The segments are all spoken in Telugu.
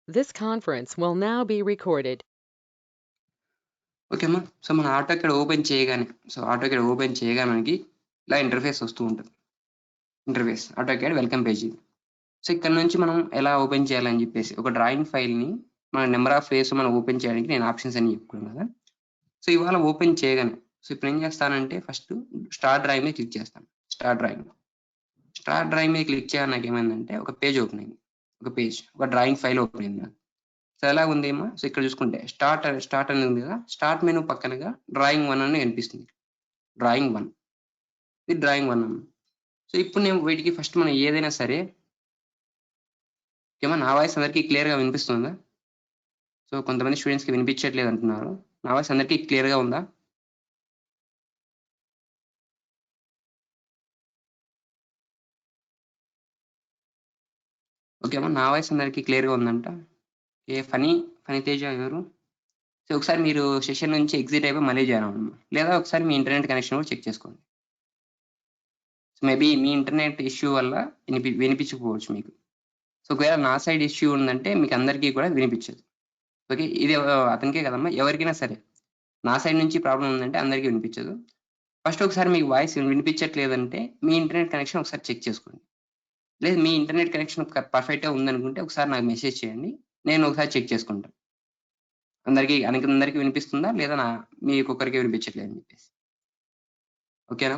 This conference will now be recorded. Okay అమ్మా. సో మన ఆటోకేడ్ ఓపెన్ చేయగానే మనకి ఇలా ఇంటర్ఫేస్ వస్తూ ఉంటుంది. Interface AutoCAD welcome page. So ఇక్కడ నుంచి మనం ఎలా ఓపెన్ చేయాలని చెప్పేసి ఒక డ్రాయింగ్ ఫైల్ని మన నెంబర్ ఆఫ్ వేస్ మనం ఓపెన్ చేయడానికి నేను ఆప్షన్స్ అని చెప్పుకున్నాను కదా. సో ఇవాళ ఓపెన్ చేయగానే సో ఇప్పుడు ఏం చేస్తానంటే ఫస్ట్ స్టార్ట్ డ్రాయింగ్ మీద క్లిక్ చేస్తాను. స్టార్ట్ డ్రాయింగ్ మీద క్లిక్ చేయగానే నాకు ఏమైందంటే ఒక పేజ్ ఓపెన్ అయింది. ఒక డ్రాయింగ్ ఫైల్ ఓపెన్ అయింది నాకు. సో ఎలా ఉంది ఏమో. సో ఇక్కడ చూసుకుంటే స్టార్ట్ అని ఉంది కదా. స్టార్ట్ మెనూ పక్కనగా డ్రాయింగ్ 1 అని కనిపిస్తుంది. డ్రాయింగ్ 1 ఇది డ్రాయింగ్ 1 అన్న. సో ఇప్పుడు నేను వీటికి ఫస్ట్ మనం ఏదైనా సరే ఓకేమా. నా వాయిస్ అందరికీ క్లియర్గా వినిపిస్తుందా? సో కొంతమంది స్టూడెంట్స్కి వినిపించట్లేదు అంటున్నారు. నా వాయిస్ అందరికీ క్లియర్గా ఉందా? ఓకేమా. నా వాయిస్ అందరికీ క్లియర్గా ఉందంట. ఫనీ తేజ ఎవరు? సో ఒకసారి మీరు సెషన్ నుంచి ఎగ్జిట్ అయిపోయి మళ్ళీ జాయిన్ అవ్వండి. లేదా ఒకసారి మీ ఇంటర్నెట్ కనెక్షన్ కూడా చెక్ చేసుకోండి. సో మేబీ మీ ఇంటర్నెట్ ఇష్యూ వల్ల వినిపించకపోవచ్చు మీకు. సో ఒకవేళ నా సైడ్ ఇష్యూ ఉందంటే మీకు అందరికీ కూడా వినిపించదు. ఓకే. ఇది అతనికే కదమ్మా, ఎవరికైనా సరే నా సైడ్ నుంచి ప్రాబ్లం ఉందంటే అందరికీ వినిపించదు. ఫస్ట్ ఒకసారి మీకు వాయిస్ వినిపించట్లేదంటే మీ ఇంటర్నెట్ కనెక్షన్ ఒకసారి చెక్ చేసుకోండి. లేదు మీ ఇంటర్నెట్ కనెక్షన్ పర్ఫెక్ట్గా ఉందనుకుంటే ఒకసారి నాకు మెసేజ్ చేయండి. నేను ఒకసారి చెక్ చేసుకుంటాను. అందరికీ వినిపిస్తుందా లేదా మీకు ఒక్కరికే వినిపించట్లేదు అని చెప్పేసి. ఓకేనా?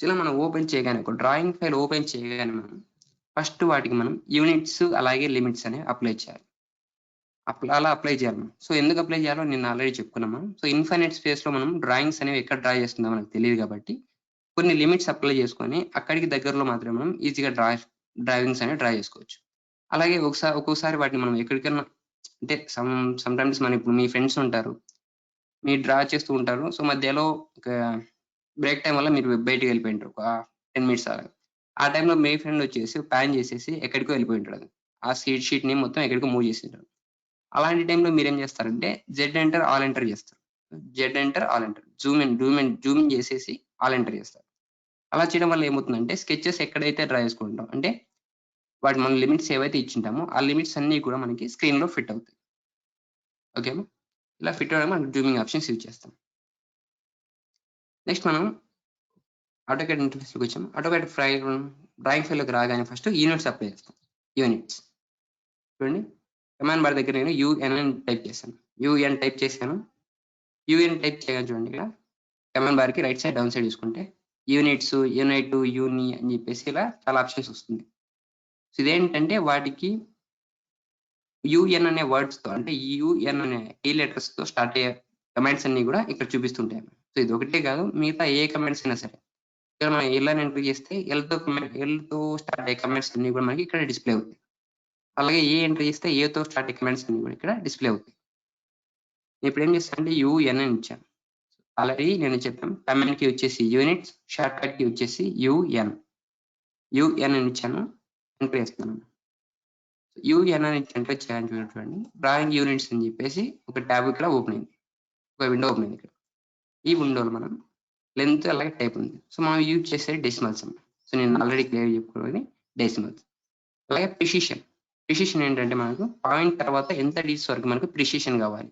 ఇలా మనం ఓపెన్ చేయగానే ఒక డ్రాయింగ్ ఫైల్ ఓపెన్ చేయగానే మనం ఫస్ట్ వాటికి మనం యూనిట్స్ అలాగే లిమిట్స్ అనేవి అప్లై చేయాలి. అలా అప్లై చేయాలి మనం. సో ఎందుకు అప్లై చేయాలో నేను ఆల్రెడీ చెప్పుకున్నాము. సో ఇన్ఫైనైట్ స్పేస్లో మనం డ్రాయింగ్స్ అనేవి ఎక్కడ డ్రా చేస్తుందో మనకు తెలియదు కాబట్టి కొన్ని లిమిట్స్ అప్లై చేసుకొని అక్కడికి దగ్గరలో మాత్రమే మనం ఈజీగా డ్రాయింగ్స్ అనేవి డ్రా చేసుకోవచ్చు. అలాగే ఒక్కోసారి వాటిని మనం ఎక్కడికన్నా అంటే సమ్ టైమ్స్ మన ఇప్పుడు మీ ఫ్రెండ్స్ ఉంటారు, మీరు డ్రా చేస్తూ ఉంటారు. సో మధ్యలో ఒక బ్రేక్ టైం వల్ల మీరు బయటికి వెళ్ళిపోయింటారు ఒక 10 మినిట్స్ అలా. ఆ టైంలో మీ ఫ్రెండ్ వచ్చేసి ప్యాన్ చేసేసి ఎక్కడికో వెళ్ళిపోయి ఉంటాడు. ఆ షీట్ని మొత్తం ఎక్కడికో మూవ్ చేసింటాడు. అలాంటి టైంలో మీరేం చేస్తారంటే జెడ్ ఎంటర్ ఆల్ ఎంటర్ చేస్తారు. జూమ్ ఇన్ చేసేసి ఆల్ ఎంటర్ చేస్తారు. అలా చేయడం వల్ల ఏమవుతుందంటే స్కెచెస్ ఎక్కడైతే డ్రా చేసుకుంటాం అంటే వాటి మన లిమిట్స్ ఏవైతే ఇచ్చింటామో ఆ లిమిట్స్ అన్నీ కూడా మనకి స్క్రీన్‌లో ఫిట్ అవుతాయి. ఓకేనా? ఇలా ఫిట్ అవ్వడానికి మనం జూమింగ్ ఆప్షన్స్ యూజ్ చేస్తాం. నెక్స్ట్ మనం ఆటోకేడ్ ఇంటర్ఫేస్‌లోకి వచ్చాం. ఆటోకేడ్ డ్రాయింగ్ ఫైల్‌లోకి రాగానే ఫస్ట్ యూనిట్స్ అప్లై చేస్తాం. యూనిట్స్ చూడండి. కమాండ్ బార్ దగ్గర నేను యూఎన్ అని టైప్ చేశాను. యూఎన్ టైప్ చేశాను. యూఎన్ టైప్ చేయగానే చూడండి ఇక్కడ కమాండ్ బార్‌కి రైట్ సైడ్, డౌన్ సైడ్ చూసుకుంటే యూనిట్స్, యూనైట్, యూని అని చెప్పేసి ఇలా చాలా ఆప్షన్స్ వస్తుంది. సో ఇదేంటంటే వాటికి యూఎన్ అనే వర్డ్స్‌తో అంటే యూఎన్ అనే ఈ లెటర్స్‌తో స్టార్ట్ అయ్యే కమాండ్స్ అన్నీ కూడా ఇక్కడ చూపిస్తుంటాయి. సో ఇది ఒకటే కాదు, మిగతా ఏ కమాండ్స్ అయినా సరే. ఇక్కడ మనం ఎల్ అని ఎంటర్ చేస్తే ఎల్‌తో స్టార్ట్ అయ్యే కమాండ్స్ అన్నీ కూడా మనకి ఇక్కడ డిస్‌ప్లే అవుతాయి. అలాగే ఏ ఎంటర్ చేస్తే ఏతో స్టార్ట్ అయ్యే కమాండ్స్ అన్నీ కూడా ఇక్కడ డిస్‌ప్లే అవుతాయి. ఇప్పుడు ఏం చేస్తానంటే యూఎన్ అని ఇచ్చాను. ఆల్రెడీ నేను చెప్పాను. కమాండ్ కి వచ్చేసి యూనిట్స్, షార్ట్ కట్ కి వచ్చేసి యూఎన్ అని ఇచ్చాను. ఎంటర్ చేస్తున్నాను. యూఎన్ అని ఎంటర్ చేయాలని చూడండి. డ్రాయింగ్ యూనిట్స్ అని చెప్పేసి ఒక ట్యాబ్ ఇక్కడ ఓపెన్ అయింది. ఒక విండో ఓపెన్ అయింది ఇక్కడ. ఈ విండోలో మనం లెంత్ అలాగే టైప్ ఉంది. సో మనం యూజ్ చేసేది డెసిమల్స్ అన్నమాట. సో నేను ఆల్రెడీ క్లియర్ చెప్పుకున్నది డెసిమల్స్. అలాగే ప్రిసిషన్ ఏంటంటే మనకు పాయింట్ తర్వాత ఎంత డిజిట్స్ వరకు మనకు ప్రిసిషన్ కావాలి.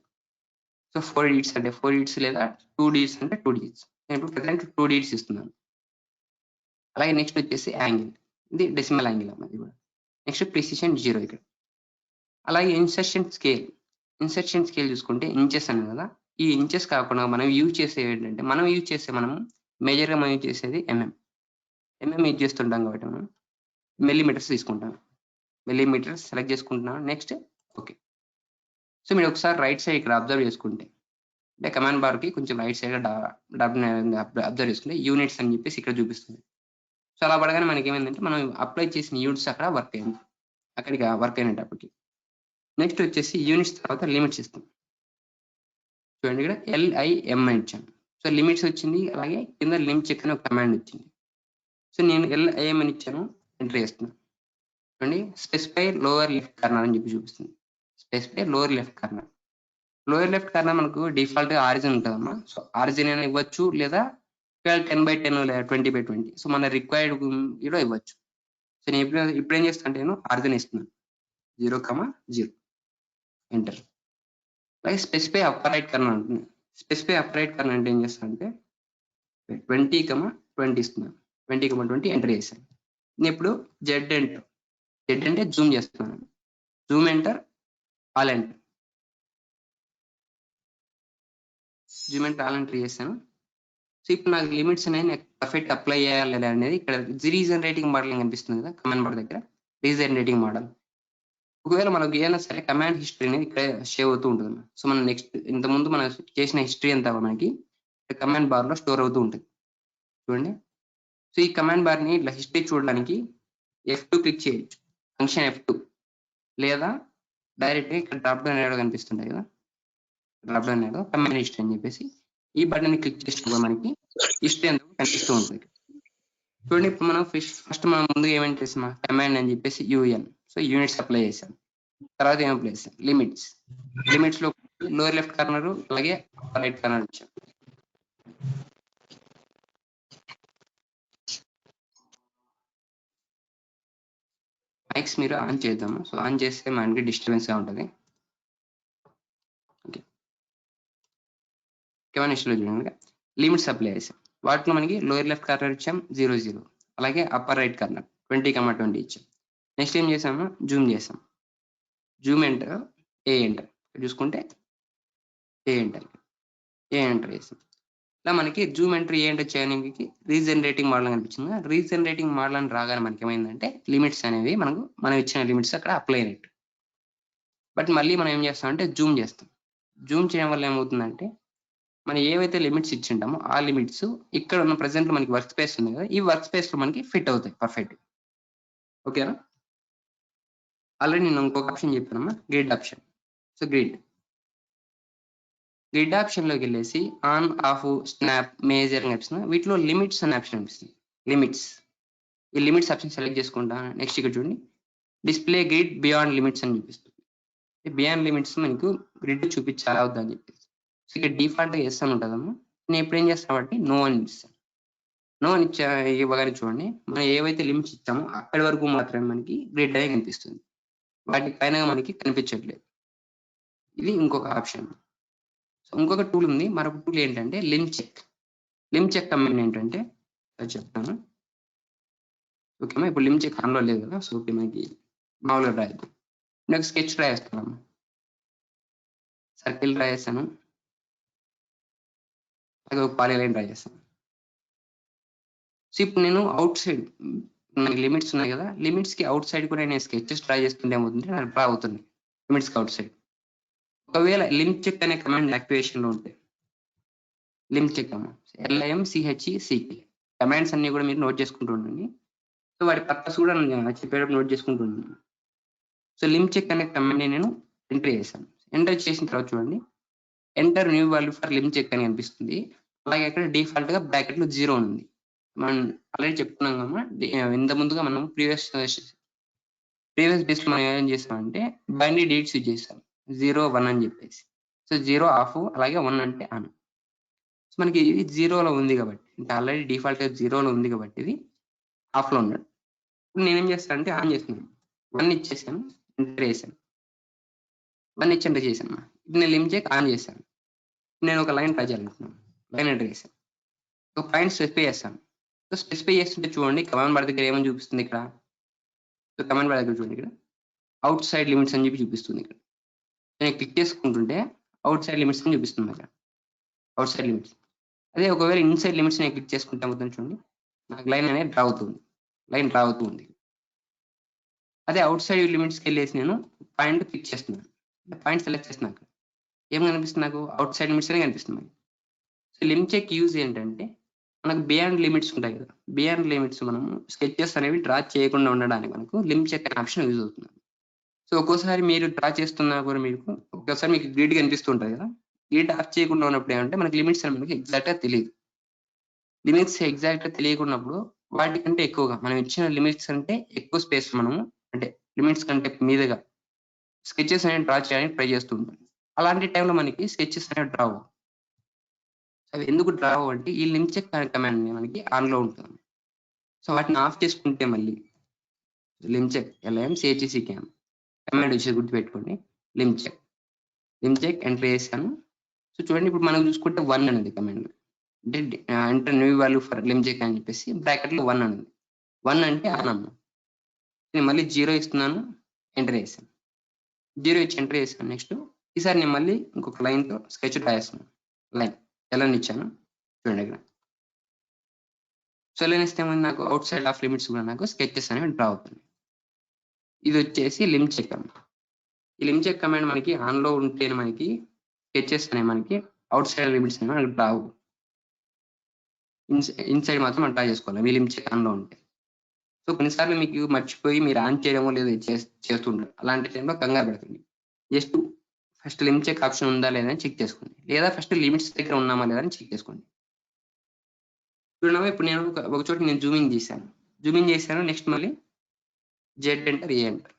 సో 4 డిజిట్స్ అంటే 4 డిజిట్స్ లేదా 2 డిజిట్స్ అంటే 2 డిజిట్స్. నేను ఇప్పుడు ప్రెజెంట్ 2 డిజిట్స్ ఇస్తున్నాను. అలాగే నెక్స్ట్ వచ్చేసి యాంగిల్. ఇది డెసిమల్ యాంగిల్ అన్నమాట ఇది కూడా. నెక్స్ట్ ప్రిసిషన్ 0 ఇక్కడ. అలాగే ఇన్సర్షన్ స్కేల్ చూసుకుంటే ఇంచెస్ అన్నాను కదా. ఈ ఇంచెస్ కాకుండా మనం యూజ్ చేసేది ఏంటంటే మనం యూజ్ చేసేది ఎంఎం యూజ్ చేస్తుంటాం కాబట్టి మనం మిల్లీమీటర్స్ తీసుకుంటాం. మిల్లీమీటర్స్ సెలెక్ట్ చేసుకుంటున్నాను. Next okay. సో మీరు ఒకసారి రైట్ సైడ్ ఇక్కడ అబ్జర్వ్ చేసుకుంటే అంటే కమాండ్ బార్‌కి కొంచెం రైట్ సైడ్ అబ్జర్వ్ చేసుకుంటే యూనిట్స్ అని చెప్పేసి ఇక్కడ చూపిస్తుంది. సో అలా పడగానే మనకేమైందంటే మనం అప్లై చేసిన యూనిట్స్ అక్కడ వర్క్ అయింది. అక్కడికి వర్క్ అయినప్పటికి. నెక్స్ట్ వచ్చేసి యూనిట్స్ తర్వాత లిమిట్స్ ఇస్తాం. చూడండి ఇక్కడ LIM అని ఇచ్చాను. సో లిమిట్స్ వచ్చింది. అలాగే కింద లిమిట్ చెక్ అని ఒక కమాండ్ వచ్చింది. సో నేను LIM అని ఇచ్చాను. ఎంటర్ చేస్తున్నాను. చూడండి స్పెసిఫై లోవర్ లెఫ్ట్ కార్నర్ అని చెప్పి చూపిస్తుంది. Specify lower left corner. Lower left corner మనకు డిఫాల్ట్ ఆరిజిన్ ఉంటుందమ్మా. సో ఆరిజిన్ అయినా ఇవ్వచ్చు లేదా 10/10 లేదా 20/20. సో మన రిక్వైర్డ్ కూడా ఇవ్వచ్చు. సో నేను ఇప్పుడు ఏం చేస్తా అంటే నేను ఆర్గన్ ఇస్తున్నాను 0,0 ఎంటర్. అలాగే స్పెసిఫై అప్పర్ రైట్ కర్నర్ అంటుంది. స్పెసిఫై అప్పర్ రైట్ కర్నర్ అంటే ఏం చేస్తాను అంటే 20,20 ఇస్తున్నాను. 20,20 ఎంటర్ చేశాను. నేను ఇప్పుడు జెడ్ ఎంటర్, జెడ్ అంటే జూమ్ చేస్తున్నాను. Zoom enter, all enter, Zoom enter all enter చేశాను. సో ఇప్పుడు నాకు లిమిట్స్ అనేది నాకు పర్ఫెక్ట్ అప్లై చేయాలి లేదా అనేది ఇక్కడ రీజనరేటింగ్ మోడల్ కనిపిస్తుంది కదా కమాండ్ బార్ దగ్గర, రీజనరేటింగ్ మోడల్. ఒకవేళ మనకు ఏదైనా సరే కమాండ్ హిస్టరీ అనేది ఇక్కడ సేవ్ అవుతూ ఉంటుంది. సో మనం నెక్స్ట్ ఇంతకుముందు మనం చేసిన హిస్టరీ అంతా మనకి కమాండ్ బార్ లో స్టోర్ అవుతూ ఉంటుంది. చూడండి. సో ఈ కమాండ్ బార్ ని ఇట్లా హిస్టరీ చూడడానికి F2 క్లిక్ చేయొచ్చు, ఫంక్షన్ F2, లేదా డైరెక్ట్ గా ఇక్కడ డ్రాప్ డౌన్ ఏడో కనిపిస్తుంటాయి కదా, డ్రాప్ డౌన్ ఏడో కమాండ్ హిస్టరీ అని చెప్పేసి ఈ బటన్ ని క్లిక్ చేసినప్పుడు మనకి హిస్టరీ అంతా కనిపిస్తూ ఉంటుంది. చూడండి ఇప్పుడు మనం ఫస్ట్ మనం ముందుగా ఏమేమి చేసామా కమాండ్ అని చెప్పేసి UN, సో యూనిట్స్ అప్లై చేసాం. తర్వాత ఏం అప్లై చేసాం లిమిట్స్, లిమిట్స్ లో లోయర్ లెఫ్ట్ కార్నర్ అలాగే అప్పర్ రైట్ కార్నర్ ఇచ్చాం. మైక్స్ మీరు ఆన్ చేద్దాము. సో ఆన్ చేస్తే మనకి డిస్టర్బెన్స్ గా ఉంటుంది. ఓకే, కమాండ్ హిస్టరీలో చూడండి లిమిట్స్ అప్లై చేసాం. వాటిలో మనకి లోయర్ లెఫ్ట్ కార్నర్ ఇచ్చాం 0,0, అలాగే అప్పర్ రైట్ కార్నర్ 20,20 ఇచ్చాం. నెక్స్ట్ ఏం చేసాము జూమ్ చేసాం, జూమ్ ఎంటర్, ఏ ఎంటర్ చూసుకుంటే ఏ ఎంటర్ చేసాం. ఇలా మనకి జూమ్ ఎంటర్ ఏ ఎంటర్ చేయడానికి రీజనరేటింగ్ మోడల్ కనిపించింది. రీజనరేటింగ్ మోడల్ అని రాగానే మనకి ఏమైందంటే లిమిట్స్ అనేవి మనం ఇచ్చిన లిమిట్స్ అక్కడ అప్లై అయినట్టు. బట్ మళ్ళీ మనం ఏం చేస్తాం అంటే జూమ్ చేస్తాం. జూమ్ చేయడం వల్ల ఏమవుతుందంటే మనం ఏవైతే లిమిట్స్ ఇచ్చింటామో ఆ లిమిట్స్ ఇక్కడ ఉన్న ప్రెసెంట్ మనకి వర్క్ స్పేస్ ఉంది కదా, ఈ వర్క్ స్పేస్ లో మనకి ఫిట్ అవుతాయి పర్ఫెక్ట్. ఓకేనా? ఆల్రెడీ నేను ఇంకొక ఆప్షన్ చెప్పానమ్మా, grid option. So grid option లోకి వెళ్ళేసి ఆన్, ఆఫ్, స్నాప్, మేజర్ అని కనిపిస్తుంది. వీటిలో లిమిట్స్ అనే ఆప్షన్ కనిపిస్తుంది. లిమిట్స్, ఈ లిమిట్స్ ఆప్షన్ సెలెక్ట్ చేసుకుంటా. నెక్స్ట్ ఇక్కడ చూడండి డిస్ప్లే గ్రిడ్ బియాండ్ లిమిట్స్ అని చూపిస్తుంది. బియాండ్ లిమిట్స్ మనకు గ్రిడ్ చూపించాలి అవుద్దా అని చెప్పేసి. సో ఇక్కడ డిఫాల్ట్ గా ఎస్ అని ఉంటుందమ్మా. నేను ఇప్పుడు ఏం చేస్తాను అంటే నో అని ఇస్తాను. నో అని ఇవ్వగానే చూడండి మనం ఏవైతే లిమిట్స్ ఇచ్చామో అక్కడి వరకు మాత్రమే మనకి గ్రిడ్ అనేది కనిపిస్తుంది, వాటి పైన మనకి కనిపించట్లేదు. ఇది ఇంకొక ఆప్షన్. సో ఇంకొక టూల్ ఉంది, మరొక టూల్ ఏంటంటే లిమ్ చెక్. లిమ్ చెక్ కమాండ్ ఏంటంటే అది చెప్తాను. ఓకేమా, ఇప్పుడు లిమ్ చెక్ ఆన్లో లేదు కదా, సో ఓకే మనకి మామూలుగా రాయద్దు. నాకు స్కెచ్ రాయేస్తాను, సర్కిల్ రాయేస్తాను, అలాగే ఒక పాలిలైన్ డ్రా చేస్తాను. సో ఇప్పుడు నేను అవుట్ సైడ్ మనకి లిమిట్స్ ఉన్నాయి కదా, లిమిట్స్ కి అవుట్ సైడ్ కూడా నేను స్కెచెస్ డ్రా చేసుకుంటే ఏమవుతుంటే నాకు డ్రా అవుతుంది లిమిట్స్ కి అవుట్ సైడ్. ఒకవేళ లిమ్ చెక్ అనే కమాండ్ యాక్టివేషన్ లో ఉంటే, లిమ్ చెక్ అమ్మా LIMCHECK కమాండ్స్ అన్ని కూడా మీరు నోట్ చేసుకుంటూ ఉండండి. సో వాటి పర్పస్ కూడా నేను చెప్పేటప్పుడు నోట్ చేసుకుంటూ ఉన్నాను. సో లిమ్ చెక్ అనే కమాండ్ నేను ఎంటర్ చేశాను. ఎంటర్ చేసిన తర్వాత చూడండి enter new value for lim check అని కనిపిస్తుంది. అలాగే అక్కడ డిఫాల్ట్ గా బ్రాకెట్ లో 0 ఉంది. మనం ఆల్రెడీ చెప్పుకున్నాం కమ్మా, ఇంత ముందుగా మనం ప్రీవియస్ బేస్ మనం ఏం చేస్తామంటే బైనరీ డిజిట్స్ యూజ్ చేస్తాం 0, 1 అని చెప్పేసి. సో 0 ఆఫ్, అలాగే 1 అంటే ఆన్. సో మనకి ఇది 0లో ఉంది కాబట్టి, అంటే ఆల్రెడీ డిఫాల్ట్ గా 0లో ఉంది కాబట్టి ఇది ఆఫ్ లో ఉన్నాడు. ఇప్పుడు నేనేం చేస్తాను అంటే ఆన్ చేస్తున్నాను. 1 ఇచ్చేసాను, ఎంటర్ చేశాను. 1 ఇచ్చి ఎంటర్ చేశాను. ఇప్పుడు నేను లిమ్ చెక్ ఆన్ చేశాను. నేను ఒక లైన్ ట్రై చేయాలనుకున్నాను, లైన్ ఎంటర్ చేశాను. ఒక పాయింట్ స్పెసిఫై చేస్తాను. సో స్పెసిఫై చేస్తుంటే చూడండి కమాండ్ బార్ దగ్గర ఏమని చూపిస్తుంది ఇక్కడ. సో కమాండ్ బార్ దగ్గర చూడండి ఇక్కడ అవుట్ సైడ్ లిమిట్స్ అని చెప్పి చూపిస్తుంది. ఇక్కడ నేను క్లిక్ చేసుకుంటుంటే అవుట్ సైడ్ లిమిట్స్ అని చూపిస్తుంది ఇక్కడ, అవుట్ సైడ్ లిమిట్స్. అదే ఒకవేళ ఇన్సైడ్ లిమిట్స్ నేను క్లిక్ చేసుకుంటే అవుతుంది చూడండి, నాకు లైన్ అనేది డ్రా అవుతుంది, లైన్ డ్రా అవుతూ ఉంది. అదే అవుట్ సైడ్ లిమిట్స్కి వెళ్ళేసి నేను పాయింట్ క్లిక్ చేస్తున్నాను, పాయింట్ సెలెక్ట్ చేస్తున్నాను, ఏం కనిపిస్తుంది నాకు అవుట్ సైడ్ లిమిట్స్ అనే కనిపిస్తుంది. సో లిమ్ చెక్ యూజ్ ఏంటంటే మనకు బియాండ్ లిమిట్స్ ఉంటాయి కదా, బియాండ్ లిమిట్స్ మనం స్కెచెస్ అనేవి డ్రా చేయకుండా ఉండడానికి మనకు లిమ్ చెక్ అనే ఆప్షన్ యూజ్ అవుతుంది. సో ఒక్కోసారి మీరు డ్రా చేస్తున్నా కూడా మీకు ఒక్కోసారి మీకు గ్రిడ్ కనిపిస్తుంటుంది కదా, గ్రిడ్ ఆఫ్ చేయకుండా ఉన్నప్పుడు ఏమంటే మనకి లిమిట్స్ అని మనకి ఎగ్జాక్ట్ గా తెలియదు. లిమిట్స్ ఎగ్జాక్ట్ గా తెలియకున్నప్పుడు వాటికంటే ఎక్కువగా మనం ఇచ్చిన లిమిట్స్ అంటే ఎక్కువ స్పేస్ మనము అంటే లిమిట్స్ కంటే మీదుగా స్కెచెస్ అనేవి డ్రా చేయడానికి ట్రై చేస్తూ ఉంటాం. అలాంటి టైంలో మనకి స్కెచెస్ అనేవి డ్రా అవ్వవు. అవి ఎందుకు డ్రా అవ్వవు అంటే ఈ లిమ్ చెక్ కమాండ్ మనకి ఆన్ లో ఉంటుంది. సో వాటిని ఆఫ్ చేసుకుంటే మళ్ళీ లిమ్చెక్ LIMCHECK కమాండ్ వచ్చేసి గుర్తుపెట్టుకోండి. లిమ్చెక్ ఎంటర్ చేశాను. సో చూడండి ఇప్పుడు మనం చూసుకుంటే 1 అనేది కమాండ్. అంటే ఎంటర్ న్యూ వాల్యూ ఫర్ లిమ్చెక్ అని చెప్పేసి బ్రాకెట్లో 1 అనేది. 1 అంటే ఆనమ్మ. నేను మళ్ళీ 0 ఇస్తున్నాను, ఎంటర్ చేశాను. 0 ఇచ్చి ఎంటర్ చేశాను. నెక్స్ట్ ఈసారి నేను మళ్ళీ ఇంకొక లైన్తో స్కెచ్ డ్రా చేస్తున్నాను. లైన్ ఎలాని ఇచ్చాను చూడండి ఇక్కడ. సో ఎలాని ఇస్తే నాకు అవుట్ సైడ్ ఆఫ్ లిమిట్స్ కూడా నాకు స్కెచెస్ అనేవి డ్రా అవుతుంది. ఇది వచ్చేసి లిమ్చెక్ అన్నమాట. ఈ లిమ్చెక్ కమాండ్ మనకి ఆన్లో ఉంటేనే మనకి స్కెచెస్ అనేవి మనకి అవుట్ సైడ్ లిమిట్స్ అనేవి మనకి డ్రా అవ్వవు. ఇన్సైడ్ మాత్రం మనం డ్రా చేసుకోవాలి ఈ లిమ్చెక్ ఆన్లో ఉంటే. సో కొన్నిసార్లు మీకు మర్చిపోయి మీరు ఆన్ చేయడమో లేదో చేస్తుంటారు. అలాంటి టైంలో కంగారు పడుతుంది. జస్ట్ ఫస్ట్ లిమ్చెక్ ఆప్షన్ ఉందా లేదా అని చెక్ చేసుకోండి. లేదా ఫస్ట్ లిమిట్స్ దగ్గర ఉన్నామా లేదా అని చెక్ చేసుకోండి. చూడమా ఇప్పుడు నేను ఒక చోట నేను జూమింగ్ చేశాను. నెక్స్ట్ మళ్ళీ జెడ్ ఎంటర్, ఏ ఎంటర్.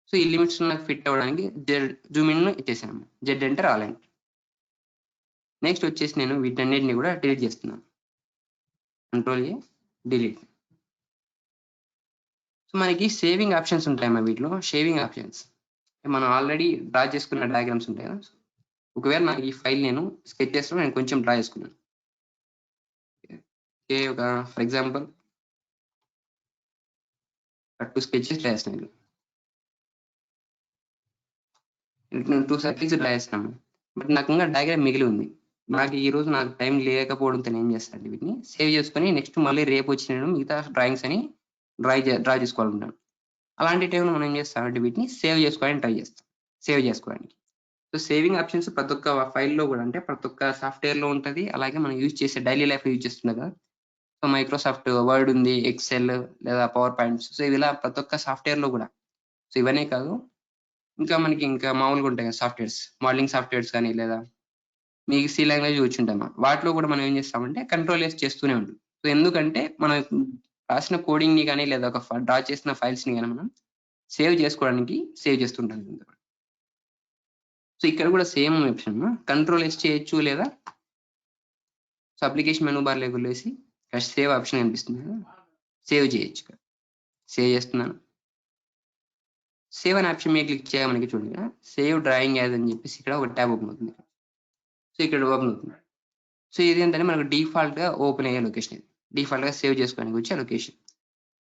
సో ఈ లిమిట్స్ నాకు ఫిట్ అవ్వడానికి జూమ్ ఇన్ ఇచ్చేసాను. Z enter, all enter. Next వచ్చేసి నేను వీటన్నిటిని కూడా డిలీట్ చేస్తున్నాను. Control A, delete. సో మనకి సేవింగ్ ఆప్షన్స్ ఉంటాయమ్మా వీటిలో. షేవింగ్ ఆప్షన్స్ మనం ఆల్రెడీ డ్రా చేసుకున్న డయాగ్రామ్స్ ఉంటాయి కదా. ఒకవేళ నాకు ఈ ఫైల్ నేను స్కెచెస్లో నేను కొంచెం డ్రా చేసుకున్నాను. ఒక ఫర్ ఎగ్జాంపుల్ 2 స్కెచెస్ డ్రా చేస్తున్నాను. 2 సర్కిల్స్ డ్రా చేస్తున్నాను. బట్ నాకు ఇంకా డయాగ్రామ్ మిగిలి ఉంది. నాకు ఈ రోజు నాకు టైం లేకపోవడంతో నేను ఏం చేస్తాను, వీటిని సేవ్ చేసుకొని నెక్స్ట్ మళ్ళీ రేపు వచ్చిన మిగతా డ్రాయింగ్స్ అని డ్రా చేసుకోవాలనుకుంటాను. అలాంటి టైంలో మనం ఏం చేస్తామంటే వీటిని సేవ్ చేసుకోవడానికి ట్రై చేస్తాం. సేవ్ చేసుకోవడానికి. సో సేవింగ్ ఆప్షన్స్ ప్రతి ఒక్క ఫైల్లో కూడా, అంటే ప్రతి ఒక్క సాఫ్ట్వేర్లో ఉంటుంది. అలాగే మనం యూజ్ చేసే డైలీ లైఫ్ యూజ్ చేస్తున్నాం కదా. సో మైక్రోసాఫ్ట్ వర్డ్ ఉంది, ఎక్సెల్ లేదా పవర్ పాయింట్స్. సో ఇలా ప్రతి ఒక్క సాఫ్ట్వేర్లో కూడా. సో ఇవన్నీ కాదు, ఇంకా మనకి ఇంకా మామూలుగా ఉంటాయి కదా సాఫ్ట్వేర్స్, మోడలింగ్ సాఫ్ట్వేర్స్ కానీ లేదా మీకు సి లాంగ్వేజ్ కూర్చుంటాం. వాటిలో కూడా మనం ఏం చేస్తామంటే కంట్రోల్ ఎస్ చేస్తూనే ఉంటుంది. సో ఎందుకంటే మనం రాసిన కోడింగ్ని కానీ లేదా ఒక డ్రా చేసిన ఫైల్స్ని కానీ మనం సేవ్ చేసుకోవడానికి సేవ్ చేస్తుంటాం. సో ఇక్కడ కూడా సేమ్ ఆప్షన్ కంట్రోల్ ఎస్ చేయొచ్చు, లేదా సో అప్లికేషన్ మెనూ బార్ లోకి వెళ్ళేసి సేవ్ ఆప్షన్ కనిపిస్తుంది కదా, సేవ్ చేయొచ్చు. సేవ్ చేస్తున్నాను. సేవ్ అనే ఆప్షన్ మీద క్లిక్ చేయాలి. మనకి చూడండి సేవ్ డ్రాయింగ్ యాజ్ అని చెప్పేసి ఇక్కడ ఒక ట్యాబ్ ఓపెన్ అవుతుంది. సో ఇక్కడ ఓపెన్ అవుతుంది. సో ఇది ఏంటంటే మనకు డిఫాల్ట్ గా ఓపెన్ అయ్యే లొకేషన్. ఇది డిఫాల్ట్ గా సేవ్ చేసుకోవడానికి వచ్చే లొకేషన్.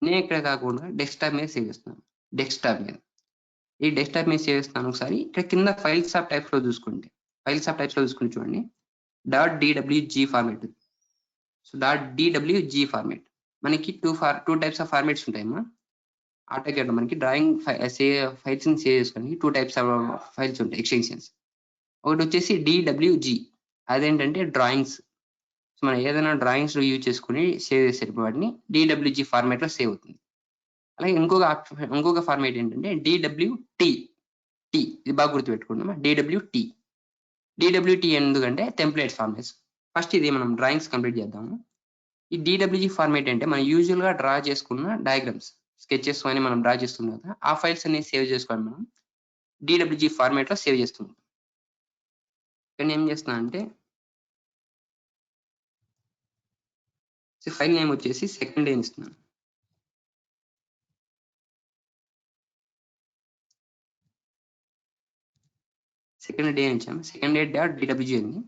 నేను ఇక్కడ కాకుండా డెస్క్టాప్ మీద సేవ్ చేస్తున్నాను. డెస్క్టాప్ మీద ఈ డెస్క్టాప్ మీద సేవ్ చేస్తాను. ఒకసారి ఇక్కడ కింద ఫైల్స్ ఆఫ్ టైప్స్ లో చూసుకుంటే చూడండి .dwg format. So .dwg format మనకి two types of formats ఉంటాయమ్మా. AutoCAD మనకి డ్రాయింగ్ ఫైల్స్ ని సేవ్ చేసుకోవడానికి 2 టైప్స్ ఆఫ్ ఫైల్స్ ఉంటాయి, ఎక్స్టెన్షన్స్. ఒకటి వచ్చేసి DWG, అదేంటంటే డ్రాయింగ్స్. సో మనం ఏదైనా డ్రాయింగ్స్ యూజ్ చేసుకుని సేవ్ చేసే వాటిని DWG ఫార్మాట్ లో సేవ్ అవుతుంది. అలాగే ఇంకొక ఫార్మాట్ ఏంటంటే DWT. ఇది బాగా గుర్తుపెట్టుకుంటాం. DWT ఎందుకంటే టెంప్లెట్ ఫార్మాట్స్. ఫస్ట్ ఇది మనం డ్రాయింగ్స్ కంప్లీట్ చేద్దాము. ఈ DWG ఫార్మాట్ అంటే మనం యూజువల్ గా డ్రా చేసుకున్న డయాగ్రామ్స్, స్కెచెస్ అని మనం డ్రా చేస్తున్నాం కదా, ఆ ఫైల్స్ అన్ని సేవ్ చేసుకోవాలి. మనం DWG ఫార్మాట్ లో సేవ్ చేస్తున్నాం. ఇక్కడ ఏం చేస్తున్నా అంటే ఫైల్ నేమ్ వచ్చేసి సెకండ్ డే ఇస్తున్నాను. సెకండ్ డే ఇచ్చాము. సెకండ్ డే .dwg అని.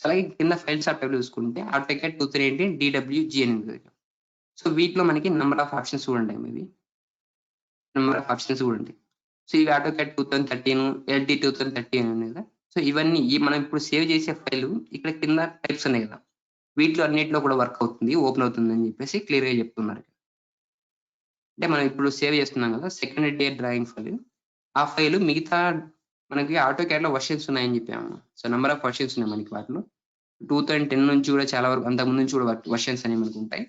అలాగే కింద ఫైల్స్ ఆఫ్ టైప్ చూసుకుంటే ఆటోకేడ్ 2019 DWG అని. సో వీటిలో మనకి నెంబర్ ఆఫ్ ఆప్షన్స్ కూడా ఉంటాయి. సో ఇవి ఆటోకేడ్ 2013, LT 2013 ఉంది కదా. సో ఇవన్నీ మనం ఇప్పుడు సేవ్ చేసే ఫైల్ ఇక్కడ కింద టైప్స్ ఉన్నాయి కదా, వీటిలో అన్నిటిలో కూడా వర్క్ అవుతుంది, ఓపెన్ అవుతుంది అని చెప్పేసి క్లియర్ గా చెప్తున్నారు. అంటే మనం ఇప్పుడు సేవ్ చేస్తున్నాం కదా సెకండ్ డే డ్రాయింగ్ ఫైల్. ఆ ఫైల్ మిగతా మనకి ఆటోకేడ్ లో వర్షన్స్ ఉన్నాయని చెప్పాము. సో నెంబర్ ఆఫ్ వర్షన్స్ ఉన్నాయి మనకి. వాటిలో 2010 నుంచి కూడా చాలా వరకు, అంతకుముందు నుంచి కూడా వర్షన్స్ అనేవి మనకు ఉంటాయి.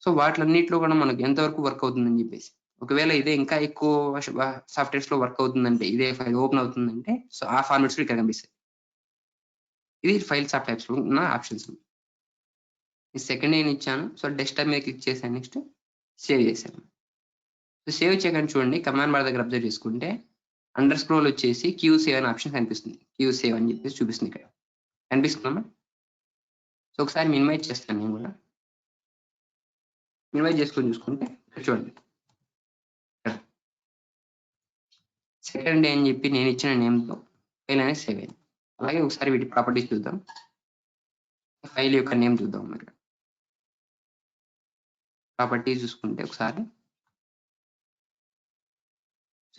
సో వాటిలన్నిటిలో కూడా మనకు ఎంతవరకు వర్క్ అవుతుందని చెప్పేసి, ఒకవేళ ఇదే ఇంకా ఎక్కువ సాఫ్ట్వేర్స్ లో వర్క్ అవుతుందంటే, ఇదే ఫైల్ ఓపెన్ అవుతుందంటే, సో ఆ ఫార్మాట్స్ ఇక్కడ కనిపిస్తాయి. ఇది ఫైల్స్ ఆఫ్ టైప్స్ లో ఉన్న ఆప్షన్స్. ఈ సెకండ్ ఏం ఇచ్చాను. సో డెస్క్టాప్ మీద క్లిక్ చేశాను. నెక్స్ట్ సేవ్ చేశాను. సో సేవ్ చేయగానే చూడండి కమాండ్ బార్ దగ్గర అబ్జర్వ్ చేసుకుంటే అండర్ స్క్రోల్ వచ్చేసి Q-Save అనే ఆప్షన్ కనిపిస్తుంది. Q-Save అని చెప్పేసి చూపిస్తుంది. ఇక్కడ కనిపిస్తుందమ్మా. సో ఒకసారి మినిమైజ్ చేస్తాను. నేను కూడా మినిమైజ్ చేసుకొని చూసుకుంటే చూడండి సెకండ్ డే అని చెప్పి నేను ఇచ్చిన నేమ్తో ఫైల్ అనేది సేవ్ అయింది. అలాగే ఒకసారి వీటి ప్రాపర్టీస్ చూద్దాం. ఫైల్ యొక్క నేమ్ చూద్దాం. మరి ప్రాపర్టీస్ చూసుకుంటే ఒకసారి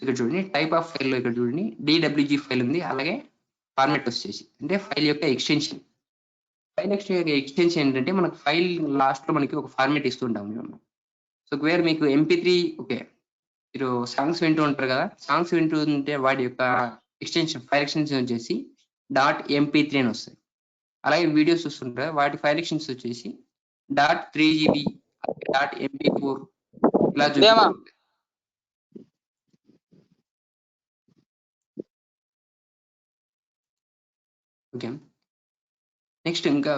ఇక్కడ చూడండి టైప్ ఆఫ్ ఫైల్లో ఇక్కడ చూడండి DWG ఫైల్ ఉంది. అలాగే ఫార్మాట్ వచ్చేసి అంటే ఫైల్ యొక్క ఎక్స్టెన్షన్. ఫైల్ ఎక్స్టెన్షన్ ఏంటంటే మనకు ఫైల్ లాస్ట్ లో మనకి ఒక ఫార్మాట్ ఇస్తుంటాం. సో ఒకవేళ మీకు MP3 ఓకే మీరు సాంగ్స్ వింటూ ఉంటారు కదా, సాంగ్స్ వింటూ ఉంటే వాటి యొక్క ఎక్స్టెన్షన్ ఫైల్ ఎక్స్టెన్షన్ వచ్చేసి .mp3 అని వస్తాయి. అలాగే వీడియోస్ చూస్తుంటారు వాటి ఫైల్ ఎక్స్టెన్షన్ వచ్చేసి .3GB .mp4 ఇలా చూపిస్తుంది. ఓకే నెక్స్ట్ ఇంకా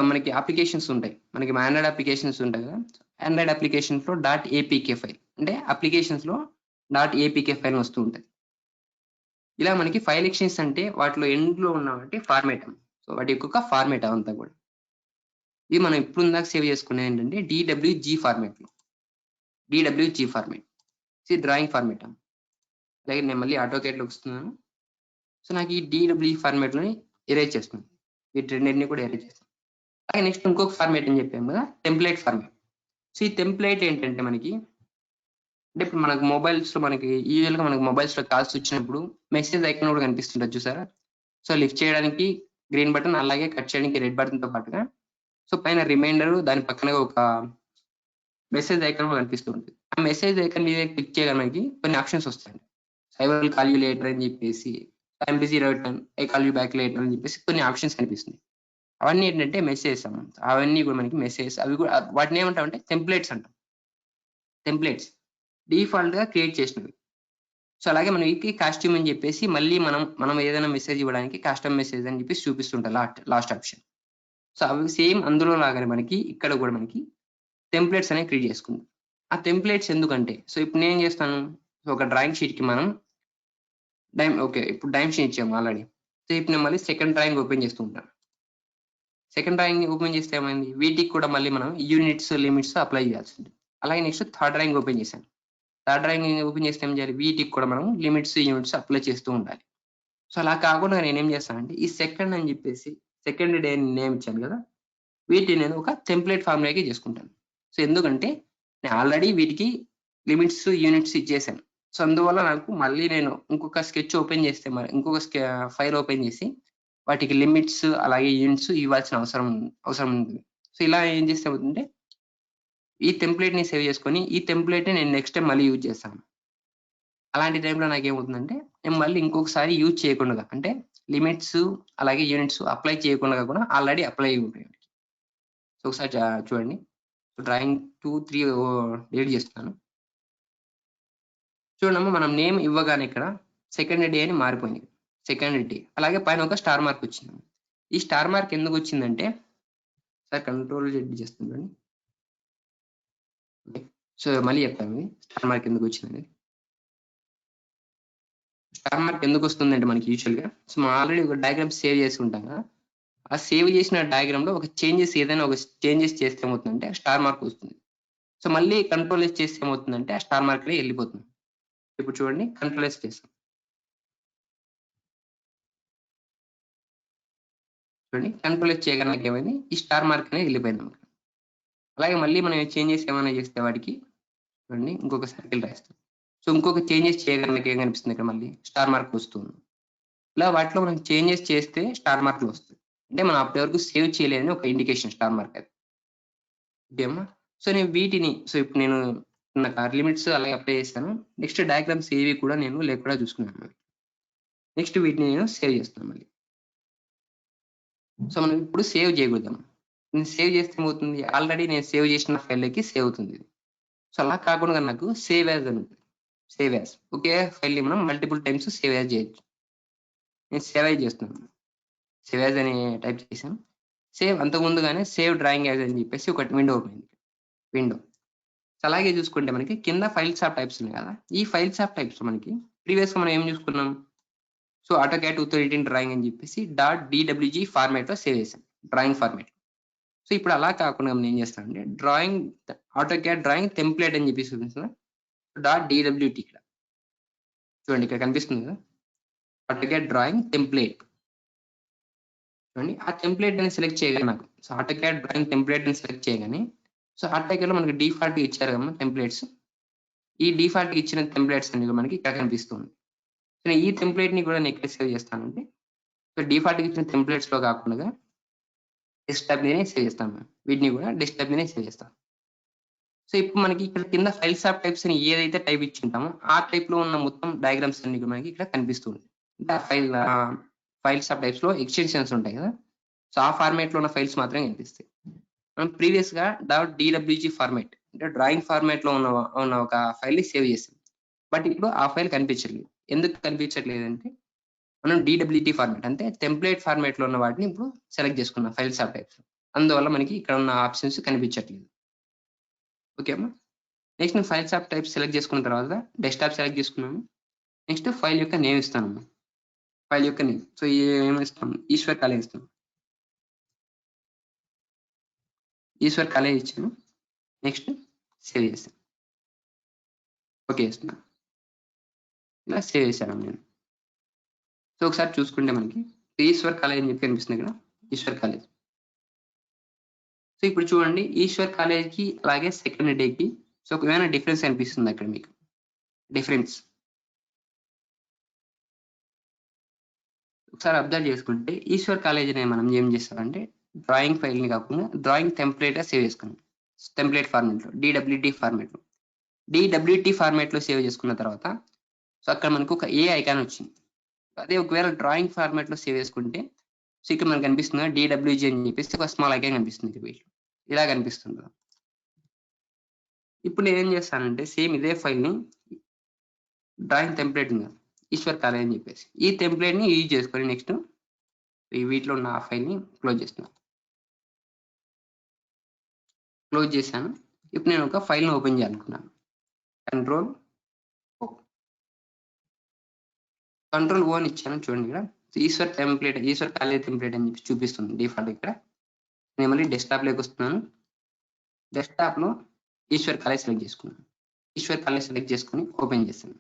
మనకి అప్లికేషన్స్ ఉంటాయి. మనకి ఆండ్రాయిడ్ అప్లికేషన్స్ ఉంటాయి కదా, ఆండ్రాయిడ్ అప్లికేషన్స్ లో .apk ఫైల్ అంటే అప్లికేషన్స్ లో .apk ఫైల్ వస్తూ ఉంటాయి. ఇలా మనకి ఫైల్ ఎక్స్టెన్షన్ అంటే వాటిలో ఎండ్లో ఉన్నటువంటి ఫార్మేట్. సో వాటి యొక్క ఫార్మేట్ అంతా కూడా ఇది మనం ఇప్పుడు ఇందాక సేవ్ చేసుకునేది ఏంటంటే DWG ఫార్మేట్ లో DWG ఫార్మేట్ ఇది డ్రాయింగ్ ఫార్మేట్. అలాగే నేను మళ్ళీ AutoCAD లోకి వస్తున్నాను. సో నాకు ఈ DWG ఫార్మేట్ లోని ఎరేజ్ చేస్తున్నాను. వీటి రెండింటిని కూడా ఎరేజ్ చేస్తాను. అలాగే నెక్స్ట్ ఇంకొక ఫార్మేట్ అని చెప్పాము కదా, టెంప్లెట్ ఫార్మేట్. సో ఈ టెంప్లెట్ ఏంటంటే మనకి అంటే ఇప్పుడు మనకు మొబైల్స్ లో మనకి యూజువల్ గా మనకి మొబైల్స్ లో కాల్స్ వచ్చినప్పుడు మెసేజ్ ఐకాన్ కూడా కనిపిస్తుంటుంది చూసారా. సో లిఫ్ట్ చేయడానికి గ్రీన్ బటన్, అలాగే కట్ చేయడానికి రెడ్ బటన్ తో పాటుగా సో పైన రిమైండర్ దాని పక్కన ఒక మెసేజ్ ఐకాన్ కూడా కనిపిస్తూ ఉంటుంది. ఆ మెసేజ్ ఐకాన్ మీద క్లిక్ చేయగా మనకి కొన్ని ఆప్షన్స్ వస్తాయండి. I will call you later అని చెప్పేసి, I'm busy right and I call you back later అని చెప్పేసి కొన్ని ఆప్షన్స్ కనిపిస్తుంది. అవన్నీ ఏంటంటే మెసేజెస్ అన్నమాట. అవన్నీ కూడా మనకి మెసేజెస్. అవి కూడా వాటిని ఏమంటామంటే టెంప్లెట్స్ అంటాం. టెంప్లెట్స్ డిఫాల్ట్ గా క్రియేట్ చేసినవి. సో అలాగే మనం ఈ కాస్ట్యూమ్ అని చెప్పేసి మళ్ళీ మనం ఏదైనా మెసేజ్ ఇవ్వడానికి కస్టమ్ మెసేజ్ అని చెప్పేసి చూపిస్తుంటాం లాస్ట్ ఆప్షన్. సో అవి సేమ్ అందులో లాగానే మనకి ఇక్కడ కూడా మనకి టెంప్లెట్స్ అనేవి క్రియేట్ చేసుకుందాం. ఆ టెంప్లెట్స్ ఎందుకంటే సో ఇప్పుడు నేను ఏం చేస్తాను, ఒక డ్రాయింగ్ షీట్ కి మనం ఇప్పుడు డైమ్ షీట్ ఇచ్చాము ఆల్రెడీ. సో ఇప్పుడు నేను మళ్ళీ సెకండ్ డ్రాయింగ్ ఓపెన్ చేస్తూ ఉంటాను. సెకండ్ డ్రాయింగ్ ఓపెన్ చేస్తే ఏమైంది, వీటికి కూడా మళ్ళీ మనం యూనిట్స్ లిమిట్స్ అప్లై చేయాల్సింది. అలాగే నెక్స్ట్ థర్డ్ డ్రాయింగ్ ఓపెన్ చేశాను. థర్డ్ డ్రాయింగ్ ఓపెన్ చేస్తే ఏం చేయాలి, వీటికి కూడా మనం లిమిట్స్ యూనిట్స్ అప్లై చేస్తూ ఉండాలి. సో అలా కాకుండా నేను ఏం చేస్తానంటే ఈ సెకండ్ అని చెప్పేసి సెకండ్ డే నేమ్ ఇచ్చాను కదా, వీటిని నేను ఒక టెంప్లెట్ ఫార్ములాకి చేసుకుంటాను. సో ఎందుకంటే నేను ఆల్రెడీ వీటికి లిమిట్స్ యూనిట్స్ ఇచ్చేసాను. సో అందువల్ల నాకు మళ్ళీ నేను ఇంకొక స్కెచ్ ఓపెన్ చేస్తే మరి ఇంకొక ఫైల్ ఓపెన్ చేసి వాటికి లిమిట్స్ అలాగే యూనిట్స్ ఇవ్వాల్సిన అవసరం ఉంది. సో ఇలా ఏం చేస్తే అవుతుందంటే ఈ టెంప్లెట్ ని సేవ్ చేసుకొని ఈ టెంప్లెట్ ని నేను నెక్స్ట్ టైం మళ్ళీ యూజ్ చేస్తాను. అలాంటి టైంలో నాకు ఏమవుతుందంటే నేను మళ్ళీ ఇంకొకసారి యూజ్ చేయకుండా అంటే లిమిట్స్ అలాగే యూనిట్స్ అప్లై చేయకుండా కూడా ఆల్రెడీ అప్లై అయి ఉంటాయి. సో ఒకసారి చూడండి. డ్రాయింగ్ 2, 3 డిలీట్ చేస్తున్నాను. చూడమ్మా మనం నేమ్ ఇవ్వగానే ఇక్కడ సెకండ్ డే అని మారిపోయింది. సెకండ్ డే అలాగే పైన ఒక స్టార్ మార్క్ వచ్చింది. ఈ స్టార్ మార్క్ ఎందుకు వచ్చిందంటే సార్ కంట్రోల్ Z చేస్తున్నాను. సో మళ్ళీ చెప్తాను స్టార్ మార్క్ ఎందుకు వచ్చిందని. స్టార్ మార్క్ ఎందుకు వస్తుందంటే మనకి యూజువల్ గా సో మనం ఆల్రెడీ ఒక డయాగ్రామ్ సేవ్ చేసి ఉంటాం కదా, ఆ సేవ్ చేసిన డయాగ్రామ్ లో ఒక ఏదైనా ఒక చేంజెస్ చేస్తే ఏమవుతుందంటే స్టార్ మార్క్ వస్తుంది. సో మళ్ళీ కంట్రోల్ S చేస్తే ఏమవుతుందంటే ఆ స్టార్ మార్క్ వెళ్ళిపోతుంది. ఇప్పుడు చూడండి కంట్రోల్ S చేస్తాం. చూడండి కంట్రోల్ S చేయగా నాకు ఏమైంది, ఈ స్టార్ మార్క్ అనేది వెళ్ళిపోయింది మనకి. అలాగే మళ్ళీ మనం చేంజెస్ ఏమైనా చేస్తే వాటికి చూడండి ఇంకొక సర్కిల్ రాస్తాం. సో ఇంకొక చేంజెస్ చేయగా మనకి ఏం కనిపిస్తుంది, ఇక్కడ మళ్ళీ స్టార్ మార్క్ వస్తుంది. ఇలా వాటిలో మనం చేంజెస్ చేస్తే స్టార్ మార్కులు వస్తాయి. అంటే మనం అప్పటి వరకు సేవ్ చేయలేదని ఒక ఇండికేషన్ స్టార్ మార్క్ అది. ఓకేమ్మా. సో నేను వీటిని ఇప్పుడు నేను నాకు లిమిట్స్ అలాగే అప్లై చేస్తాను. నెక్స్ట్ డయాగ్రామ్స్ ఏవి కూడా నేను లేకుండా చూసుకున్నాను. నెక్స్ట్ వీటిని నేను సేవ్ చేస్తాను మళ్ళీ. సో మనం ఇప్పుడు సేవ్ చేయకూడదాం. నేను సేవ్ చేస్తే ఏమవుతుంది, ఆల్రెడీ నేను సేవ్ చేసిన ఫైల్కి సేవ్ అవుతుంది. సో అలా కాకుండా నాకు సేవ్ యాజ్ అని ఉంటుంది. సేవ్ యాజ్ ఓకే ఫైల్ని మనం మల్టిపుల్ టైమ్స్ సేవ్ యాజ్ చేయొచ్చు. నేను సేవ్ యాజ్ చేస్తున్నాను. సేవ్ యాజ్ అని టైప్ చేశాను. సేవ్ అంతకుముందుగానే సేవ్ డ్రాయింగ్ యాజ్ అని చెప్పేసి ఒకటి విండో ఓపెన్ అయింది. విండో అలాగే చూసుకుంటే మనకి కింద ఫైల్స్ ఆఫ్ టైప్స్ ఉన్నాయి కదా, ఈ ఫైల్స్ ఆఫ్ టైప్స్ మనకి ప్రీవియస్గా మనం ఏం చూసుకున్నాం, సో AutoCAD 2018 డ్రాయింగ్ అని చెప్పేసి .dwg ఫార్మాట్ లో సేవ్ చేశాం డ్రాయింగ్ ఫార్మాట్. సో ఇప్పుడు అలా కాకుండా మనం ఏం చేస్తామంటే డ్రాయింగ్ ఆటోకాడ్ డ్రాయింగ్ టెంప్లెట్ అని చెప్పేసి చూపిస్తుంది. .dwt ఇక్కడ చూడండి, ఇక్కడ కనిపిస్తుంది కదా, ఆటోకాడ్ డ్రాయింగ్ టెంప్లెట్. చూడండి, ఆ టెంప్లెట్ అని సెలెక్ట్ చేయగానే నాకు, సో ఆటోకాడ్ డ్రాయింగ్ టెంప్లెట్ అని సెలెక్ట్ చేయగానే, సో ఆటోకాడ్ లో మనకి డిఫాల్ట్ ఇచ్చారు కదా టెంప్లెట్స్, ఈ డిఫాల్ట్ ఇచ్చిన టెంప్లెట్స్ అనేది మనకి ఇక్కడ కనిపిస్తుంది. సో ఈ టెంప్లెట్ ని కూడా నేను ఎక్కడ సేవ్ చేస్తానంటే, సో డిఫాల్ట్ ఇచ్చిన టెంప్లెట్స్ లో కాకుండా డెస్క్టాప్ మీదనే సేవ్ చేస్తాను. వీటిని కూడా డెస్క్టాప్ మీదనే సేవ్ చేస్తాను. సో ఇప్పుడు మనకి ఇక్కడ కింద ఫైల్స్ ఆఫ్ టైప్స్ అని ఏదైతే టైప్ ఇచ్చి ఉంటామో ఆ టైప్ లో ఉన్న మొత్తం డయాగ్రామ్స్ అన్ని కూడా మనకి ఇక్కడ కనిపిస్తుంది. అంటే ఆ ఫైల్స్ ఆఫ్ టైప్స్ లో ఎక్స్టెన్షన్స్ ఉంటాయి కదా, సో ఆ ఫార్మాట్ లో ఉన్న ఫైల్స్ మాత్రమే కనిపిస్తాయి. మనం ప్రీవియస్ గా .dwg ఫార్మాట్ అంటే డ్రాయింగ్ ఫార్మాట్ లో ఉన్న ఒక ఫైల్ ని సేవ్ చేసాం. బట్ ఇప్పుడు ఆ ఫైల్ కనిపించట్లేదు. ఎందుకు కనిపించట్లేదు అంటే, మనం DWT ఫార్మాట్ అంటే టెంప్లెట్ ఫార్మాట్ లో ఉన్న వాటిని ఇప్పుడు సెలెక్ట్ చేసుకున్నాం ఫైల్స్ ఆఫ్ టైప్స్. అందువల్ల మనకి ఇక్కడ ఉన్న ఆప్షన్స్ కనిపించట్లేదు. ఓకే అమ్మా. నెక్స్ట్ నేను ఫైల్స్ ఆఫ్ టైప్ సెలెక్ట్ చేసుకున్న తర్వాత డెస్క్టాప్ సెలెక్ట్ చేసుకున్నాను. నెక్స్ట్ ఫైల్ యొక్క నేమ్ ఇస్తాను. ఫైల్ యొక్క నేమ్, సో ఏమిస్తాం, ఈశ్వర్ కాలేజ్ ఇస్తాను. ఈశ్వర్ కాలేజ్ ఇచ్చాను. నెక్స్ట్ సేవ్ చేస్తాను. ఓకే ఇస్తున్నాను. ఇలా సేవ్ చేశాను నేను. సో ఒకసారి చూసుకుంటే మనకి ఈశ్వర్ కాలేజ్ అని చెప్పి కనిపిస్తుంది ఇక్కడ, ఈశ్వర్ కాలేజ్. సో ఇప్పుడు చూడండి, ఈశ్వర్ కాలేజ్ కి అలాగే సెకండ్ డేకి సో ఏమైనా డిఫరెన్స్ అనిపిస్తుంది అక్కడ మీకు? డిఫరెన్స్ ఒకసారి అబ్జర్వ్ చేసుకుంటే, ఈశ్వర్ కాలేజ్ ని మనం ఏం చేస్తామంటే డ్రాయింగ్ ఫైల్ ని కాకుండా డ్రాయింగ్ టెంప్లెట్ గా సేవ్ చేసుకున్నాం. టెంప్లెట్ ఫార్మాట్ లో DWT ఫార్మాట్ లో DWT ఫార్మాట్ లో సేవ్ చేసుకున్న తర్వాత, సో అక్కడ మనకు ఒక ఏ ఐకాన్ వచ్చింది. అదే ఒకవేళ డ్రాయింగ్ ఫార్మాట్ లో సేవ్ చేసుకుంటే, సో ఇక్కడ మనకు కనిపిస్తుంది DWG అని చెప్పేసి ఒక స్మాల్ ఐకాన్ కనిపిస్తుంది. వీటిలో ఇలా కనిపిస్తుంది. ఇప్పుడు నేను ఏం చేస్తానంటే సేమ్ ఇదే ఫైల్ ని డ్రాయింగ్ టెంప్లెట్ ఉంది ఈశ్వర్ కాలేజ్ అని చెప్పేసి, ఈ టెంప్లెట్ ని యూజ్ చేసుకొని నెక్స్ట్ ఈ వీటిలో ఉన్న ఆ ఫైల్ ని క్లోజ్ చేస్తున్నాను. క్లోజ్ చేశాను. ఇప్పుడు నేను ఒక ఫైల్ ని ఓపెన్ చేయాలనుకున్నాను. కంట్రోల్ ఓన్ ఇచ్చాను. చూడండి ఇక్కడ Ishwar template, Ishwar college template అని చెప్పి చూపిస్తుంది డిఫాల్ట్. ఇక్కడ నేను మళ్ళీ డెస్క్టాప్ లోకి వస్తున్నాను. డెస్క్టాప్ లో ఈశ్వర్ కాలేజ్ సెలెక్ట్ చేసుకున్నాను. ఈశ్వర్ కాలేజ్ సెలెక్ట్ చేసుకుని ఓపెన్ చేస్తాను.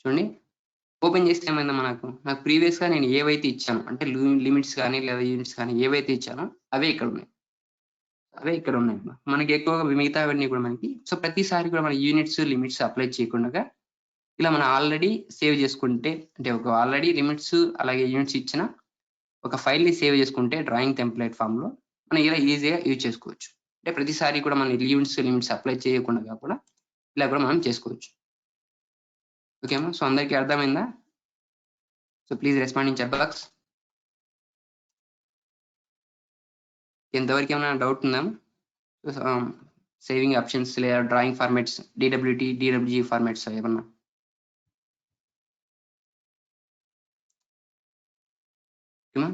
చూడండి, ఓపెన్ చేస్తే ఏమైందా, నాకు ప్రీవియస్ గా నేను ఏవైతే ఇచ్చాను అంటే లిమిట్స్ కానీ లేదా యూనిట్స్ కానీ ఏవైతే ఇచ్చానో అవే ఇక్కడ ఉన్నాయి. మనకి ఎక్కువగా మిగతావన్నీ కూడా మనకి, సో ప్రతిసారి కూడా మన యూనిట్స్ లిమిట్స్ అప్లై చేయకుండా ఇలా మనం ఆల్రెడీ సేవ్ చేసుకుంటే, అంటే ఒక ఆల్రెడీ లిమిట్స్ అలాగే యూనిట్స్ ఇచ్చిన ఒక ఫైల్ ని సేవ్ చేసుకుంటే డ్రాయింగ్ టెంప్లెట్ ఫామ్ లో మనం ఇలా ఈజీగా యూజ్ చేసుకోవచ్చు. అంటే ప్రతిసారి కూడా మన లిమిట్స్ అప్లై చేయకుండా కూడా ఇలా కూడా మనం చేసుకోవచ్చు. ఓకేమా? సో అందరికీ అర్థమైందా? So please respond in chat box. ఎంతవరకు ఏమైనా డౌట్ ఉందా? సేవింగ్ ఆప్షన్స్ లేదా డ్రాయింగ్ ఫార్మాట్స్, DWG ఫార్మాట్స్ ఏమన్నా?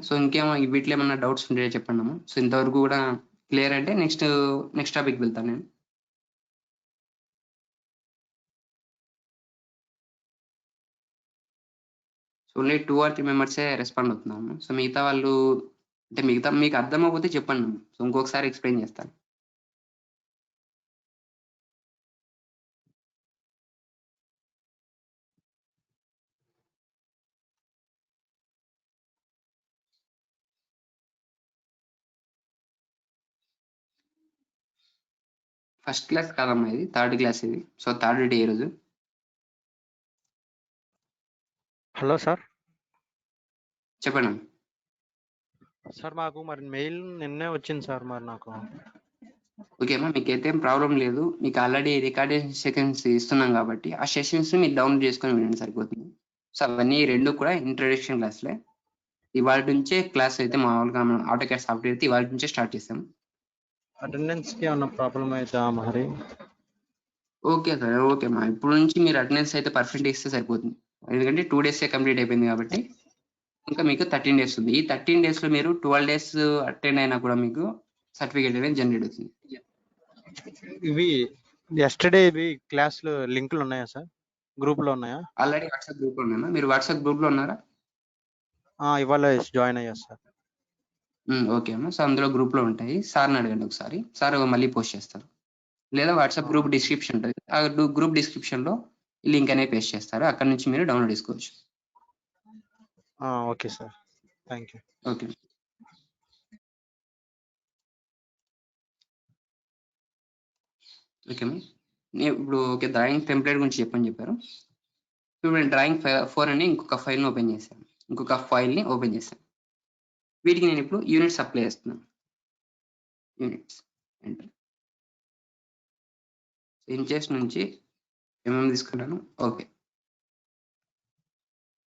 సో ఇంకేమో వీటిలో ఏమన్నా డౌట్స్ ఉంటే చెప్పండి అమ్మా. సో ఇంతవరకు కూడా క్లియర్ అంటే నెక్స్ట్ టాపిక్ వెళ్తాను నేను. సో ఓన్లీ 2 or 3 మెంబర్సే రెస్పాండ్ అవుతున్నాము. సో మిగతా వాళ్ళు అంటే మీకు అర్థం అవ్వకపోతే చెప్పండి. సో ఇంకొకసారి ఎక్స్ప్లెయిన్ చేస్తాను. ఫస్ట్ క్లాస్ కాదమ్మా, ఇది థర్డ్ క్లాస్. ఇది సో థర్డ్ డే ఈ రోజు. Hello sir. చెప్పండి. సార్ మాకు మరి మెయిల్ నిన్నే వచ్చింది సార్. మరి నాకు ఓకే అమ్మా, మీకైతే ఏం ప్రాబ్లం లేదు. మీకు ఆల్రెడీ రికార్డెడ్ సెషన్స్ ఇస్తున్నాం కాబట్టి ఆ సెషన్స్ మీరు డౌన్లోడ్ చేసుకొని వినండి సరిపోతుంది. సో అవన్నీ రెండు కూడా ఇంట్రడక్షన్ క్లాస్లే. ఇవాళ నుంచే క్లాస్ అయితే మామూలుగా మనం ఆటోకాడ్ సాఫ్ట్వేర్ అయితే ఇవాళ నుంచే స్టార్ట్ చేస్తాం. అటెండెన్స్ కి ఏమన్నా ప్రాబ్లం అవుతా మరి? ఓకే సార్, ఓకే అమ్మా. ఇప్పుడు నుంచి మీరు అటెండెన్స్ అయితే పర్ఫెక్ట్ ఇస్తే సరిపోతుంది. ఎందుకంటే 2 days కంప్లీట్ అయిపోయింది కాబట్టి ఇంకా మీకు 13 days ఉంది. ఈ 13 days లో మీరు 12 days అటెండ్ అయినా కూడా మీకు సర్టిఫికేట్ అనేది జనరేట్ అవుతుంది. ఇవి ఎస్టర్డే ఇవి క్లాసులు లింకులు ఉన్నాయా సార్? గ్రూప్ లో ఉన్నాయా? ఆల్రెడీ వాట్సాప్ గ్రూప్ లో ఉన్నాయా? మీరు వాట్సాప్ గ్రూప్ లో ఉన్నారా? ఇవాళ జాయిన్ అయ్యా సార్. ఓకే అమ్మా. సో అందులో గ్రూప్ లో ఉంటాయి. సార్ని అడగండి ఒకసారి, సార్ మళ్ళీ పోస్ట్ చేస్తారు. లేదా వాట్సాప్ గ్రూప్ డిస్క్రిప్షన్ ఉంటుంది, ఆ గ్రూప్ డిస్క్రిప్షన్ లో లింక్ అనేది పేస్ట్ చేస్తారు, అక్కడ నుంచి మీరు డౌన్లోడ్ చేసుకోవచ్చు. Okay sir, thank you. Okay okay ఇప్పుడు ఓకే డ్రాయింగ్ టెంప్లెట్ గురించి చెప్పారు. ఇప్పుడు నేను డ్రాయింగ్ 4 అని ఇంకొక ఫైల్ని ఓపెన్ చేశాను, వీటికి నేను ఇప్పుడు యూనిట్స్ అప్లై చేస్తున్నాను. యూనిట్స్ ఎంటర్, ఇంచెస్ నుంచి తీసుకున్నాను. ఓకే,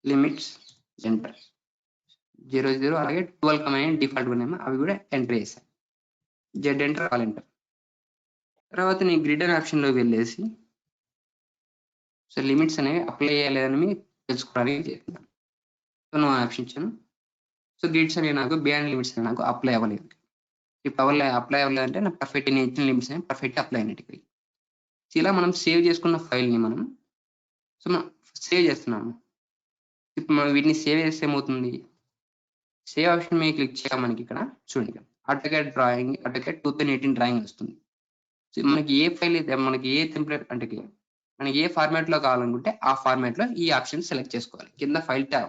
లిమిట్స్ ఎంటర్, 00 అలాగే 12 డిఫాల్ట్ ఉన్నాయేమో అవి కూడా ఎంటర్ చేశాను. Z enter, all enter. తర్వాత నేను గ్రిడ్ అనే ఆప్షన్లోకి వెళ్ళేసి సో లిమిట్స్ అనేవి అప్లై చేయాలని తెలుసుకోవడానికి చేస్తున్నాను. సో నో ఆప్షన్ ఇచ్చాను. సో గ్రిడ్స్ అనేవి నాకు బియాండ్ లిమిట్స్ అనేవి నాకు అప్లై అవ్వలేదు. ఇప్పుడు అప్లై అవ్వలేదంటే నాకు పర్ఫెక్ట్ నేను ఇచ్చిన లిమిట్స్ అనేవి పర్ఫెక్ట్ అప్లై అయినట్టు. ఇలా మనం సేవ్ చేసుకున్న ఫైల్ని మనం సేవ్ చేస్తున్నాము. ఇప్పుడు మనం వీటిని సేవ్ చేస్తే ఏమవుతుంది, సేవ్ ఆప్షన్ మీద క్లిక్ చేయాలి. మనకి ఇక్కడ చూడండి ఆటోకాడ్ 2018 డ్రాయింగ్ వస్తుంది. సో మనకి ఏ ఫైల్ అయితే మనకి ఏ టెంప్లెట్ అంటే మనకి ఏ ఫార్మాట్ లో కావాలనుకుంటే ఆ ఫార్మాట్ లో ఈ ఆప్షన్ సెలెక్ట్ చేసుకోవాలి. కింద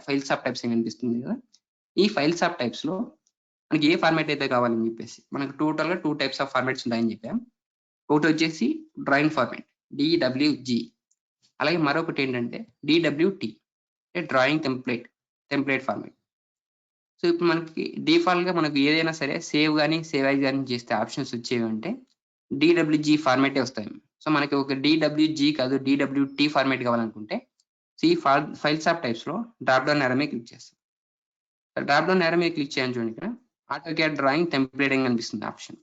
ఫైల్స్ ఆఫ్ టైప్స్ కనిపిస్తుంది కదా, ఈ ఫైల్స్ ఆఫ్ టైప్స్ లో మనకి ఏ ఫార్మాట్ అయితే కావాలని చెప్పేసి మనకు టోటల్ గా 2 టైప్స్ ఆఫ్ ఫార్మాట్స్ ఉంటాయని చెప్పాం. ఒకటి వచ్చేసి డ్రాయింగ్ ఫార్మాట్ DWG, అలాగే మరొకటి ఏంటంటే DWT అంటే డ్రాయింగ్ టెంప్లెట్ ఫార్మాట్. సో ఇప్పుడు మనకి డిఫాల్ట్ గా మనకు ఏదైనా సరే సేవ్ కానీ సేవ్ యాజ్ కానీ చేస్తే ఆప్షన్స్ వచ్చేవి అంటే DWG ఫార్మాటే వస్తాయి. సో మనకి ఒక DWG కాదు DWT ఫార్మాట్ కావాలనుకుంటే ఈ ఫైల్స్ ఆఫ్ టైప్స్ లో డ్రాప్ డౌన్ యారో మీద క్లిక్ చేస్తాం. డ్రాప్ డౌన్ యారో మీద క్లిక్ చేయండి, చూడండి ఇక్కడ ఆటోకాడ్ డ్రాయింగ్ టెంప్లెట్ అని కనిపిస్తుంది ఆప్షన్.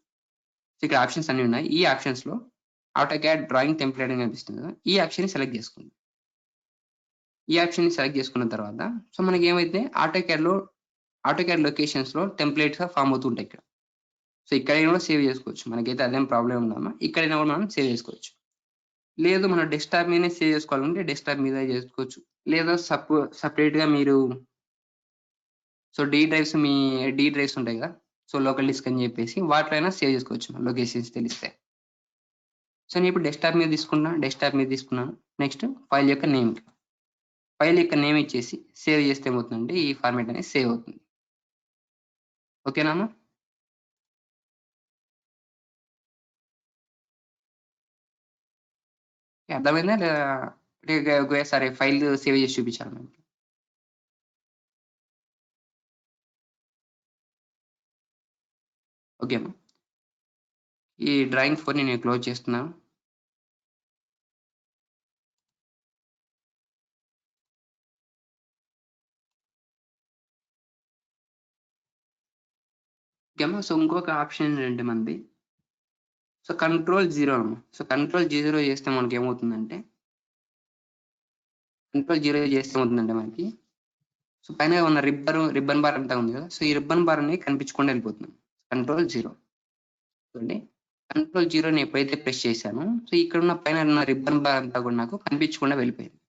సో ఇక్కడ ఆప్షన్స్ అన్ని ఉన్నాయి. ఈ ఆప్షన్స్ లో ఆటోకాడ్ డ్రాయింగ్ టెంప్లెట్ అని కనిపిస్తుంది కదా, ఈ ఆప్షన్ ని సెలెక్ట్ చేసుకోండి. ఈ ఆప్షన్ ని సెలెక్ట్ చేసుకున్న తర్వాత సో మనకి ఏమైతే ఆటోకాడ్ లొకేషన్స్ లో టెంప్లెట్స్ గా ఫామ్ అవుతుంటాయి ఇక్కడ. సో ఇక్కడైనా కూడా సేవ్ చేసుకోవచ్చు, మనకైతే అదేం ప్రాబ్లం ఉండదమ్మా. ఇక్కడైనా కూడా మనం సేవ్ చేసుకోవచ్చు. లేదు మన డెస్క్టాప్ మీదనే సేవ్ చేసుకోవాలంటే డెస్క్టాప్ మీద చేసుకోవచ్చు. లేదా సపరేట్ గా మీరు సో డి డ్రైవ్స్ ఉంటాయి కదా, సో లోకల్ డిస్క్ అని చెప్పేసి వాటిలో అయినా సేవ్ చేసుకోవచ్చు లొకేషన్స్ తెలిస్తే. సో నేను ఇప్పుడు డెస్క్టాప్ మీద తీసుకున్నాను. నెక్స్ట్ ఫైల్ యొక్క నేమ్ ఇచ్చేసి సేవ్ చేస్తే ఏమవుతుందంటే ఈ ఫార్మాట్ అనేది సేవ్ అవుతుంది. ఓకేనా? అర్థమైందా లేదా ఒకసారి ఫైల్ సేవ్ చేసి చూపించాను మేము. ఓకే అమ్మా, ఈ డ్రాయింగ్ 4 నేను క్లోజ్ చేస్తున్నాను. ఓకే అమ్మా, సో ఇంకొక ఆప్షన్ ఏంటంటే మనది సో Ctrl+0 అమ్మా. సో Ctrl+0 చేస్తే మనకి ఏమవుతుందంటే మనకి సో పైన ఉన్న రిబ్బన్ బార్ అంతా ఉంది కదా, సో ఈ రిబ్బన్ బార్ అనేది కనిపించకుండా వెళ్ళిపోతుంది. Ctrl+0 చూడండి, Ctrl+0 నేను ఎప్పుడైతే ప్రెస్ చేశాను సో ఇక్కడ ఉన్న పైన ఉన్న రిబ్బన్ బార్ అంతా కూడా నాకు కనిపించకుండా వెళ్ళిపోయింది.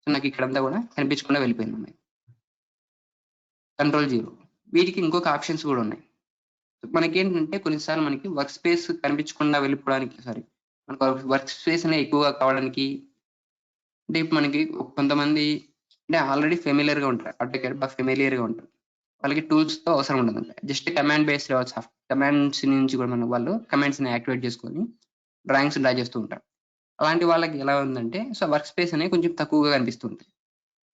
సో నాకు ఇక్కడంతా కూడా కనిపించకుండా వెళ్ళిపోయింది. Ctrl+0 వీటికి ఇంకొక ఆప్షన్స్ కూడా ఉన్నాయి. మనకి ఏంటంటే కొన్నిసార్లు మనకి వర్క్ స్పేస్ కనిపించకుండా వెళ్ళిపోవడానికి మనకు వర్క్ స్పేస్ అనేది ఎక్కువగా కావడానికి అంటే ఇప్పుడు మనకి కొంతమంది అంటే ఆల్రెడీ ఫెమిలియర్ గా ఉంటారు, ఆటోకాడ్ బాగా ఫెమిలియర్ గా ఉంటారు, వాళ్ళకి టూల్స్ తో అవసరం ఉండదు. జస్ట్ కమాండ్ బేస్డ్ కమాండ్స్ నుంచి కూడా వాళ్ళు కమాండ్స్ ని యాక్టివేట్ చేసుకొని డ్రాయింగ్స్ డ్రా చేస్తూ ఉంటారు. అలాంటి వాళ్ళకి ఎలా ఉందంటే సో వర్క్ స్పేస్ అనేది కొంచెం తక్కువగా కనిపిస్తుంది.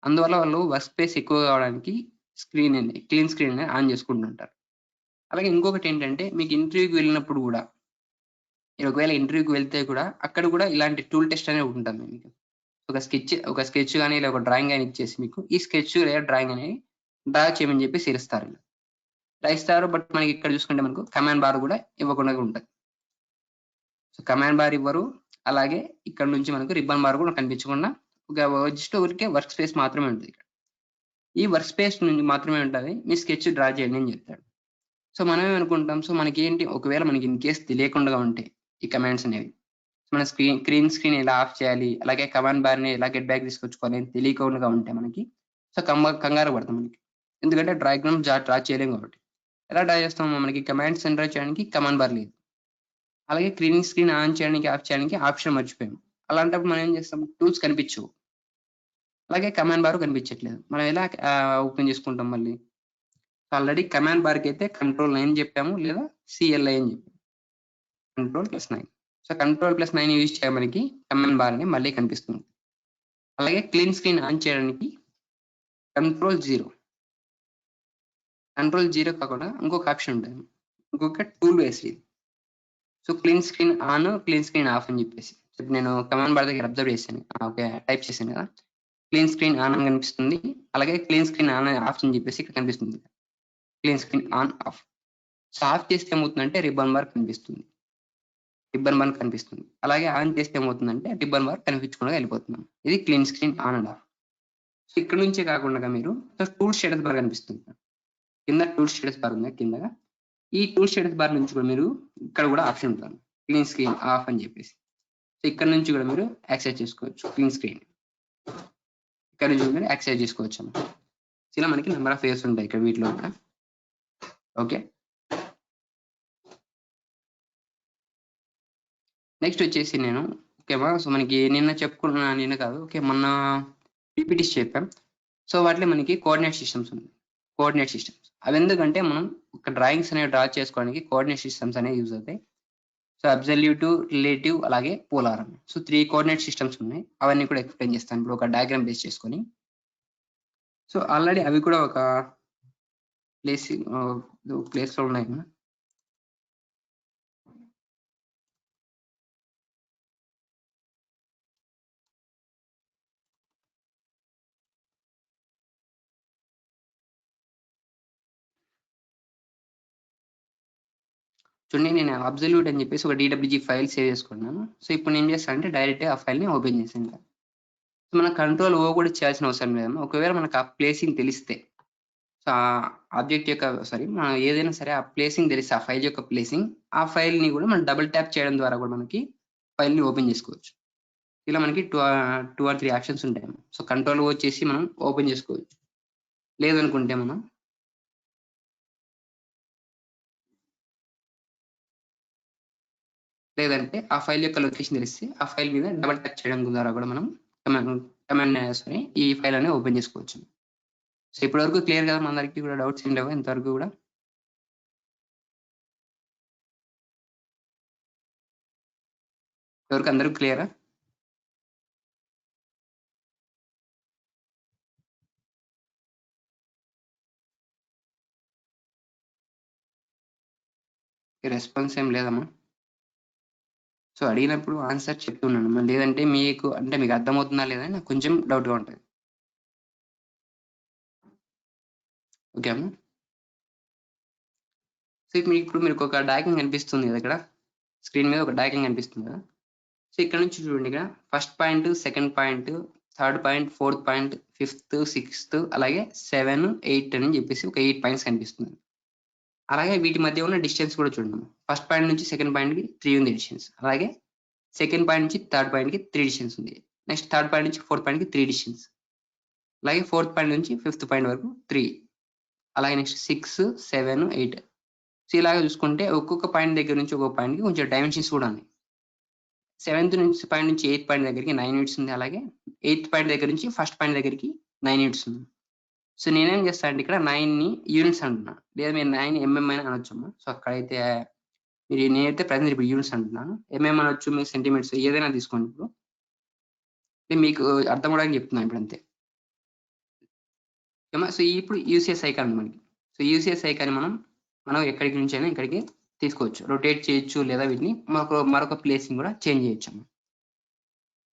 అందువల్ల వాళ్ళు వర్క్ స్పేస్ ఎక్కువ కావడానికి క్లీన్ స్క్రీన్ ఆన్ చేసుకుంటుంటారు. అలాగే ఇంకొకటి ఏంటంటే మీకు ఇంటర్వ్యూకి వెళ్ళినప్పుడు కూడా మీరు ఒకవేళ ఇంటర్వ్యూకి వెళ్తే కూడా అక్కడ కూడా ఇలాంటి టూల్ టెస్ట్ అనేది ఉంటుంది. మీకు ఒక స్కెచ్ కానీ లేదా ఒక డ్రాయింగ్ కానీ ఇచ్చేసి మీకు ఈ స్కెచ్ లేదా డ్రాయింగ్ అనేది డ్రా చేయమని చెప్పి ఇస్తారు. బట్ మనకి ఇక్కడ చూసుకుంటే మనకు కమాండ్ బార్ కూడా ఇవ్వకుండా ఉంటుంది. సో కమాండ్ బార్ ఇవ్వరు, అలాగే ఇక్కడ నుంచి మనకు రిబ్బన్ బార్ కూడా కనిపించకుండా జస్ట్ ఊరికే వర్క్ స్పేస్ మాత్రమే ఉంటుంది. ఇక్కడ ఈ వర్క్ స్పేస్ నుంచి మాత్రమే ఉంటుంది మీ స్కెచ్ డ్రా చేయండి అని చెప్తాడు. సో మనం ఏమనుకుంటాం, సో మనకి ఏంటి ఒకవేళ మనకి ఇన్ కేస్ తెలియకుండా ఉంటే ఈ కమాండ్స్ అనేవి మన స్క్రీన్ ఎలా ఆఫ్ చేయాలి, అలాగే కమాండ్ బార్ ని ఎలా గెట్ బ్యాక్ తీసుకొచ్చుకోవాలి అని తెలియకుండా ఉంటే మనకి సో కంగారు పడతాం మనకి, ఎందుకంటే డ్రా చేయలేం కాబట్టి. ఎలా డ్రా చేస్తాము, మనకి కమాండ్స్ ఎంటర్ చేయడానికి కమాండ్ బార్ లేదు. అలాగే క్లీనింగ్ స్క్రీన్ ఆన్ చేయడానికి, ఆఫ్ చేయడానికి ఆప్షన్ మర్చిపోయాం. అలాంటప్పుడు మనం ఏం చేస్తాం? టూల్స్ కనిపించవు. అలాగే కమాండ్ బార్ కనిపించట్లేదు. మనం ఎలా ఓపెన్ చేసుకుంటాం మళ్ళీ? ఆల్రెడీ కమాండ్ బార్‌కి అయితే కంట్రోల్9 చెప్పాము లేదా CLI అని చెప్పాము. కంట్రోల్+9. సో కంట్రోల్+9 యూజ్ చేయడం మనకి కమాండ్ బార్ అని మళ్ళీ కనిపిస్తుంది. అలాగే క్లీన్ స్క్రీన్ ఆన్ చేయడానికి కంట్రోల్0. కంట్రోల్0 కాకుండా ఇంకొక ఆప్షన్ ఉంటుంది. ఇంకొక టూల్ బేస్డ్ ఇది. So clean screen on, clean screen off అని చెప్పేసి. ఇప్పుడు నేను కమాండ్ బార్ దగ్గర అబ్జర్వ్ చేశాను. ఓకే, టైప్ చేశాను కదా. క్లీన్ స్క్రీన్ ఆన్ అని కనిపిస్తుంది. అలాగే క్లీన్ స్క్రీన్ ఆన్ ఆఫ్ అని చెప్పేసి ఇక్కడ కనిపిస్తుంది. Clean screen on off. So of చేస్తే ఏమవుతుందంటే రిబ్బన్ బార్ కనిపిస్తుంది. రిబ్బన్ బార్ కనిపిస్తుంది. అలాగే ఆన్ చేస్తే ఏమవుతుందంటే రిబ్బన్ బార్ కనిపించకుండా వెళ్ళిపోతున్నాం. ఇది clean screen on and of. So ఇక్కడ నుంచే కాకుండా మీరు టూల్ స్టేటస్ బార్ కనిపిస్తుంది. కింద టూల్ స్టేటస్ బార్ ఉంది కిందగా. ఈ టూల్ స్టేటస్ బార్ నుంచి కూడా మీరు ఇక్కడ కూడా ఆప్షన్ ఉంటుంది, క్లీన్ స్క్రీన్ ఆఫ్ అని చెప్పేసి. సో ఇక్కడ నుంచి కూడా మీరు యాక్సెస్ చేసుకోవచ్చు క్లీన్ స్క్రీన్. ఇక్కడ నుంచి మీరు యాక్సెస్ చేసుకోవచ్చు అన్నమాట. ఇలా మనకి నెంబర్ ఆఫ్ వేస్ ఉంటాయి ఇక్కడ వీటిలో కూడా. ఓకే, నెక్స్ట్ వచ్చేసి నేను ఓకేమా. సో మనకి నిన్న కాదు, ఓకే మొన్న పీపీటీస్ చెప్పాం. సో వాటిలో మనకి కోఆర్డినేట్ సిస్టమ్స్ ఉంది. కోఆర్డినేట్ సిస్టమ్స్ అవి ఎందుకంటే మనం ఒక డ్రాయింగ్స్ అనేవి డ్రా చేసుకోవడానికి కోఆర్డినేట్ సిస్టమ్స్ అనేవి యూజ్ అవుతాయి. సో అబ్సల్యూట్, రిలేటివ్, అలాగే పోలార్ అని. సో 3 కోఆర్డినేట్ సిస్టమ్స్ ఉన్నాయి. అవన్నీ కూడా ఎక్స్ప్లెయిన్ చేస్తాను ఇప్పుడు ఒక డయాగ్రామ్ బేస్ చేసుకొని. సో ఆల్రెడీ అవి కూడా ఒక ప్లేస్ లో ఉన్నాయి. చూడండి, నేను అబ్సల్యూట్ అని చెప్పేసి ఒక DWG ఫైల్ సేవ్ చేసుకున్నాను. సో ఇప్పుడు నేను ఏం చేస్తాను అంటే డైరెక్ట్ ఆ ఫైల్ని ఓపెన్ చేసాను. సో మన కంట్రోల్ ఓ కూడా చేయాల్సిన అవసరం లేదమ్మా. ఒకవేళ మనకు ఆ ప్లేసింగ్ తెలిస్తే, సో ఆ ఆబ్జెక్ట్ యొక్క మనం ఏదైనా సరే ఆ ప్లేసింగ్ తెలిస్తే, ఆ ఫైల్ యొక్క ప్లేసింగ్, ఆ ఫైల్ని కూడా మనం డబుల్ ట్యాప్ చేయడం ద్వారా కూడా మనకి ఫైల్ని ఓపెన్ చేసుకోవచ్చు. ఇలా మనకి 2 or 3 ఆప్షన్స్ ఉంటాయి. సో కంట్రోల్ వచ్చేసి మనం ఓపెన్ చేసుకోవచ్చు. లేదనుకుంటే మనం లేదంటే ఆ ఫైల్ యొక్క లొకేషన్ తెలిస్తే ఆ ఫైల్ మీద డబుల్ ట్యాప్ చేయడం ద్వారా కూడా మనం ఈ ఫైల్ అనేది ఓపెన్ చేసుకోవచ్చు. సో ఇప్పటి వరకు క్లియర్ కదా, అందరికీ కూడా డౌట్స్ ఏం లేవు ఇంతవరకు కూడా? ఎవరికి అందరూ క్లియరా? రెస్పాన్స్ ఏం లేదమ్మా. సో అడిగినప్పుడు ఆన్సర్ చెప్తున్నాను, మరి లేదంటే మీకు అర్థమవుతుందా లేదా నాకు కొంచెం డౌట్గా ఉంటుంది. ఓకే అమ్మా. సో ఇప్పుడు మీకు ఒక డయాగ్రామ్ కనిపిస్తుంది కదా, ఇక్కడ స్క్రీన్ మీద ఒక డయాగ్రామ్ కనిపిస్తుంది కదా. సో ఇక్కడ నుంచి చూడండి, ఇక్కడ first point, second point, third point, fourth point, fifth, sixth, అలాగే 7, 8 అని చెప్పేసి ఒక 8 పాయింట్స్ కనిపిస్తుంది. అలాగే వీటి మధ్య ఉన్న డిస్టెన్స్ కూడా చూడండి. ఫస్ట్ పాయింట్ నుంచి సెకండ్ పాయింట్కి 3 ఉంది డిస్టెన్స్. అలాగే సెకండ్ పాయింట్ నుంచి థర్డ్ పాయింట్కి 3 డిస్టెన్స్ ఉంది. నెక్స్ట్ థర్డ్ పాయింట్ నుంచి ఫోర్త్ పాయింట్కి 3 డిస్టెన్స్. అలాగే ఫోర్త్ పాయింట్ నుంచి ఫిఫ్త్ పాయింట్ వరకు 3. అలాగే నెక్స్ట్ 6, 7, 8. సో ఇలాగ చూసుకుంటే ఒక్కొక్క పాయింట్ దగ్గర నుంచి ఒక్కొక్క పాయింట్కి కొంచెం డైమెన్షన్స్ కూడా ఉన్నాయి. 7th నుంచి పాయింట్ నుంచి 8th పాయింట్ దగ్గరికి 9 యూనిట్స్ ఉంది. అలాగే 8th పాయింట్ దగ్గర నుంచి ఫస్ట్ పాయింట్ దగ్గరికి 9 యూనిట్స్ ఉంది. సో నేనేం చేస్తాను అంటే ఇక్కడ 9ని యూనిట్స్ అంటున్నాను, లేదా మీరు 9 mm అని అనొచ్చమ్మా. సో అక్కడైతే నేనైతే ప్రజెంట్ ఇప్పుడు యూనిట్స్ అంటున్నాను. MM అనొచ్చు, మీరు సెంటీమీటర్స్ ఏదైనా తీసుకోండి. ఇప్పుడు మీకు అర్థం కూడా చెప్తున్నాను ఇప్పుడు అంతే. సో ఇప్పుడు యూసీఎస్ ఐకాన్ ఉంది మనకి. సో యూసీఎస్ ఐకాన్ మనం ఎక్కడికి నుంచి అయినా ఇక్కడికి తీసుకోవచ్చు, రొటేట్ చేయొచ్చు, లేదా వీటిని మరొక ప్లేసింగ్ కూడా చేంజ్ చేయొచ్చు.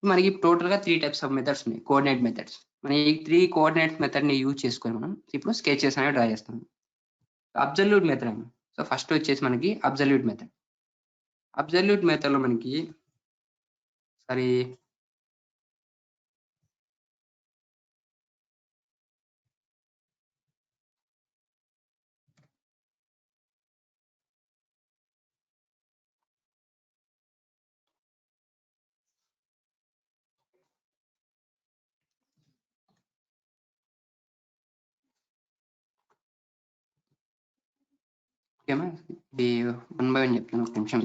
మనకి టోటల్ గా 3 టైప్స్ ఆఫ్ మెథడ్స్ ఉన్నాయి, కోఆర్డినేట్ మెథడ్స్. మన ఈ 3 కోఆర్డినేట్ మెథడ్ ని యూజ్ చేసుకొని మనం ఇప్పుడు స్కెచెస్ అనేవి డ్రా చేస్తాం. అబ్సల్యూట్ మెథడ్ అన్న. సో ఫస్ట్ వచ్చేసి మనకి అబ్సల్యూట్ మెథడ్. అబ్సల్యూట్ మెథడ్ లో మనకి సరే ఓకేనా, ఇది 1 by 1 చెప్తాను, ఒక నిమిషం.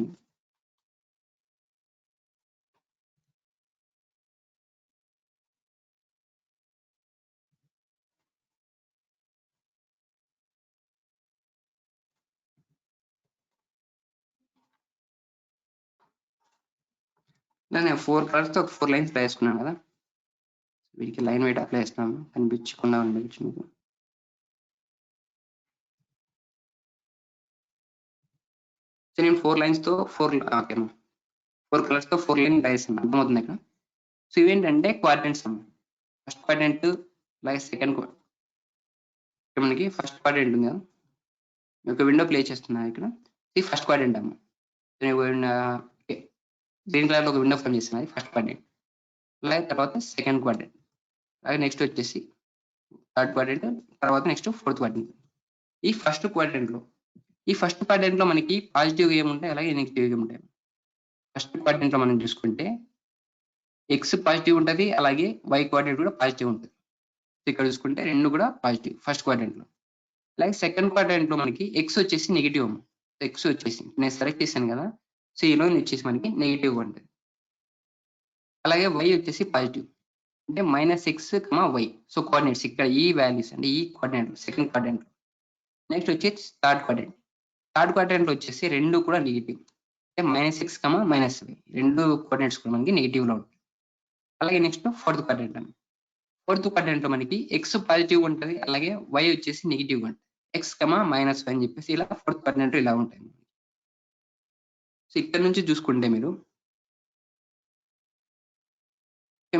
నేను 4 కలర్స్తో ఒక 4 లైన్స్ వేసుకున్నాను కదా, వీటికి లైన్ వెయిట్ అప్లై చేస్తున్నాము కనిపించకుండా ఉండొచ్చు మీకు. సో నేను 4 లైన్స్తో 4 కలర్స్తో 4 లైన్ వేసాను, అర్థమవుతుంది ఇక్కడ. సో ఇవేంటంటే క్వాడ్రంట్స్ అమ్మ. ఫస్ట్ క్వాడ్రంట్ అలాగే సెకండ్ మనకి ఫస్ట్ క్వాడ్రంట్ ఉంది కదా, ఒక విండో ప్లే చేస్తున్నాను ఇక్కడ. ఇది ఫస్ట్ క్వాడ్రంట్ అమ్మ. గ్రీన్ కలర్లో ఒక విండో ఫామ్ చేస్తున్నది ఫస్ట్ క్వాడ్రంట్. అలాగే తర్వాత సెకండ్ క్వాడ్రంట్, అలాగే నెక్స్ట్ వచ్చేసి థర్డ్ క్వాడ్రంట్, తర్వాత నెక్స్ట్ ఫోర్త్ క్వాడ్రంట్. ఈ ఫస్ట్ క్వాడ్రంట్లో మనకి పాజిటివ్ ఏముంటాయి అలాగే నెగిటివ్ ఏముంటాయి. ఫస్ట్ క్వాడ్రంట్లో మనం చూసుకుంటే ఎక్స్ పాజిటివ్ ఉంటుంది, అలాగే వై క్వాడ్రంట్ కూడా పాజిటివ్ ఉంటుంది. ఇక్కడ చూసుకుంటే రెండు కూడా పాజిటివ్ ఫస్ట్ క్వాడ్రంట్లో. అలాగే సెకండ్ క్వాడ్రంట్లో మనకి ఎక్స్ వచ్చేసి నెగిటివ్. ఎక్స్ వచ్చేసి నేను సెలెక్ట్ చేశాను కదా, సో ఈలో వచ్చేసి మనకి నెగిటివ్గా ఉంటుంది. అలాగే వై వచ్చేసి పాజిటివ్, అంటే -x, y. సో కోఆర్డినేట్స్ ఇక్కడ ఈ వాల్యూస్ అంటే ఈ కోఆర్డినేట్ సెకండ్ క్వాడ్రంట్. నెక్స్ట్ వచ్చేసి థర్డ్ క్వాడ్రంట్ వచ్చేసి రెండు కూడా నెగిటివ్, అంటే -x, -y రెండు కోఆర్డినేట్స్ కూడా మనకి నెగిటివ్లో ఉంటాయి. అలాగే నెక్స్ట్ ఫోర్త్ క్వాడ్రంట్లో మనకి ఎక్స్ పాజిటివ్ ఉంటుంది, అలాగే వై వచ్చేసి నెగిటివ్ ఉంటుంది, x, -y అని చెప్పేసి ఇలా ఫోర్త్ క్వాడ్రంట్ ఇలా ఉంటాయి. సో ఇక్కడ నుంచి చూసుకుంటే మీరు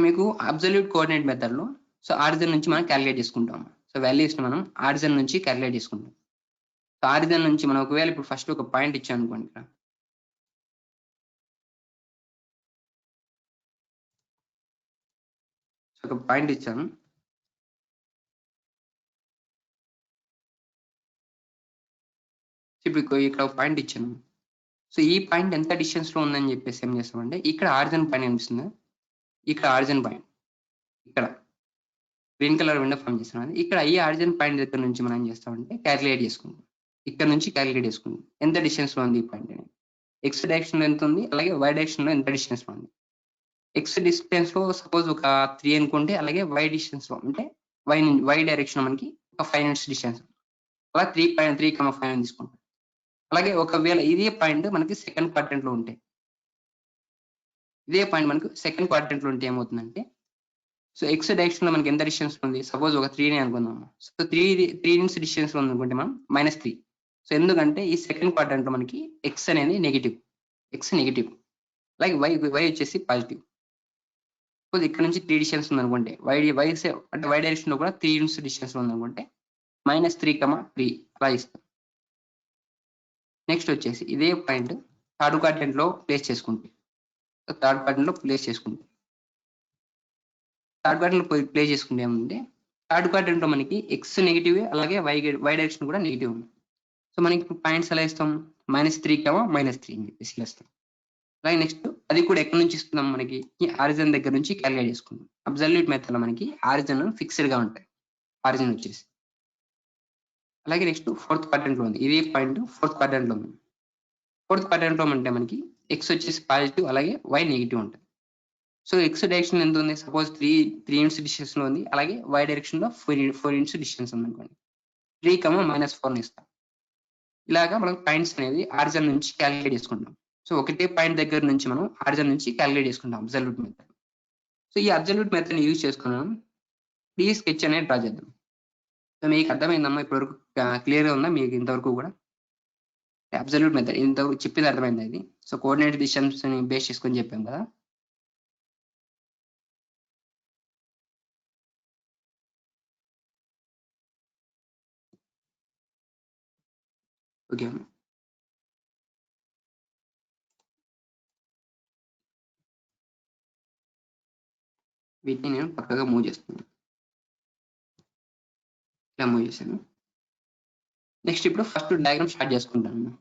మీకు అబ్సల్యూట్ కోఆర్డినేట్ మెథడ్లో సో ఆరిజిన్ నుంచి మనం క్యాలిక్యులేట్ చేసుకుంటాం. సో వాల్యూస్ మనం ఆరిజిన్ నుంచి క్యాలిక్యులేట్ చేసుకుంటాం. సో ఆరిజిన్ నుంచి మనం ఒకవేళ ఇప్పుడు ఫస్ట్ ఒక పాయింట్ ఇచ్చాం అనుకోండి, ఇక్కడ ఒక పాయింట్ ఇచ్చాను. ఇప్పుడు ఇక్కడ ఒక పాయింట్ ఇచ్చాను. సో ఈ పాయింట్ ఎంత డిస్టెన్స్ లో ఉందని చెప్పేసి ఏం చేస్తామంటే ఇక్కడ ఆరిజిన్ పాయింట్ కనిపిస్తుంది, ఇక్కడ ఆరిజిన్ పాయింట్ ఇక్కడ గ్రీన్ కలర్ విండో ఫామ్ చేస్తున్నాను. ఇక్కడ ఈ ఆరిజిన్ పాయింట్ దగ్గర నుంచి మనం ఏం చేస్తామంటే క్యాలిక్యులేట్ చేసుకుంటాం. ఇక్కడ నుంచి క్యాలిక్యులేట్ చేసుకుంటాం ఎంత డిస్టెన్స్ లో ఉంది ఈ పాయింట్ అని. ఎక్స్ డైరెక్షన్ లో ఎంత ఉంది, అలాగే వై డైరెక్షన్ లో ఎంత డిస్టెన్స్ లో ఉంది. ఎక్స్ డిస్టెన్స్ లో సపోజ్ ఒక 3 అనుకుంటే, అలాగే వై డిస్టెన్స్ లో అంటే వై డైరెక్షన్ మనకి ఒక 5 యూనిట్స్ డిస్టెన్స్, అలా 3.3,5 అని తీసుకుంటాం. అలాగే ఒకవేళ ఇదే పాయింట్ మనకి సెకండ్ క్వాడ్రంట్ లో ఉంటే, ఏమవుతుందంటే సో ఎక్స్ డైరెక్షన్ లో మనకి ఎంత డిస్టెన్స్ ఉంది, సపోజ్ ఒక 3 అనుకుందాం. సో 3 యూనిట్స్ డిస్టెన్స్ లో ఉంది అనుకుంటే మనం -3. సో ఎందుకంటే ఈ సెకండ్ క్వాడ్రంట్ లో మనకి ఎక్స్ అనేది నెగిటివ్, అలాగే వై వచ్చేసి పాజిటివ్. సపోజ్ ఇక్కడ నుంచి 3 డిస్టెన్స్ ఉంది అనుకుంటే, అంటే వై డైరెక్షన్ లో కూడా 3 యూనిట్స్ డిస్టెన్స్ లో ఉంది అనుకుంటే -3,3 అలా ఇస్తాం. నెక్స్ట్ వచ్చేసి ఇదే పాయింట్ థర్డ్ క్వాడ్రంట్ లో ప్లేస్ చేసుకుంటే, థర్డ్ క్వాడ్రంట్ లో ప్లేస్ చేసుకుంటే ఏమంటే థర్డ్ క్వాడ్రంట్ లో మనకి ఎక్స్ నెగిటివ్, అలాగే వై డైరెక్షన్ కూడా నెగిటివ్ ఉంది. సో మనకి పాయింట్స్ ఎలా ఇస్తాం, -3, -3 అని చెప్పేసి ఇస్తాం. అలాగే నెక్స్ట్ అది కూడా ఎక్కడి నుంచి ఇస్తున్నాం, మనకి ఈ ఆరిజిన్ దగ్గర నుంచి క్యాలిక్యులేట్ చేసుకుంటాం. అబ్సల్యూట్ మెథడ్ లో మనకి ఆరిజిన్ ఫిక్స్డ్ గా ఉంటాయి, ఆరిజిన్ వచ్చేసి. అలాగే నెక్స్ట్ ఫోర్త్ క్వాడ్రంట్ లో ఉంది, ఇదే పాయింట్ ఫోర్త్ క్వాడ్రంట్ లో ఉంది. ఫోర్త్ క్వాడ్రంట్ లో అంటే మనకి ఎక్స్ వచ్చేసి పాజిటివ్, అలాగే వై నెగిటివ్ ఉంటుంది. సో ఎక్స్ డైరెక్షన్ ఎంత ఉంది, సపోజ్ 3 యూనిట్స్ డిస్టెన్స్ లో ఉంది, అలాగే వై డైరెక్షన్ లో 4 యూనిట్స్ డిస్టెన్స్ ఉంది అనుకోండి. 3, -4 ఇస్తాం. ఇలాగా మనం పాయింట్స్ అనేది ఆరిజిన్ నుంచి క్యాలిక్యులేట్ చేసుకుంటాం. సో ఒకటే పాయింట్ దగ్గర నుంచి మనం ఆరిజిన్ నుంచి క్యాలిక్యులేట్ చేసుకుంటాం అబ్సల్యూట్ మెథడ్. సో ఈ అబ్సల్యూట్ మెథడ్ యూజ్ చేసుకున్నాం ఈ స్కెచ్ అనేది డ్రా చేద్దాం. సో మీకు అర్థమైందమ్మా ఇప్పటివరకు, క్లియర్గా ఉందా మీకు ఇంతవరకు కూడా? అబ్సల్యూట్ మెథడ్ ఇంతవరకు చెప్పింది అర్థమైంది ఇది. సో కోఆర్డినేట్ డిస్టెన్స్ ని బేస్ చేసుకొని చెప్పాం కదా. ఓకే, వీటిని నేను పక్కగా మూవ్ చేస్తున్నాను, ఇలా మూవ్ చేశాను. నెక్స్ట్ ఇప్పుడు ఫస్ట్ డయాగ్రామ్ స్టార్ట్ చేసుకుంటాను.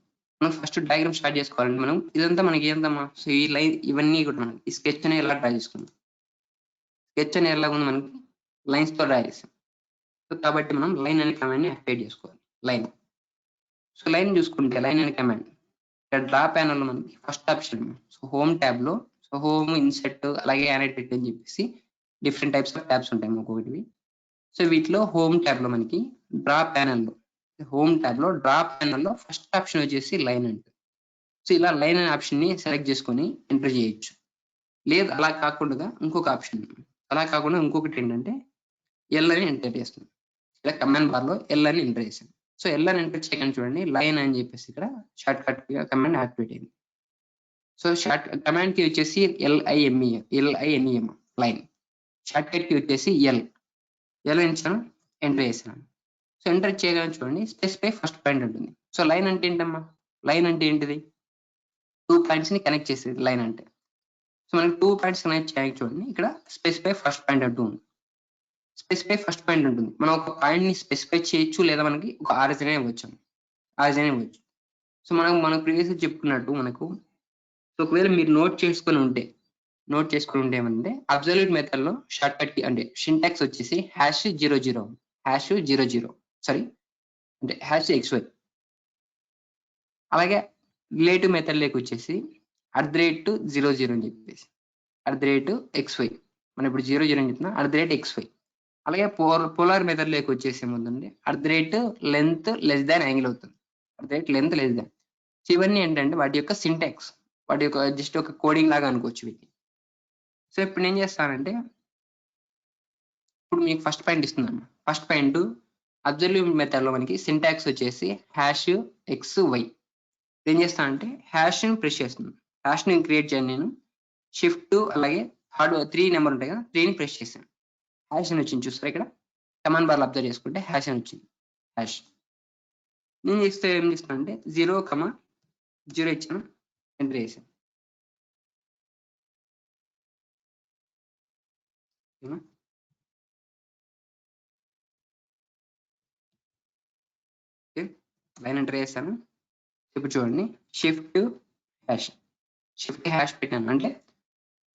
మనం ఫస్ట్ డయాగ్రామ్ స్టార్ట్ చేసుకోవాలంటే మనం ఇదంతా మనకి ఏందమ్మా, సో ఈ లైన్ ఇవన్నీ కూడా మనం ఈ స్కెచ్ అనేది ఎలా డ్రా చేసుకుందాం. స్కెచ్ అనేది ఎలా ఉంది, మనకి లైన్స్ తో డ్రా చేసాం. సో కాబట్టి మనం లైన్ అనే కమాండ్ ని యాక్టివేట్ చేసుకోవాలి. లైన్, సో లైన్ చూసుకుంటే లైన్ అనే కమాండ్ ఇక్కడ డ్రా ప్యానల్ లో మనకి first option, so home tab లో, సో హోమ్, ఇన్సెట్, అలాగే యానిటెడ్ అని చెప్పేసి డిఫరెంట్ టైప్స్ ఆఫ్ ట్యాబ్స్ ఉంటాయి ఒక్కొక్కటివి. సో వీటిలో హోమ్ ట్యాబ్ లో మనకి డ్రా ప్యానల్ లో ఫస్ట్ ఆప్షన్ వచ్చేసి లైన్ అంటే. సో ఇలా లైన్ అనే ఆప్షన్ ని సెలెక్ట్ చేసుకొని ఎంటర్ చేయొచ్చు. లేదు అలా కాకుండా ఇంకొక ఆప్షన్ ఉంది. అలా కాకుండా ఇంకొకటి ఏంటంటే ఎల్ అని ఎంటర్ చేస్తుంది. ఇలా కమాండ్ బార్ లో ఎల్ అని ఎంటర్ చేశాను. సో ఎల్ అని ఎంటర్ చేయగానే చూడండి లైన్ అని చెప్పేసి ఇక్కడ షార్ట్ కట్ కమాండ్ యాక్టివేట్ అయింది. సో షార్ట్ కమాండ్ కి వచ్చేసి ఎల్ఐఎన్ఈఎం లైన్, షార్ట్ కట్ కి వచ్చేసి ఎల్ ఇచ్చాను, ఎంటర్ చేశాను. సో ఎంటర్ చేయగానే చూడండి స్పెసిఫై ఫస్ట్ పాయింట్ ఉంటుంది. సో లైన్ అంటే ఏంటమ్మా? లైన్ అంటే ఏంటిది? 2 పాయింట్స్ ని కనెక్ట్ చేసేది లైన్ అంటే. సో మనకి 2 పాయింట్స్ కనెక్ట్ చేయడానికి చూడండి ఇక్కడ స్పెసిఫై ఫస్ట్ పాయింట్ అంటూ ఉంది. స్పెసిఫై ఫస్ట్ పాయింట్ ఉంటుంది. మనం ఒక పాయింట్ ని స్పెసిఫై చేయొచ్చు, లేదా మనకి ఒక ఆరిజిన్ ఇవ్వచ్చు. సో మనం ప్రీవియస్ చెప్పుకున్నట్టు మనకు ఒకవేళ మీరు నోట్ చేసుకొని ఉంటే ఏమంటే అబ్సల్యూట్ మెథడ్ లో షార్ట్ కట్ కి అంటే సింటాక్స్ వచ్చేసి #00 సారీ అంటే #xy. అలాగే రిలేటివ్ మెథడ్ లేక వచ్చేసి @00 అని చెప్పేసి @xy. మనం ఇప్పుడు 00 అని చెప్తున్నా @xy. అలాగే పోలార్ మెథడ్ లేక వచ్చేసి ఏముందండి @length యాంగిల్ అవుతుంది. length సో ఇవన్నీ ఏంటంటే వాటి యొక్క సింటాక్స్, వాటి యొక్క జస్ట్ ఒక కోడింగ్ లాగా అనుకోవచ్చు వీటిని. సో ఇప్పుడు నేను చేస్తానంటే ఇప్పుడు మీకు ఫస్ట్ పాయింట్ ఇస్తున్నాను. ఫస్ట్ పాయింట్ అబ్సల్యూట్ మెథడ్ లో మనకి సింటాక్స్ వచ్చేసి #xy. ఏం చేస్తానంటే హ్యాష్ ని ప్రెస్ చేస్తున్నాను. హ్యాష్ ని క్రియేట్ చేయను నేను. షిఫ్ట్ అలాగే 3 నెంబర్ ఉంటాయి కదా, 3 ని ప్రెస్ చేశాను. హ్యాష్ అని వచ్చింది చూస్తారా ఇక్కడ కమాండ్ బార్ లో అబ్జర్వ్ చేసుకుంటే హ్యాష్ అని వచ్చింది. హ్యాష్ నేను చేస్తే ఏం చేస్తాను అంటే 0,0 ఇచ్చాను, ఎంటర్ చేశాను. లైన్ ఎంటర్ చేశాను. ఇప్పుడు చూడండి షిఫ్ట్ హ్యాష్ పెట్టాను. అంటే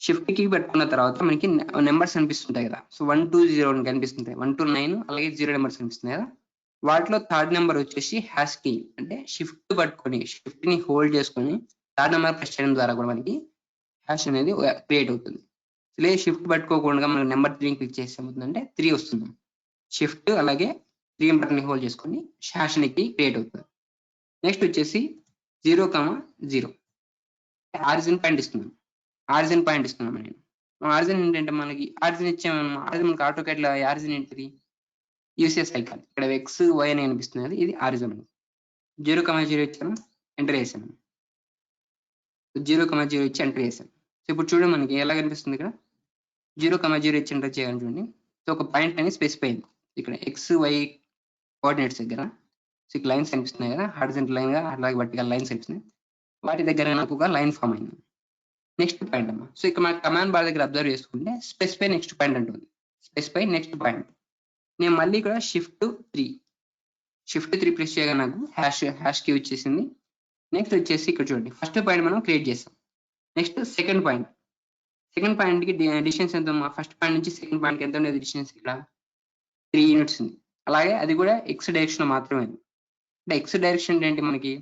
షిఫ్ట్ కి పెట్టుకున్న తర్వాత మనకి నెంబర్స్ కనిపిస్తుంటాయి కదా. సో 1 to 0 కనిపిస్తుంటాయి, 1 to 9 అలాగే 0 నెంబర్స్ కనిపిస్తున్నాయి కదా. వాటిలో థర్డ్ నెంబర్ వచ్చేసి హ్యాష్ కీ. అంటే షిఫ్ట్ పట్టుకొని షిఫ్ట్ ని హోల్డ్ చేసుకొని థర్డ్ నెంబర్ ప్రెస్ చేయడం ద్వారా కూడా మనకి హ్యాష్ అనేది క్రియేట్ అవుతుంది. లేదు షిఫ్ట్ పట్టుకోకుండా మనం నెంబర్ 3 క్లిక్ చేస్తే ఏమవుతుందంటే 3 వస్తుంది. షిఫ్ట్ అలాగే 3 బటన్ హోల్డ్ చేసుకొని హ్యాష్ అనేది క్రియేట్ అవుతుంది. నెక్స్ట్ వచ్చేసి 0,0 ఆరిజిన్ పాయింట్ ఇస్తున్నాం. నేను ఆరిజిన్ ఏంటంటే మనకి ఆరిజిన్ ఇచ్చాము. ఆరిజిన్ మనకి ఆటోకేట్ లో ఆరిజిన్ ఏంటిది? యూసీఎస్ ఐకాన్ ఇక్కడ XY అని కనిపిస్తుంది, ఇది ఆరిజిన్. 0,0 ఇచ్చాను, ఎంటర్ చేశాను. 0,0 ఇచ్చి ఎంటర్ చేశాను. సో ఇప్పుడు చూడండి మనకి ఎలా కనిపిస్తుంది ఇక్కడ 0,0 ఇచ్చి ఎంటర్ చేయాలని చూడండి. సో ఒక పాయింట్ అనేది స్పెసిఫై అయింది ఇక్కడ XY కోఆర్డినేట్స్ దగ్గర. సో ఇక్కడ లైన్స్ కనిపిస్తున్నాయి కదా, హారిజాంటల్ లైన్ గా అలాగే వర్టికల్ లైన్స్ కనిపిస్తున్నాయి. వాటి దగ్గర నాకు ఒక లైన్ ఫామ్ అయింది. నెక్స్ట్ పాయింట్ అమ్మా. సో ఇక్కడ మన కమాండ్ బార్ దగ్గర అబ్జర్వ్ చేసుకుంటే స్పెసిఫై నెక్స్ట్ పాయింట్ అంటుంది. Specify next point. నేను మళ్ళీ ఇక్కడ షిఫ్ట్ 3 ప్రెస్ చేయగా నాకు హ్యాష్ కీ వచ్చేసింది. నెక్స్ట్ వచ్చేసి ఇక్కడ చూడండి ఫస్ట్ పాయింట్ మనం క్రియేట్ చేస్తాం. నెక్స్ట్ సెకండ్ పాయింట్ కి డిస్టెన్స్ ఎంత? ఫస్ట్ పాయింట్ నుంచి సెకండ్ పాయింట్ కి ఎంత ఉండేది డిస్టెన్స్? ఇక్కడ 3 యూనిట్స్ ఉంది. అలాగే అది కూడా ఎక్స్ డైరెక్షన్ మాత్రమే. అంటే ఎక్స్ డైరెక్షన్ ఏంటి మనకి?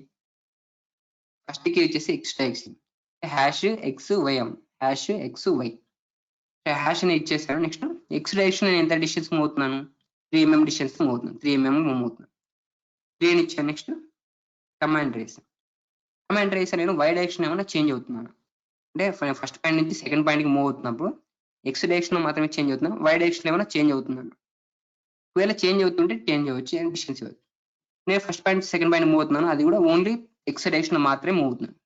ఫస్ట్ కి వచ్చేసి ఎక్స్ డైరెక్షన్ #xy హ్యాష్ అని ఇచ్చేసాను. నెక్స్ట్ ఎక్స్ డైరెక్షన్ నేను ఎంత డిస్టెన్స్ మూవ్ అవుతున్నాను? 3 mm డిస్టెన్స్ మూవ్ అవుతున్నాను. 3 mm మూవ్ అవుతున్నాను. 3 అని ఇచ్చాను. నెక్స్ట్ కమాండ్ రేస్ నేను వై డైరెక్షన్ ఏమైనా చేంజ్ అవుతున్నాను. అంటే ఫస్ట్ పాయింట్ నుంచి సెకండ్ పాయింట్ కి మూవ్ అవుతున్నప్పుడు ఎక్స్ డైరెక్షన్ మాత్రమే చేంజ్ అవుతున్నాను, వై డైరెక్షన్ ఏమైనా చేంజ్ అవుతున్నాను. ఒకవేళ చేంజ్ అవుతుంటే చేంజ్ అవ్వచ్చు, డిస్టెన్స్ ఇవ్వచ్చు. నేను first point second point move అవుతున్నాను, అది కూడా ఓన్లీ ఎక్స్ డైరెక్షన్ మాత్రమే మూవ్ అవుతున్నాను.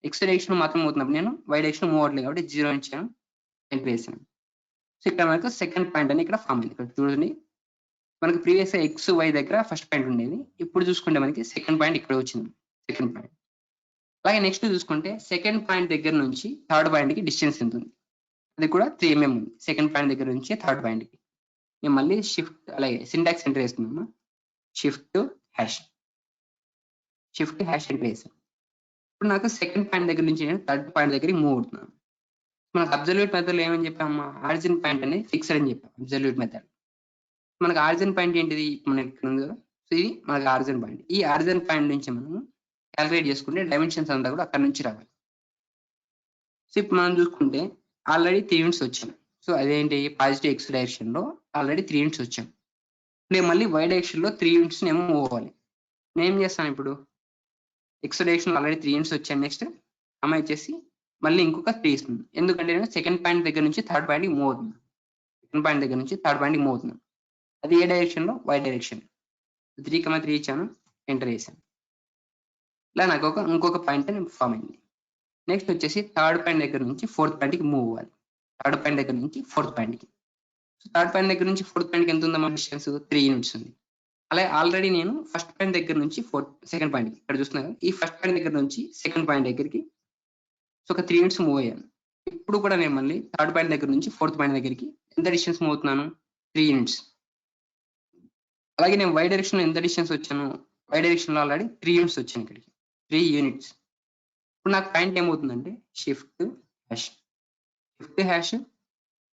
ఎక్స్ డైరెక్షన్ మాత్రం అవుతున్నప్పుడు నేను వై డైరెక్షన్ మూవ్ అవ్వట్లేదు కాబట్టి 0 ఇచ్చాను, ఎంటర్ చేశాను. సో ఇక్కడ మనకు సెకండ్ పాయింట్ అని ఇక్కడ ఫామ్ అయింది. ఇక్కడ చూడండి మనకి ప్రీవియస్ XY దగ్గర ఫస్ట్ పాయింట్ ఉండేది. ఇప్పుడు చూసుకుంటే మనకి సెకండ్ పాయింట్ ఇక్కడ వచ్చింది. సెకండ్ పాయింట్ అలాగే నెక్స్ట్ చూసుకుంటే సెకండ్ పాయింట్ దగ్గర నుంచి థర్డ్ పాయింట్ కి డిస్టెన్స్ ఎంత ఉంది? అది కూడా 3 mm ఉంది. సెకండ్ పాయింట్ దగ్గర నుంచి థర్డ్ పాయింట్ కి నేను మళ్ళీ షిఫ్ట్ అలాగే సింటాక్స్ ఎంటర్ చేస్తున్నాము. షిఫ్ట్ హ్యాష్ ఎంటర్ చేశాను. ఇప్పుడు నాకు సెకండ్ పాయింట్ దగ్గర నుంచి నేను థర్డ్ పాయింట్ దగ్గరికి మూవ్ అవుతున్నాను. మనకు అబ్సల్యూట్ మెథడ్ లో ఏమని చెప్పామా? ఆరిజిన్ పాయింట్ అనేది ఫిక్స్డ్ అని చెప్పాం. అబ్సల్యూట్ మెథడ్ మనకు ఆరిజిన్ పాయింట్ ఏంటిది? మనకి ఇక్కడ ఉంది కదా, సో ఇది మనకు ఆరిజిన్ పాయింట్. ఈ ఆరిజిన్ పాయింట్ నుంచి మనం క్యాలిక్యులేట్ చేసుకుంటే డైమెన్షన్స్ అంతా కూడా అక్కడ నుంచి రావాలి. సో ఇప్పుడు మనం చూసుకుంటే ఆల్రెడీ 3 యూనిట్స్ వచ్చాం. సో అదేంటి? పాజిటివ్ ఎక్స్ డైరెక్షన్ లో ఆల్రెడీ 3 యూనిట్స్ వచ్చాం. నేను మళ్ళీ వై డైరెక్షన్ లో 3 యూనిట్స్ ఏమో మూవ్ అవ్వాలి. నేను ఏం చేస్తాను? ఇప్పుడు ఎక్స్ డైరెక్షన్ ఆల్రెడీ 3 యూనిట్స్ వచ్చాను. నెక్స్ట్ అమ్మాయి వచ్చేసి మళ్ళీ ఇంకొక 3 ఇస్తుంది. ఎందుకంటే నేను సెకండ్ పాయింట్ దగ్గర నుంచి థర్డ్ పాయింట్‌కి మూవ్ అవుతున్నాను. సెకండ్ పాయింట్ దగ్గర నుంచి థర్డ్ పాయింట్‌కి మూవ్ అవుతున్నాను. అది ఏ డైరెక్షన్‌లో? Why direction. 3,3 ఇచ్చాను. ఎంటర్ చేశాను. ఇలా నాకు ఇంకొక పాయింట్ ఫార్మ్ అయింది. నెక్స్ట్ వచ్చేసి థర్డ్ పాయింట్ దగ్గర నుంచి ఫోర్త్ పాయింట్‌కి మూవ్ అవ్వాలి. థర్డ్ పాయింట్ దగ్గర నుంచి ఫోర్త్ పాయింట్‌కి. సో థర్డ్ పాయింట్ దగ్గర నుంచి ఫోర్త్ పాయింట్‌కి ఎంత ఉందమ్మా డిస్టెన్స్? 3 యూనిట్స్ ఉంది. అలాగే ఆల్రెడీ నేను ఫస్ట్ పాయింట్ దగ్గర నుంచి సెకండ్ పాయింట్‌కి ఇక్కడ చూస్తున్నారు కదా, ఈ ఫస్ట్ పాయింట్ దగ్గర నుంచి సెకండ్ పాయింట్ దగ్గరికి సో ఒక 3 యూనిట్స్ మూవ్ అయ్యాను. ఇప్పుడు కూడా నేను మళ్ళీ థర్డ్ పాయింట్ దగ్గర నుంచి ఫోర్త్ పాయింట్ దగ్గరికి ఎంత డిస్టెన్స్ మూవ్ అవుతున్నాను? 3 యూనిట్స్. అలాగే నేను వై డైరెక్షన్‌లో ఎంత డిస్టెన్స్ వచ్చాను? వై డైరెక్షన్‌లో ఆల్రెడీ 3 యూనిట్స్ వచ్చాను ఇక్కడికి. 3 యూనిట్స్. ఇప్పుడు నాకు పాయింట్ ఏమవుతుందంటే షిఫ్ట్ హ్యాష్. షిఫ్ట్ హ్యాష్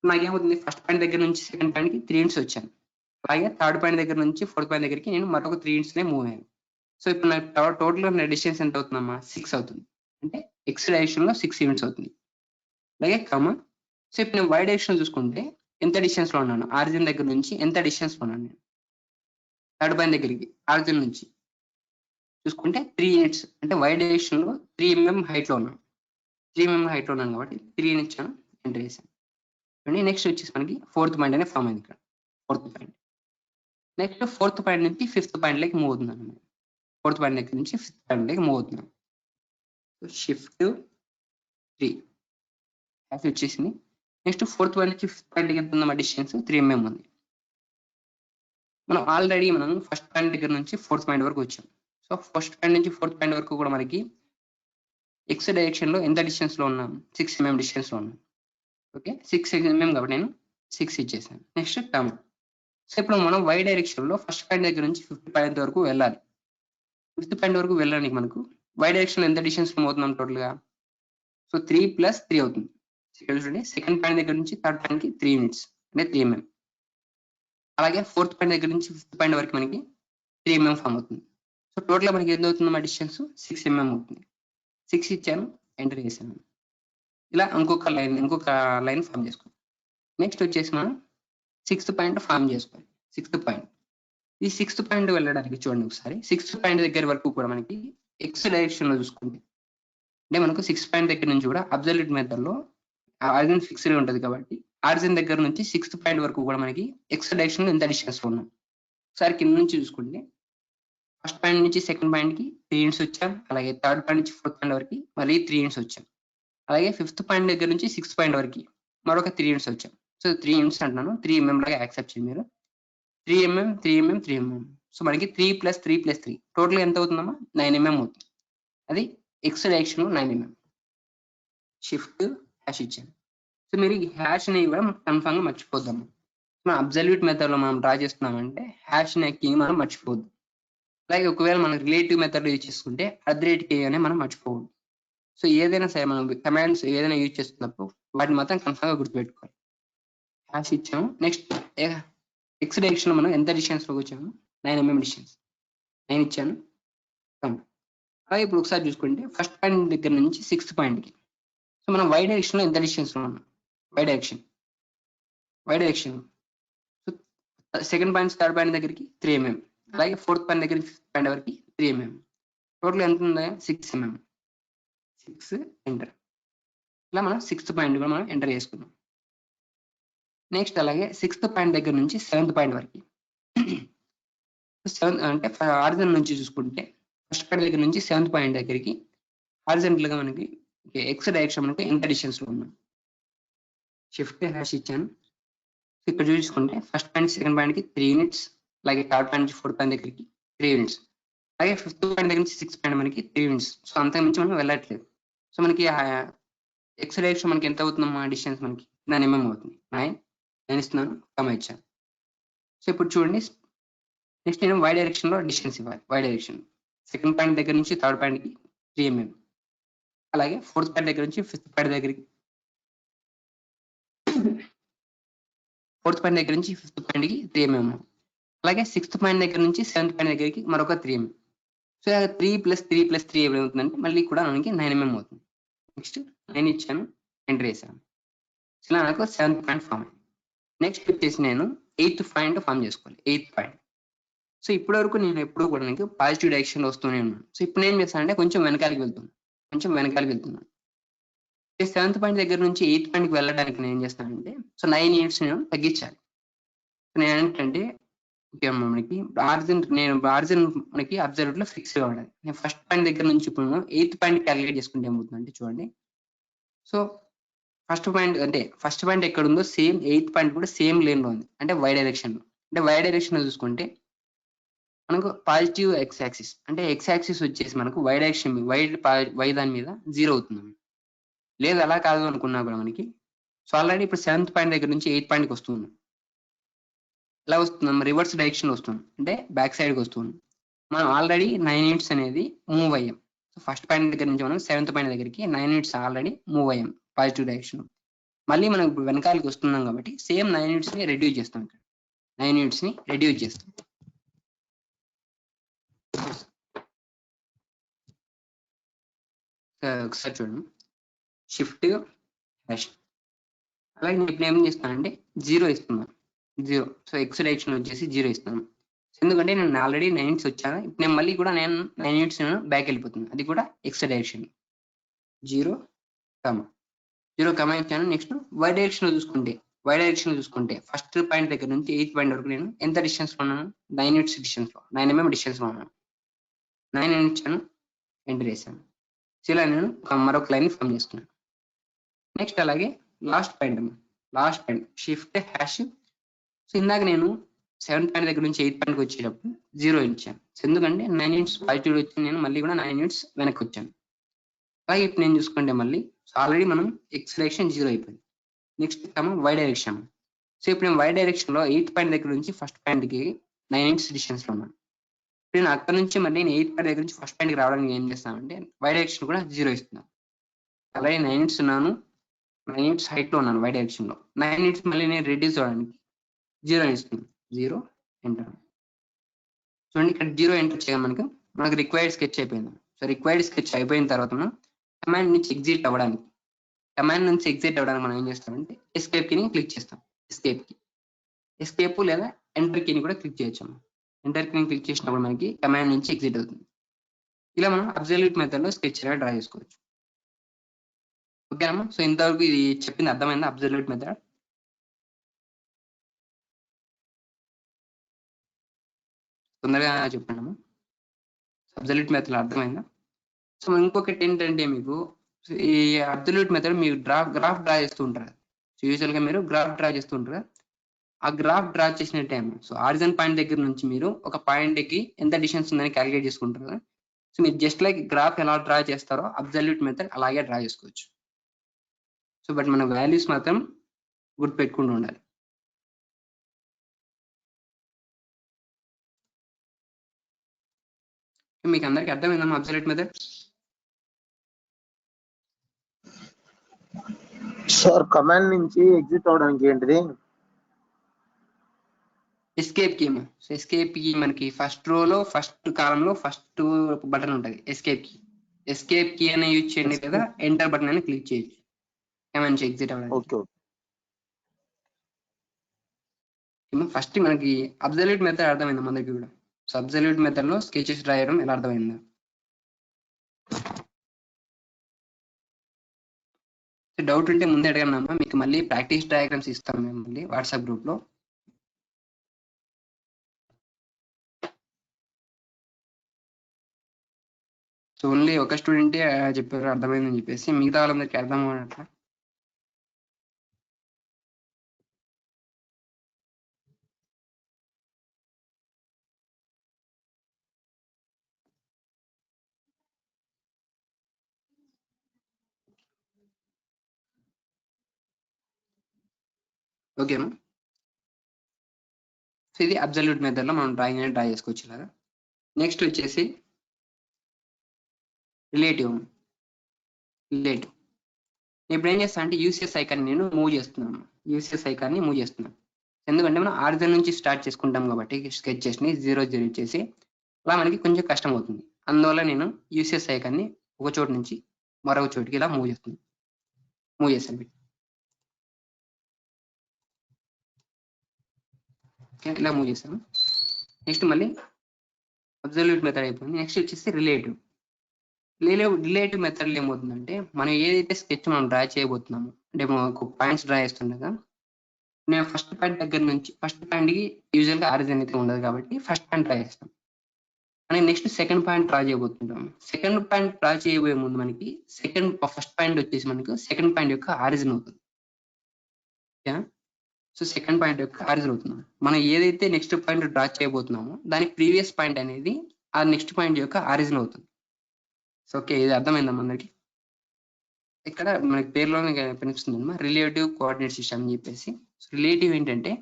నాకేమవుతుంది? ఫస్ట్ పాయింట్ దగ్గర నుంచి సెకండ్ పాయింట్‌కి 3 యూనిట్స్ వచ్చాను. అలాగే థర్డ్ పాయింట్ దగ్గర నుంచి ఫోర్త్ పాయింట్ దగ్గరికి నేను మరొక 3 యూనిట్స్‌నే మూవ్ అయ్యాను. సో ఇప్పుడు నాకు టోటల్‌గా నా డిస్టెన్స్ ఎంత అవుతుందమ్మా? 6 అవుతుంది. అంటే ఎక్స్ డైరెక్షన్‌లో 6 యూనిట్స్ అవుతుంది. అలాగే సో ఇప్పుడు నేను వై డైరెక్షన్ చూసుకుంటే ఎంత డిస్టెన్స్‌లో ఉన్నాను? ఆరిజిన్ దగ్గర నుంచి ఎంత డిస్టెన్స్‌లో ఉన్నాను నేను? థర్డ్ పాయింట్ దగ్గరికి ఆరిజిన్ నుంచి చూసుకుంటే 3 యూనిట్స్. అంటే వై డైరెక్షన్‌లో 3 ఎంఎం హైట్‌లో ఉన్నాను. 3 ఎంఎం హైట్‌లో ఉన్నాను కాబట్టి 3 యూనిట్స్ ఇచ్చాను. ఎంటర్ చేశాను. నెక్స్ట్ వచ్చేసి మనకి ఫోర్త్ పాయింట్ అనే ఫామ్ అయింది ఇక్కడ. Fourth point. Next fourth point నుంచి ఫిఫ్త్ పాయింట్‌లోకి మూవ్ అవుతున్నాను నేను. ఫోర్త్ పాయింట్ దగ్గర నుంచి ఫిఫ్త్ పాయింట్‌లోకి మూవ్ అవుతున్నాను. సో షిఫ్ట్ 3 హ్యాష్ వచ్చేసింది. నెక్స్ట్ ఫోర్త్ పాయింట్ నుంచి ఫిఫ్త్ పాయింట్‌కి ఎంత ఉందమ్మా డిస్టెన్స్? 3 ఎంఎం ఉంది. మనం ఫస్ట్ పాయింట్ దగ్గర నుంచి ఫోర్త్ పాయింట్ వరకు వచ్చాం. సో ఫస్ట్ పాయింట్ నుంచి ఫోర్త్ పాయింట్ వరకు కూడా మనకి ఎక్స్ డైరెక్షన్‌లో ఎంత డిస్టెన్స్‌లో ఉన్నాం? 6 ఎంఎం డిస్టెన్స్‌లో ఉన్నాం. ఓకే. 6 ఎంఎం కాబట్టి నేను 6 ఇచ్చేసాను. Next term. సో ఇప్పుడు మనం వై డైరెక్షన్‌లో ఫస్ట్ పాయింట్ దగ్గర నుంచి ఫిఫ్త్ పాయింట్ వరకు వెళ్ళాలి. ఫిఫ్త్ పాయింట్ వరకు వెళ్ళడానికి మనకు వై డైరెక్షన్‌లో ఎంత డిస్టెన్స్ మూవ్ అవుతున్నాం టోటల్‌గా? సో 3 + 3 అవుతుంది. ఇక్కడ చూడండి సెకండ్ పాయింట్ దగ్గర నుంచి థర్డ్ పాయింట్‌కి 3 యూనిట్స్ అంటే 3 ఎంఎం. అలాగే ఫోర్త్ పాయింట్ దగ్గర నుంచి ఫిఫ్త్ పాయింట్ వరకు మనకి 3 ఎంఎం ఫామ్ అవుతుంది. సో టోటల్‌గా మనకి ఎంత అవుతుందమ్మా డిస్టెన్స్? 6 ఎంఎం అవుతుంది. 6 ఇచ్చాను. ఎంటర్ చేశాను. ఇలా ఇంకొక లైన్ ఫామ్ చేసుకోవాలి. నెక్స్ట్ వచ్చేసి మనం సిక్స్త్ పాయింట్ ఫామ్ చేసుకోవాలి. Sixth point. ఈ సిక్స్త్ పాయింట్ వెళ్ళడానికి చూడండి ఒకసారి. సిక్స్త్ పాయింట్ దగ్గర వరకు కూడా మనకి ఎక్స్ డైరెక్షన్‌లో చూసుకుంటే అంటే మనకు 6 పాయింట్ దగ్గర నుంచి కూడా అబ్సల్యూట్ మెథడ్‌లో ఆరిజిన్ ఫిక్స్‌డ్ ఉంటది కాబట్టి ఆరిజిన్ దగ్గర నుంచి సిక్స్త్ పాయింట్ వరకు కూడా మనకి ఎక్స్ డైరెక్షన్‌లో ఎంత డిస్టెన్స్‌లో ఉన్నాం. ఒకసారి కింద నుంచి చూసుకుంటే ఫస్ట్ పాయింట్ నుంచి సెకండ్ పాయింట్‌కి 3 యూనిట్స్ వచ్చాం. అలాగే థర్డ్ పాయింట్ నుంచి ఫోర్త్ పాయింట్ వరకు మళ్ళీ 3 యూనిట్స్ వచ్చాం. అలాగే ఫిఫ్త్ పాయింట్ దగ్గర నుంచి సిక్స్త్ పాయింట్ వరకు మరొక 3 యూనిట్స్ వచ్చాం. సో 3 యూనిట్స్ అంటున్నాను. 3 ఎంఎం లాగా యాక్సెప్ట్ చేయండి మీరు. 3 ఎంఎం, 3 ఎంఎం, 3 ఎంఎం. సో మనకి 3 + 3 + 3 టోటల్ ఎంత అవుతుందమ్మా? 9 ఎంఎం అవుతుంది. అది ఎక్స్ డైరెక్షన్‌లో 9 ఎంఎం. షిఫ్ట్ హ్యాష్ ఇచ్చాను. సో మీరు ఈ హ్యాష్‌ని కూడా కన్ఫర్మ్‌గా మర్చిపోద్దమ్మా. మనం అబ్సల్యూట్ మెథడ్‌లో మనం డ్రా చేస్తున్నామంటే హ్యాష్‌ని కీని మనం మర్చిపోవద్దు. అలాగే ఒకవేళ మనం రిలేటివ్ మెథడ్‌లో యూజ్ చేసుకుంటే @k అని మనం మర్చిపోవద్దు. సో ఏదైనా సరే మనం కమాండ్స్ ఏదైనా యూజ్ చేస్తున్నప్పుడు వాటిని మాత్రం కన్ఫర్మ్‌గా గుర్తుపెట్టుకోవాలి. హ్యాష్ ఇచ్చాము. నెక్స్ట్ ఎక్స్ డైరెక్షన్‌లో మనం ఎంత డిస్టెన్స్‌లోకి వచ్చాము? 9 ఎంఎం డిస్టెన్స్. 9 ఇచ్చాను. అలాగే ఇప్పుడు ఒకసారి చూసుకుంటే ఫస్ట్ పాయింట్ దగ్గర నుంచి సిక్స్త్ పాయింట్‌కి. సో మనం వై డైరెక్షన్‌లో ఎంత డిస్టెన్స్‌లో ఉన్నాం? Y direction. So second point third point దగ్గరికి 3 ఎంఎం. అలాగే ఫోర్త్ పాయింట్ దగ్గర ఫిఫ్త్ పాయింట్ వరకు 3 ఎంఎం. టోటల్ ఎంత ఉంది? 6 ఎంఎం. 6 ఎంటర్. ఇలా మనం సిక్స్త్ పాయింట్ కూడా మనం ఎంటర్ చేసుకున్నాం. నెక్స్ట్ అలాగే సిక్స్త్ పాయింట్ దగ్గర నుంచి సెవెంత్ పాయింట్ వరకు. అంటే ఆరిజిన్ నుంచి చూసుకుంటే ఫస్ట్ పాయింట్ దగ్గర నుంచి సెవెంత్ పాయింట్ దగ్గరికి హారిజాంటల్‌గా మనకి ఎక్స్ డైరెక్షన్ మనకి ఎంత డిస్టెన్స్‌లో ఉన్నాం. షిఫ్ట్ హ్యాష్ ఇచ్చాను. ఇక్కడ చూసుకుంటే ఫస్ట్ పాయింట్ సెకండ్ పాయింట్‌కి 3 యూనిట్స్. అలాగే థర్డ్ పాయింట్ నుంచి ఫోర్త్ పాయింట్ దగ్గరికి 3 యూనిట్స్. అలాగే ఫిఫ్త్ పాయింట్ దగ్గర నుంచి సిక్స్త్ పాయింట్ మనకి 3 యూనిట్స్. సో అంతకు మించి మనం వెళ్ళట్లేదు. సో మనకి ఎక్స్ డైరెక్షన్ మనకి ఎంత అవుతుందమ్మా డిస్టెన్స్ మనకి 9 ఎంఎం అవుతుంది. 9 ఇస్తున్నాను. కామా ఇచ్చాను. సో ఇప్పుడు చూడండి నెక్స్ట్ నేను వై డైరెక్షన్‌లో డిస్టెన్స్ ఇవ్వాలి. Why direction. సెకండ్ పాయింట్ దగ్గర నుంచి థర్డ్ పాయింట్‌కి 3 ఎంఎం. అలాగే ఫోర్త్ పాయింట్ దగ్గర నుంచి ఫిఫ్త్ పాయింట్ దగ్గరికి ఫోర్త్ పాయింట్ దగ్గర నుంచి ఫిఫ్త్ పాయింట్‌కి 3 ఎంఎం. అలాగే సిక్స్త్ పాయింట్ దగ్గర నుంచి సెవెంత్ పాయింట్ దగ్గరికి మరొక 3 ఎంఎం. సో 3 + 3 + 3 ఏమవుతుందంటే మళ్ళీ కూడా మనకి 9 ఎంఎం అవుతుంది. నెక్స్ట్ 9 ఇచ్చాను. ఎంటర్ చేశాను. ఇలా నాకు సెవెంత్ పాయింట్ ఫామ్ అయింది. నెక్స్ట్ వచ్చేసి నేను ఎయిత్ పాయింట్ ఫామ్ చేసుకోవాలి. Eighth point. సో ఇప్పటి వరకు నేను ఎప్పుడు కూడా నీకు పాజిటివ్ డైరెక్షన్‌లో వస్తూనే ఉన్నాను. సో ఇప్పుడు నేను ఏం చేస్తానంటే కొంచెం వెనకాలకి వెళ్తున్నాను. 7th పాయింట్ దగ్గర నుంచి 8th పాయింట్కి వెళ్ళడానికి నేను ఏం చేస్తానంటే సో 9 యూనిట్స్ నేను తగ్గించాలి. నేను ఏంటంటే ఓకే మనకి ఆర్జిన్ మనకి అబ్జర్వ్ లో ఫిక్స్ గా ఉండాలి. నేను ఫస్ట్ పాయింట్ దగ్గర నుంచి ఇప్పుడు 8th పాయింట్ క్యాలిక్యులేట్ చేసుకుంటే ఏమవుతుందంటే చూడండి. సో ఫస్ట్ పాయింట్ ఎక్కడ ఉందో సేమ్ 8th పాయింట్ కూడా సేమ్ లేన్ లో ఉంది, అంటే వై డైరెక్షన్ లో. అంటే వై డైరెక్షన్ లో చూసుకుంటే మనకు పాజిటివ్ ఎక్స్ యాక్సిస్, అంటే ఎక్స్ యాక్సిస్ వచ్చేసి మనకు వై డైరెక్షన్ వై దాని మీద 0 అవుతుంది. లేదు అలా కాదు అనుకున్నా కూడా మనకి సో ఆల్రెడీ ఇప్పుడు 7th పాయింట్ దగ్గర నుంచి 8th పాయింట్కి వస్తుంది. ఎలా వస్తున్నాం? రివర్స్ డైరెక్షన్ లో వస్తుంది, అంటే బ్యాక్ సైడ్కి వస్తుంది. మనం ఆల్రెడీ 9 యూనిట్స్ అనేది మూవ్ అయ్యాం. సో ఫస్ట్ పాయింట్ దగ్గర నుంచి మనం 7th పాయింట్ దగ్గరికి 9 యూనిట్స్ ఆల్రెడీ మూవ్ అయ్యాం పాజిటివ్ డైరెక్షన్. మళ్ళీ మనం ఇప్పుడు వెనకాలకి వస్తున్నాం కాబట్టి సేమ్ 9 యూనిట్స్ ని రెడ్యూస్ చేస్తాం. 9 యూనిట్స్ ని రెడ్యూస్ చేస్తాం. ఒకసారి చూడండి, షిఫ్ట్ డాష్. అలాగే ఇప్పుడు ఏం చేస్తానంటే 0 ఇస్తున్నాను. 0. సో ఎక్స్ డైరెక్షన్ వచ్చేసి 0 ఇస్తున్నాను. ఎందుకంటే నేను ఆల్రెడీ 9 యూనిట్స్ వచ్చాను. ఇప్పుడు నేను మళ్ళీ కూడా 9 యూనిట్స్ బ్యాక్ వెళ్ళిపోతుంది, అది కూడా ఎక్స్ డైరెక్షన్. 0 కమా ఇచ్చాను. నెక్స్ట్ వై డైరెక్షన్ లో చూసుకుంటే ఫస్ట్ పాయింట్ దగ్గర నుంచి 8th పాయింట్ వరకు నేను ఎంత డిస్టెన్స్ లో ఉన్నాను? 9 యూనిట్స్ డిస్టెన్స్ లో, 9 mm డిస్టెన్స్ లో ఉన్నాను. 9 ఇచ్చాను, ఎంటర్ చేశాను. సో ఇలా నేను మరొక లైన్ ఫామ్ చేస్తున్నాను. నెక్స్ట్ అలాగే last point shift hash. So ఇందాక నేను 7th పాయింట్ దగ్గర నుంచి 8th పాయింట్కి వచ్చేటప్పుడు 0 ఇచ్చాను. సో ఎందుకంటే 9 యూనిట్స్ పాజిటివ్ వచ్చి నేను మళ్ళీ కూడా 9 యూనిట్స్ వెనక్కి వచ్చాను. అలాగే ఇప్పుడు నేను చూసుకుంటే మళ్ళీ ఆల్రెడీ మనం ఎక్స్ డైరెక్షన్ 0 అయిపోయింది. Next why direction. సో ఇప్పుడు నేను వై డైరెక్షన్ లో 8th పాయింట్ దగ్గర నుంచి ఫస్ట్ పాయింట్ కి 9 యూనిట్స్ డిస్టెన్స్ లో ఉన్నాను. ఇప్పుడు నేను అక్కడ నుంచి మళ్ళీ నేను 8th పాయింట్ దగ్గర నుంచి ఫస్ట్ పాయింట్ కి రావడానికి ఏం చేస్తానంటే వై డైరెక్షన్ కూడా 0 ఇస్తున్నాను. అలాగే 9 యూనిట్స్ ఉన్నాను, 9 యూనిట్స్ హైట్ లో ఉన్నాను వై డైరెక్షన్ లో. 9 యూనిట్స్ మళ్ళీ నేను రెడ్యూస్ అవడానికి 0 ఇస్తున్నాను. 0 ఎంటర్. చూడండి ఇక్కడ 0 ఎంటర్ చేయగా మనకు రిక్వైర్డ్ స్కెచ్ అయిపోయింది. సో రిక్వైర్డ్ స్కెచ్ అయిపోయిన తర్వాత మనం కమాండ్ నుంచి ఎగ్జిట్ అవ్వడానికి మనం ఏం చేస్తామంటే ఎస్కేప్ కీని క్లిక్ చేస్తాం. ఎస్కేప్ లేదా ఎంటర్ కీని కూడా క్లిక్ చేయొచ్చు. ఎంటర్ కీని క్లిక్ చేసినప్పుడు మనకి కమాండ్ నుంచి ఎగ్జిట్ అవుతుంది. ఇలా మనం అబ్సల్యూట్ మెథడ్ లో స్కెచ్ ఎలా డ్రా చేసుకోవచ్చు. ఓకేనమ్మా? సో ఇంతవరకు ఇది చెప్పింది అర్థమైందా? Absolute method. తొందరగా చెప్పండి అమ్మా. అబ్సల్యూట్ మెథడ్ అర్థమైందా? సో ఇంకొకటి ఏంటంటే మీకు ఈ అబ్సల్యూట్ మెథడ్ మీరు గ్రాఫ్ డ్రా చేస్తూ ఉంటారు. సో యూజువల్ గా మీరు గ్రాఫ్ డ్రా చేస్తూ ఉంటారు. ఆ గ్రాఫ్ డ్రా చేసిన టైం సో ఆరిజిన్ పాయింట్ దగ్గర నుంచి మీరు ఒక పాయింట్ కి ఎంత డిస్టెన్స్ ఉందని క్యాలిక్యులేట్ చేసుకుంటారు. సో మీరు జస్ట్ లైక్ గ్రాఫ్ ఎలా డ్రా చేస్తారో అబ్సల్యూట్ మెథడ్ అలాగే డ్రా చేసుకోవచ్చు. సో బట్ మన వాల్యూస్ మాత్రం గుర్తుపెట్టుకుంటూ ఉండాలి. మీకు అందరికి అర్థమైందమ్మా అబ్సల్యూట్ మెథడ్? సార్ కమాండ్ నుంచి ఎగ్జిట్ అవడానికి ఏంటిది? Escape key. So escape key మనకి ఫస్ట్ రోలో ఫస్ట్ కాలంలో ఫస్ట్ బటన్ ఉంటుంది ఎస్కేప్ కీ అనే యూజ్ చేయండి, లేదా ఎంటర్ బటన్ అని క్లిక్ చేయొచ్చు కమాండ్ నుంచి ఎగ్జిట్ అవ్వడానికి. ఓకే. ఫస్ట్ మనకి అబ్సల్యూట్ మెథడ్ అర్థమైంది అందరికి కూడా. సో అబ్సల్యూట్ మెథడ్ లో స్కెచెస్ రాయడం ఎలా అర్థమైందా? డౌట్ ఉంటే ముందే అడగండి అమ్మా, మీకు మళ్ళీ ప్రాక్టీస్ డయాగ్రామ్స్ ఇస్తాం మేము మళ్ళీ వాట్సాప్ గ్రూప్ లో. సో ఓన్లీ ఒక స్టూడెంటే చెప్పారు అర్థమైందని చెప్పేసి, మిగతా వాళ్ళందరికీ అర్థం అవ్వనట్లా. ఓకేనా? సో ఇది అబ్సల్యూట్ మెథడ్ లో మనం డ్రాయింగ్ అనేది డ్రా చేసుకోవచ్చు ఇలాగా. నెక్స్ట్ వచ్చేసి రిలేటివ్. ఇప్పుడు ఏం చేస్తా అంటే యూసీఎస్ ఐకాన్ నేను మూవ్ చేస్తున్నాను. ఎందుకంటే మనం ఆరిజిన్ నుంచి స్టార్ట్ చేసుకుంటాం కాబట్టి స్కెచ్ చేసి 0 0 ఇచ్చేసి అలా మనకి కొంచెం కష్టం అవుతుంది. అందువల్ల నేను యూసీఎస్ ఐకాన్ని ఒక చోటు నుంచి మరొక చోటుకి ఇలా మూవ్ చేస్తాను. ఇలా మూవ్ చేస్తాను. నెక్స్ట్ మళ్ళీ అబ్సల్యూట్ మెథడ్ అయిపోయింది. నెక్స్ట్ వచ్చేసి రిలేటివ్. రిలేటివ్ మెథడ్లో ఏమవుతుందంటే మనం ఏదైతే స్కెచ్ మనం డ్రా చేయబోతున్నామో అంటే మనకు పాయింట్స్ డ్రా చేస్తుండగా నేను ఫస్ట్ పాయింట్ దగ్గర నుంచి ఫస్ట్ పాయింట్కి యూజువల్గా ఆరిజిన్ అయితే ఉండదు కాబట్టి ఫస్ట్ పాయింట్ డ్రా చేస్తాం. మనకి నెక్స్ట్ సెకండ్ పాయింట్ డ్రా చేయబోతుంటాం. సెకండ్ పాయింట్ డ్రా చేయబోయే ముందు మనకి ఫస్ట్ పాయింట్ వచ్చేసి మనకు సెకండ్ పాయింట్ యొక్క ఆరిజిన్ అవుతుంది. ఓకేనా? సో సెకండ్ పాయింట్ యొక్క ఆరిజిన్ అవుతుంది. మనం ఏదైతే నెక్స్ట్ పాయింట్ డ్రా చేయబోతున్నామో దాని ప్రీవియస్ పాయింట్ అనేది ఆ నెక్స్ట్ పాయింట్ యొక్క ఆరిజిన్ అవుతుంది. సో ఓకే, ఇది అర్థమైందమ్మా అందరికి. ఇక్కడ మనకి పేరులోనే కనిపిస్తుందమ్మా రిలేటివ్ కోఆర్డినేట్ సిస్టమ్ అని చెప్పేసి. రిలేటివ్ ఏంటంటే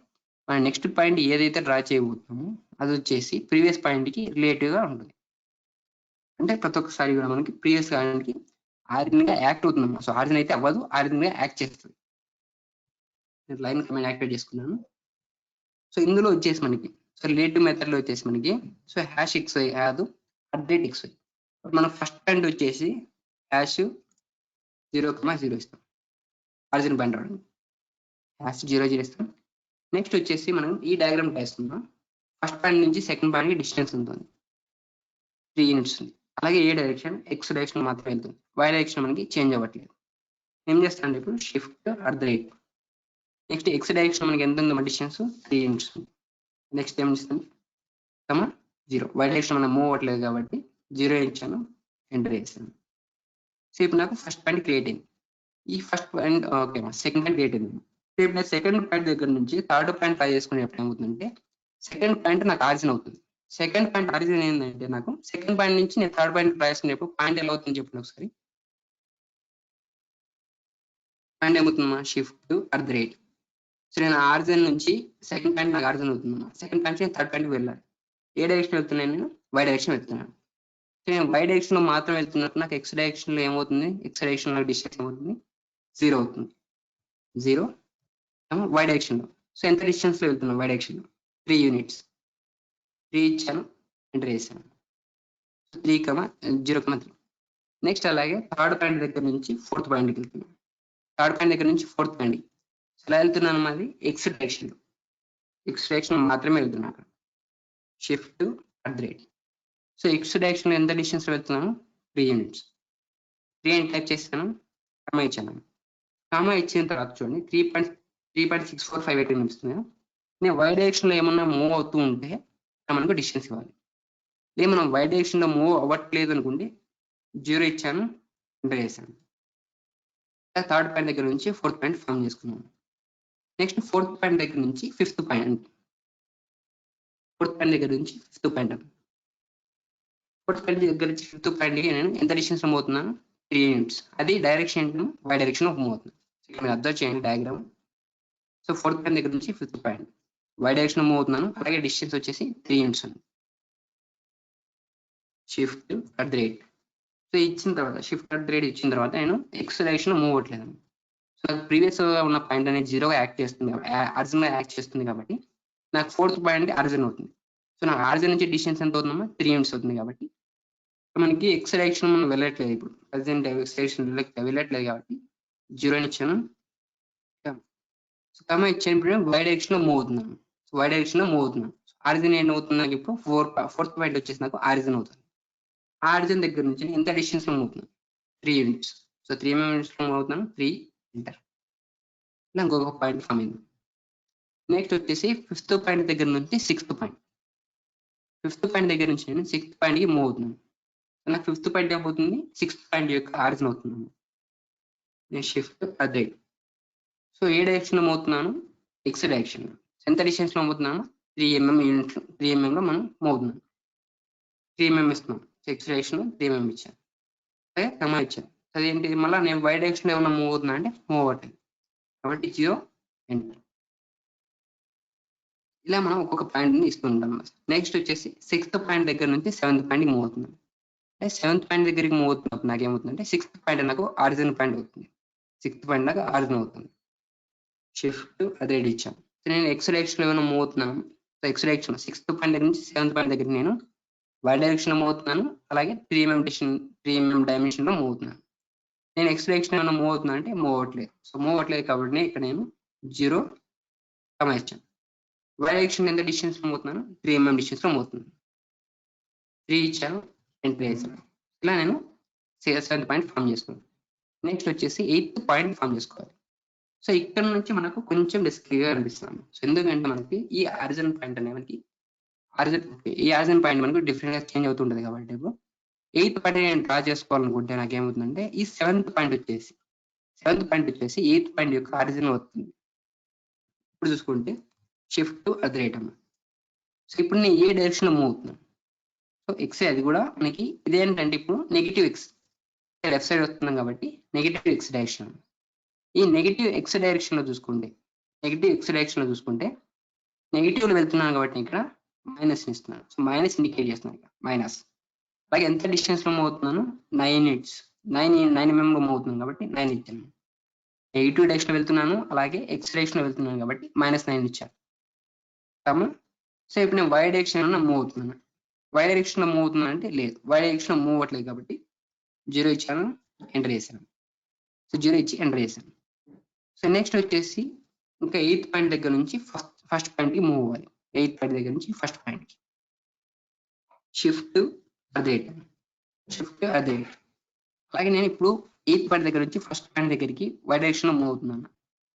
మన నెక్స్ట్ పాయింట్ ఏదైతే డ్రా చేయబోతున్నామో అది వచ్చేసి ప్రీవియస్ పాయింట్కి రిలేటివ్గా ఉంటుంది. అంటే ప్రతి ఒక్కసారి కూడా మనకి ప్రీవియస్ పాయింట్కి ఆరిజిన్గా యాక్ట్ అవుతుందమ్మా. సో ఆరిజిన్ అయితే అవ్వదు, ఆరిజిన్గా యాక్ట్ చేస్తుంది. నేను లైన్ కమాండ్ యాక్టివేట్ చేసుకున్నాను. సో ఇందులో వచ్చేసి మనకి సో రిలేటివ్ మెథడ్లో వచ్చేసి మనకి సో హ్యాష్ XY కాదు @XY. మనం ఫస్ట్ పాయింట్ వచ్చేసి హ్యాష్ 0,0 ఇస్తాం ఆరిజిన్ పాయింట్ రావడానికి. హ్యాష్ 0,0 ఇస్తాం. నెక్స్ట్ వచ్చేసి మనం ఈ డయాగ్రామ్ వేస్తున్నాం. ఫస్ట్ పాయింట్ నుంచి సెకండ్ పాయింట్కి డిస్టెన్స్ ఉంటుంది 3 యూనిట్స్ ఉంది. అలాగే ఏ డైరెక్షన్ X డైరెక్షన్ మాత్రమే వెళ్తుంది, Y డైరెక్షన్ మనకి చేంజ్ అవ్వట్లేదు. ఏం చేస్తానంటే ఇప్పుడు షిఫ్ట్ @. నెక్స్ట్ X డైరెక్షన్ మనకి ఎంత ఉంది డిస్టెన్స్ 3 యూనిట్స్ ఉంది. నెక్స్ట్ ఏం చేస్తుంది 0. Y డైరెక్షన్ మనం మూవ్ అవ్వట్లేదు కాబట్టి 0 ఇచ్చాను, ఎంటర్ చేస్తాను. సో ఇప్పుడు నాకు ఫస్ట్ పాయింట్ క్రియేట్ అయింది. ఈ first point okay second point create అయింది. సో ఇప్పుడు సెకండ్ పాయింట్ దగ్గర నుంచి థర్డ్ పాయింట్ ట్రై చేసుకునేప్పుడు ఏమవుతుందంటే సెకండ్ పాయింట్ నాకు ఆరిజిన్ అవుతుంది. సెకండ్ పాయింట్ ఆరిజిన్ ఏంటంటే నాకు సెకండ్ పాయింట్ నుంచి నేను థర్డ్ పాయింట్ ట్రై చేసుకునేప్పుడు పాయింట్ ఎలా అవుతుంది చెప్పండి ఒకసారి. పాయింట్ ఏమవుతుందమ్మా షిఫ్ట్ @. సో నేను ఆరిజిన్ నుంచి సెకండ్ పాయింట్ నాకు ఆరిజిన్ అవుతుందమ్మా. సెకండ్ పాయింట్ నేను థర్డ్ పాయింట్కి వెళ్ళాలి. ఏ డైరెక్షన్ వెళ్తున్నాను నేను Y డైరెక్షన్ వెళ్తున్నాను. సో నేను Y డైరెక్షన్ లో మాత్రం వెళ్తున్నట్టు నాకు X డైరెక్షన్ లో ఏమవుతుంది, X డైరెక్షన్ లో డిస్టెన్స్ ఏమవుతుంది 0 అవుతుంది. 0 Y డైరెక్షన్ లో. సో ఎంత డిస్టెన్స్ లో వెళ్తున్నాం Y డైరెక్షన్ లో 3 యూనిట్స్. 3 ఇచ్చాను, ఎంటర్ చేశాను. 3,0,3. నెక్స్ట్ అలాగే థర్డ్ పాయింట్ దగ్గర నుంచి ఫోర్త్ పాయింట్కి వెళ్తున్నాను. థర్డ్ పాయింట్ దగ్గర నుంచి ఫోర్త్ పాయింట్ ఎలా వెళ్తున్నాను మాది X డైరెక్షన్ లో. X డైరెక్షన్ మాత్రమే వెళ్తున్నాను అక్కడ. షిఫ్ట్ @. సో X డైరెక్షన్ లో ఎంత డిస్టెన్స్ లో వెళ్తున్నాను 3 యూనిట్స్. 3 అని టైప్ చేస్తాను, కామా ఇచ్చాను. కామా ఇచ్చిన తర్వాత చూడండి 3.6458 కనిపిస్తుంది. నేను Y డైరెక్షన్ లో ఏమన్నా మూవ్ అవుతూ ఉంటే మనకు డిస్టెన్స్ ఇవ్వాలి. లేదు మనం Y డైరెక్షన్ లో మూవ్ అవ్వట్లేదు అనుకోండి 0 ఇచ్చాను, ఎంటర్ చేశాను. థర్డ్ పాయింట్ దగ్గర నుంచి ఫోర్త్ పాయింట్ ఫామ్ చేసుకున్నాను. నెక్స్ట్ ఫోర్త్ పాయింట్ దగ్గర నుంచి ఫిఫ్త్ పాయింట్. ఫోర్త్ పాయింట్ దగ్గర నుంచి ఫిఫ్త్ పాయింట్. ఫోర్త్ పాయింట్ దగ్గర నుంచి ఫిఫ్త్ పాయింట్కి నేను ఎంత డిస్టెన్స్ మూవ్ అవుతున్నాను 3 యూనిట్స్. అది డైరెక్షన్ Y డైరెక్షన్ లో మూవ్ అవుతుంది. మీరు అబ్జర్వ్ చేయండి డయాగ్రామ్. సో ఫోర్త్ పాయింట్ దగ్గర నుంచి ఫిఫ్త్ పాయింట్ Y డైరెక్షన్ లో మూవ్ అవుతున్నాను. అలాగే డిస్టెన్స్ వచ్చేసి 3 యూనిట్స్ ఉంది. షిఫ్ట్ @. సో ఇచ్చిన తర్వాత షిఫ్ట్ @. ఇచ్చిన తర్వాత నేను X డైరెక్షన్ లో మూవ్ అవ్వట్లేదు. సో ప్రీవియస్ ఉన్న పాయింట్ అనేది 0గా యాక్ట్ చేస్తుంది, ఆరిజిన్ గా యాక్ట్ చేస్తుంది కాబట్టి నాకు ఫోర్త్ పాయింట్ ఆరిజిన్ అవుతుంది. సో నాకు ఆరిజిన్ నుంచి డిస్టెన్స్ ఎంత అవుతుందమ్మా 3 యూనిట్స్ అవుతుంది. కాబట్టి మనకి X డైరెక్షన్ మనం వెళ్ళట్లేదు, ఇప్పుడు ప్రజెంట్ X డైరెక్షన్ వెళ్ళట్లేదు కాబట్టి 0 ఇచ్చాను. సో కమా ఇచ్చినప్పుడు Y డైరెక్షన్ లో మూవ్ అవుతున్నాను. Y డైరెక్షన్ లో మూవ్ అవుతున్నాను. ఆరిజిన్ ఏంటి అవుతుంది నాకు ఇప్పుడు ఫోర్త్ పాయింట్ వచ్చేసి నాకు ఆరిజిన్ అవుతుంది. ఆరిజిన్ దగ్గర నుంచి ఎంత డిస్టెన్స్ లో మూవ్ అవుతున్నాను 3 యూనిట్స్. సో 3 యూనిట్స్ లో మూవ్ అవుతున్నాను, 3 ఎంటర్. ఇలా ఇంకొక పాయింట్ ఫామ్ అయింది. నెక్స్ట్ వచ్చేసి ఫిఫ్త్ పాయింట్ దగ్గర నుంచి సిక్స్త్ పాయింట్. ఫిఫ్త్ పాయింట్ దగ్గర నుంచి నేను సిక్స్త్ పాయింట్కి మూవ్ అవుతున్నాను. నాకు ఫిఫ్త్ పాయింట్ ఏమవుతుంది సిక్స్త్ పాయింట్ యొక్క ఆరిజిన్ అవుతున్నాను. నేను షిఫ్ట్ @. సో ఏ డైరెక్షన్ లో మూవ్ అవుతున్నాను X డైరెక్షన్. ఎంత డిస్టెన్స్ లో మూవ్ అవుతున్నాను 3 mm యూనిట్ 3 mm లో మనం మూవ్ అవుతున్నాం. 3 mm ఇస్తున్నాం. X డైరెక్షన్ 3 mm ఇచ్చాను, అదే కమా ఇచ్చాను. అదేంటి మళ్ళీ నేను Y డైరెక్షన్ లో ఏమన్నా మూవ్ అవుతున్నా అంటే మూవ్ అవ్వట్లేదు కాబట్టి 0 ఎంటర్. ఇలా మనం ఒక్కొక్క పాయింట్ని ఇస్తుంటాం. నెక్స్ట్ వచ్చేసి సిక్స్త్ పాయింట్ దగ్గర నుంచి సెవెంత్ పాయింట్కి మూవ్ అవుతున్నాం. అంటే సెవెంత్ పాయింట్ దగ్గరికి మూవ్ అవుతున్నప్పుడు నాకు ఏమవుతుందంటే సిక్స్త్ పాయింట్ నాకు ఆరిజిన్ పాయింట్ అవుతుంది. సిక్స్త్ పాయింట్ నాకు ఆరిజిన్ అవుతుంది. షిఫ్ట్ @. ఇచ్చాను. నేను X డైరెక్షన్ లో ఏమైనా మూవ్ అవుతున్నాను. So X direction sixth point దగ్గర నుంచి సెవెంత్ పాయింట్ దగ్గర నేను Y డైరెక్షన్ లో మూవ్ అవుతున్నాను. అలాగే 3 mm డైమెన్షన్ లో మూవ్ అవుతున్నాను. నేను X డైరెక్షన్ ఏమైనా మూవ్ అవుతున్నా అంటే మూవ్ అవ్వట్లేదు. సో మూవ్ అవ్వట్లేదు కాబట్టి ఇక్కడ నేను 0 కమా ఇచ్చాను. Y డైరెక్షన్ ఎంత డిస్టెన్స్ లో మూవ్ అవుతున్నాను 3 mm డిస్టెన్స్ లో మూవ్ అవుతున్నాను. 3 ఇచ్చాను, ఎంటర్ చేశాను. ఇలా నేను సెవెంత్ పాయింట్ ఫామ్ చేసుకోవాలి. నెక్స్ట్ వచ్చేసి 8th పాయింట్ ఫామ్ చేసుకోవాలి. సో ఇక్కడ నుంచి మనకు కొంచెం క్లియర్ అనిపిస్తుంది. సో ఎందుకంటే మనకి ఈ ఆరిజిన్ పాయింట్ అనేది మనకి ఆరిజిన్ పాయింట్ మనకు డిఫరెంట్ గా చేంజ్ అవుతుంటది కాబట్టి ఇప్పుడు 8th పాయింట్ నేను డ్రా చేసుకోవాలనుకుంటే నాకు ఏమవుతుందంటే ఈ 7th పాయింట్ వచ్చేసి 8th పాయింట్ యొక్క ఆరిజిన్ అవుతుంది. ఇప్పుడు చూసుకుంటే shift to at the rate అమ్మ. సో ఇప్పుడు నేను ఏ డైరెక్షన్ లో మూవ్ అవుతున్నాను. సో ఎక్స్ అది కూడా మనకి ఇదేంటంటే ఇప్పుడు నెగిటివ్ ఎక్స్ లెఫ్ట్ సైడ్ వస్తున్నాం కాబట్టి నెగిటివ్ ఎక్స్ డైరెక్షన్. ఈ నెగిటివ్ ఎక్స్ డైరెక్షన్ లో చూసుకుంటే నెగిటివ్ లో వెళ్తున్నాను కాబట్టి ఇక్కడ మైనస్ ఇస్తున్నాను. సో మైనస్ ఇండికేట్ చేస్తున్నాను ఇక్కడ మైనస్. అలాగే ఎంత డిస్టెన్స్ లో మూవ్ అవుతున్నాను 9 units 9 mm లో మూవ్ అవుతున్నాను కాబట్టి 9 ఇచ్చాను. నెగిటివ్ డైరెక్షన్ లో వెళ్తున్నాను అలాగే ఎక్స్ డైరెక్షన్ లో వెళ్తున్నాను కాబట్టి -9 ఇచ్చాను. సో ఇప్పుడు నేను వై డైరెక్షన్ లో మూవ్ అవుతున్నాను. వై డైరెక్షన్ లో మూవ్ అవుతున్నాను అంటే లేదు, వై డైరెక్షన్ లో మూవ్ అవ్వట్లేదు కాబట్టి 0 ఇచ్చాను, ఎంటర్ చేశాను. సో 0 ఇచ్చి ఎంటర్ చేశాను. సో నెక్స్ట్ వచ్చేసి ఇంకా 8th పాయింట్ దగ్గర నుంచి ఫస్ట్ పాయింట్ కి మూవ్ అవ్వాలి. 8th పాయింట్ దగ్గర నుంచి ఫస్ట్ పాయింట్ కి షిఫ్ట్ అదే అలాగే నేను ఇప్పుడు 8th పాయింట్ దగ్గర నుంచి ఫస్ట్ పాయింట్ దగ్గరికి వై డైరెక్షన్ లో మూవ్ అవుతున్నాను.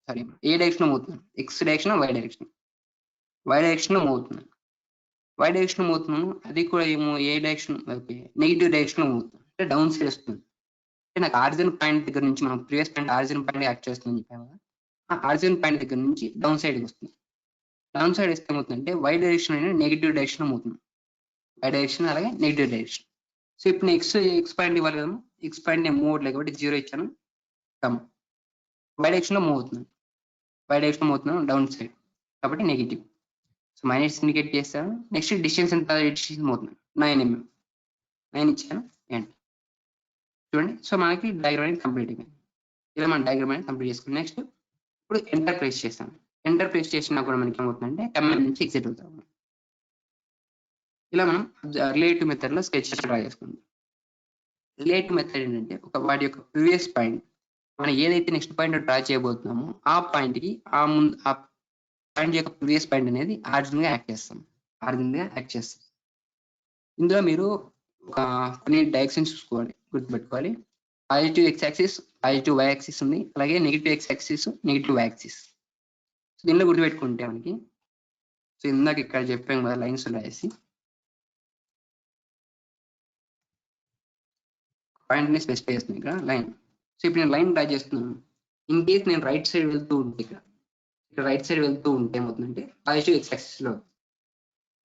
సారీ, ఏ డైరెక్షన్ లో మూవ్ అవుతున్నాను, ఎక్స్ డైరెక్షన్ వై డైరెక్షన్ లో మూవ్ అవుతున్నాను. అది కూడా ఏమో ఏ డైరెక్షన్ నెగిటివ్ డైరెక్షన్ లో మూవ్ అవుతున్నాను అంటే డౌన్ సైడ్ వస్తుంది. అంటే నాకు ఆరిజిన్ పాయింట్ దగ్గర నుంచి మనం previous point origin point act చేస్తుందని చెప్పాము కదా, ఆ ఆరిజిన్ పాయింట్ దగ్గర నుంచి డౌన్ సైడ్ వస్తుంది. డౌన్ సైడ్ వస్తే ఏమవుతుందంటే వై డైరెక్షన్ అనేది నెగిటివ్ డైరెక్షన్ అవుతుంది. వై డైరెక్షన్ అలాగే నెగిటివ్ డైరెక్షన్. సో ఇప్పుడు నేను ఎక్స్ పాయింట్ ఇవ్వాలి కదా, ఎక్స్ పాయింట్ నేను మూవ్ అవ్వట్లేదు కాబట్టి 0 ఇచ్చాను. వై డైరెక్షన్ లో మూవ్ అవుతున్నాను డౌన్ సైడ్ కాబట్టి నెగిటివ్. సో మైనస్ ఇండికేట్ చేస్తాను. నెక్స్ట్ డిస్టెన్స్ ఎంత, డిస్టెన్స్ అవుతున్నాను 9 mm 9 ఇచ్చాను, ఎండ్. చూడండి, సో మనకి డయాగ్రామ్ అనేది కంప్లీట్ అయిపోయింది. ఇలా మన డయాగ్రామ్ అనేది కంప్లీట్ చేసుకుని నెక్స్ట్ ఇప్పుడు ఎంటర్ ప్రెస్ చేస్తాను. ఎంటర్ ప్రెస్ చేసినా కూడా మనకి ఏమవుతుందంటే కమాండ్ నుంచి ఎగ్జిట్ అవుతాము. ఇలా మనం రిలేటివ్ మెథడ్ లో స్కెచ్ డ్రా చేసుకుందాం. రిలేటివ్ మెథడ్ ఏంటంటే వాటి యొక్క ప్రీవియస్ పాయింట్ మనం ఏదైతే నెక్స్ట్ పాయింట్ డ్రా చేయబోతున్నామో ఆ పాయింట్ కి ఆ పాయింట్ యొక్క ప్రీవియస్ పాయింట్ అనేది ఆరిజిన్ గా యాక్ట్ చేస్తాం. ఇందులో మీరు కొన్ని డైరెక్షన్స్ చూసుకోవాలి, గుర్తుపెట్టుకోవాలి. Positive X axis, positive Y axis ఉంది, అలాగే negative X axis, negative Y axis. దీనిలో గుర్తుపెట్టుకుంటే మనకి, సో ఇందాక ఇక్కడ చెప్పాం కదా లైన్స్ రాసి పాయింట్ ని స్పెసిఫై చేస్తుంది ఇక్కడ లైన్. సో ఇప్పుడు నేను లైన్ డ్రా చేస్తున్నాను. ఇన్ కేస్ నేను రైట్ సైడ్ వెళ్తూ ఉంటే ఇక్కడ రైట్ సైడ్ వెళ్తూ ఉంటే ఏమవుతుందంటే పాజిటివ్ ఎక్స్ యాక్సిస్ లో,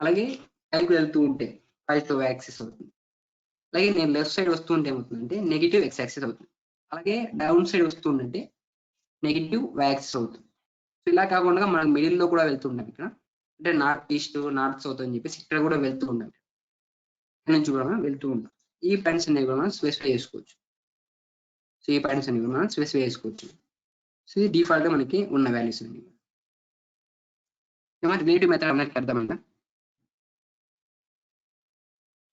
అలాగే పైకి వెళ్తూ ఉంటే పాజిటివ్ వై యాక్సిస్ అవుతుంది. అలాగే నేను లెఫ్ట్ సైడ్ వస్తూ ఉంటే ఏమవుతుందంటే నెగిటివ్ ఎక్స్ యాక్సిస్ అవుతుంది. అలాగే డౌన్ సైడ్ వస్తూ ఉంటే నెగిటివ్ వై యాక్సిస్ అవుతుంది. సో ఇలా కాకుండా మనం మిడిల్ లో కూడా వెళ్తుంటాం ఇక్కడ, అంటే నార్త్ ఈస్ట్, నార్త్ సౌత్ అని చెప్పేసి ఇక్కడ కూడా వెళ్తూ ఉంటాం. ఇక్కడ నుంచి కూడా మనం వెళ్తూ ఉంటాం. ఈ పాయింట్స్ అనేవి కూడా మనం స్పెసిఫై చేసుకోవచ్చు. సో ఇది డిఫాల్ట్ గా మనకి ఉన్న వాల్యూస్ అండి. రిలేటివ్ మెథడ్ అందరికి అర్థమైందా?